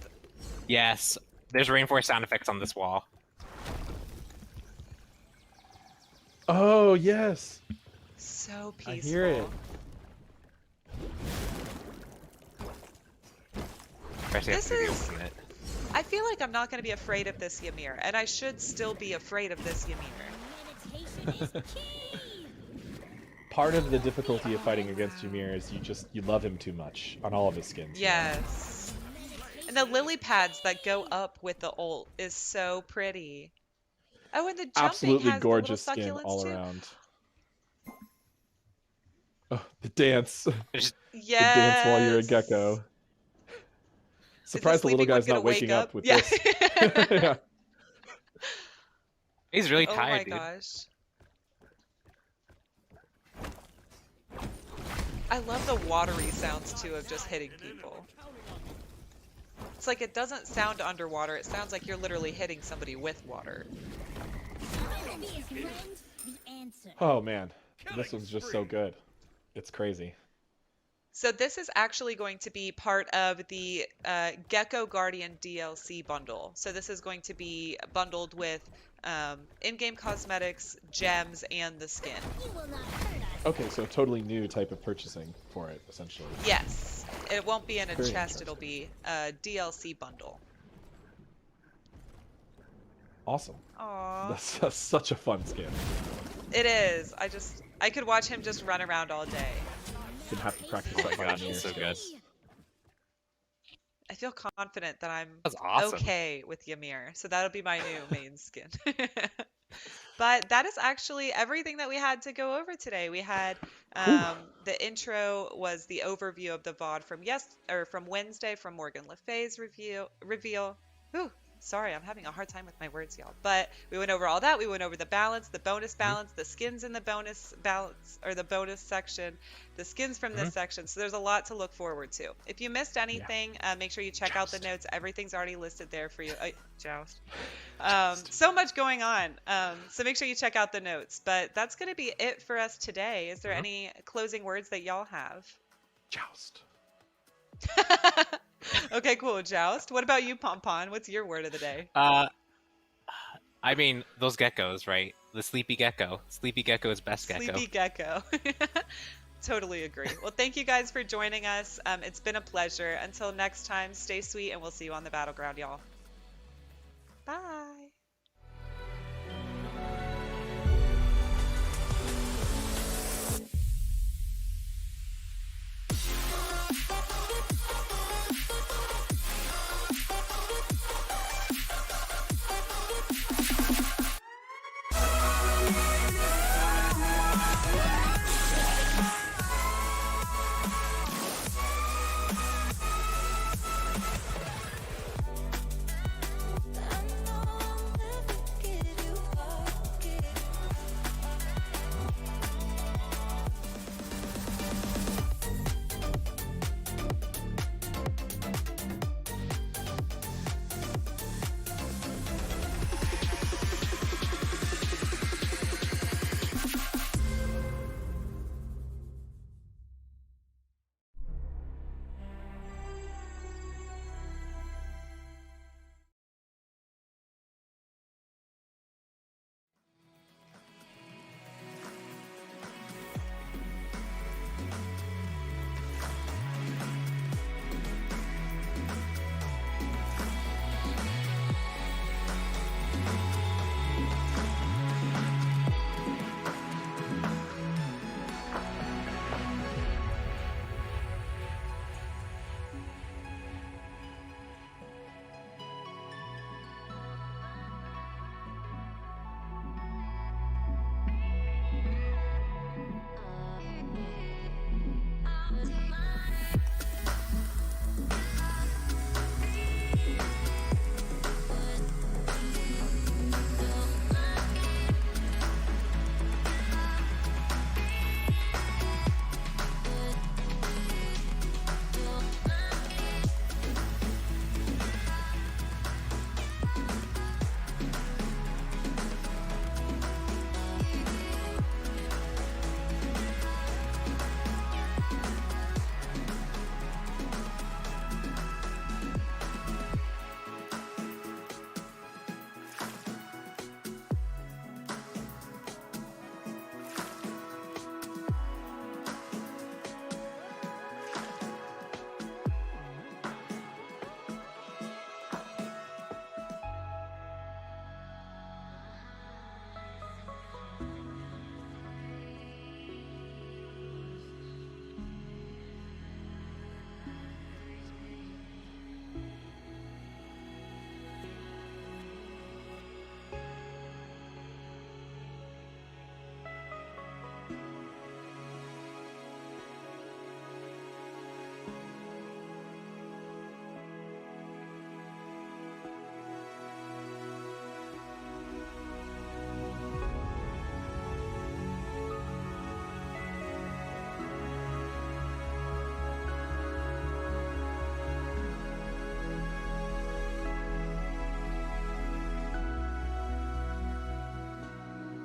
Yes. There's rainforest sound effects on this wall. Oh, yes. So peaceful. I hear it. Especially This after you is- open it. I feel like I'm not going to be afraid of this Ymir, and I should still be afraid of this Ymir. Part of the difficulty of fighting against Ymir is you love him too much on all of his skins. Yes. And the lily pads that go up with the ult is so pretty. Oh, and the jumping Absolutely has gorgeous the skin little succulents all too. around. Oh, the dance. Yes. The dance while you're a gecko. Surprised the little sleeping one guy's not gonna wake waking up up? with Yeah. this. Yeah. He's really Oh tired, my dude. gosh. I love the watery sounds too of just hitting people. It's like it doesn't sound underwater, it sounds like you're literally hitting somebody with water. Oh man, this one's just so good. It's crazy. So this is actually going to be part of the Gecko Guardian DLC bundle. So this is going to be bundled with in-game cosmetics, gems, and the skin. Okay, so a totally new type of purchasing for it, essentially. Yes. It won't be in a Very chest, it'll be a DLC bundle. Awesome. Aww. That's such a fun skin. It is. I could watch him just run around all day. Gonna have to practice Oh my that gosh, Ymir it's so skill. good. I feel confident that I'm That's awesome. okay with Ymir, so that'll be my new main skin. But that is actually everything that we had to go over today. We had the intro was the overview of the VOD from Wednesday from Morgan Le Fay's reveal. Whew, sorry, I'm having a hard time with my words, y'all. But we went over all that. We went over the balance, the bonus balance, the skins in the bonus balance or the bonus section, the skins from this section. So there's a lot to look forward to. If you missed anything, make sure you check out the notes. Everything's already listed there for you. Joust. So much going on. So make sure you check out the notes. But that's going to be it for us today. Is there any closing words that y'all have? Joust. Okay, cool. Joust. What about you, Pompon? What's your word of the day? I mean, those geckos, right? The sleepy gecko. Sleepy gecko is best gecko. Sleepy gecko. Totally agree. Well, thank you guys for joining us. It's been a pleasure. Until next time, stay sweet, and we'll see you on the battleground, y'all. Bye.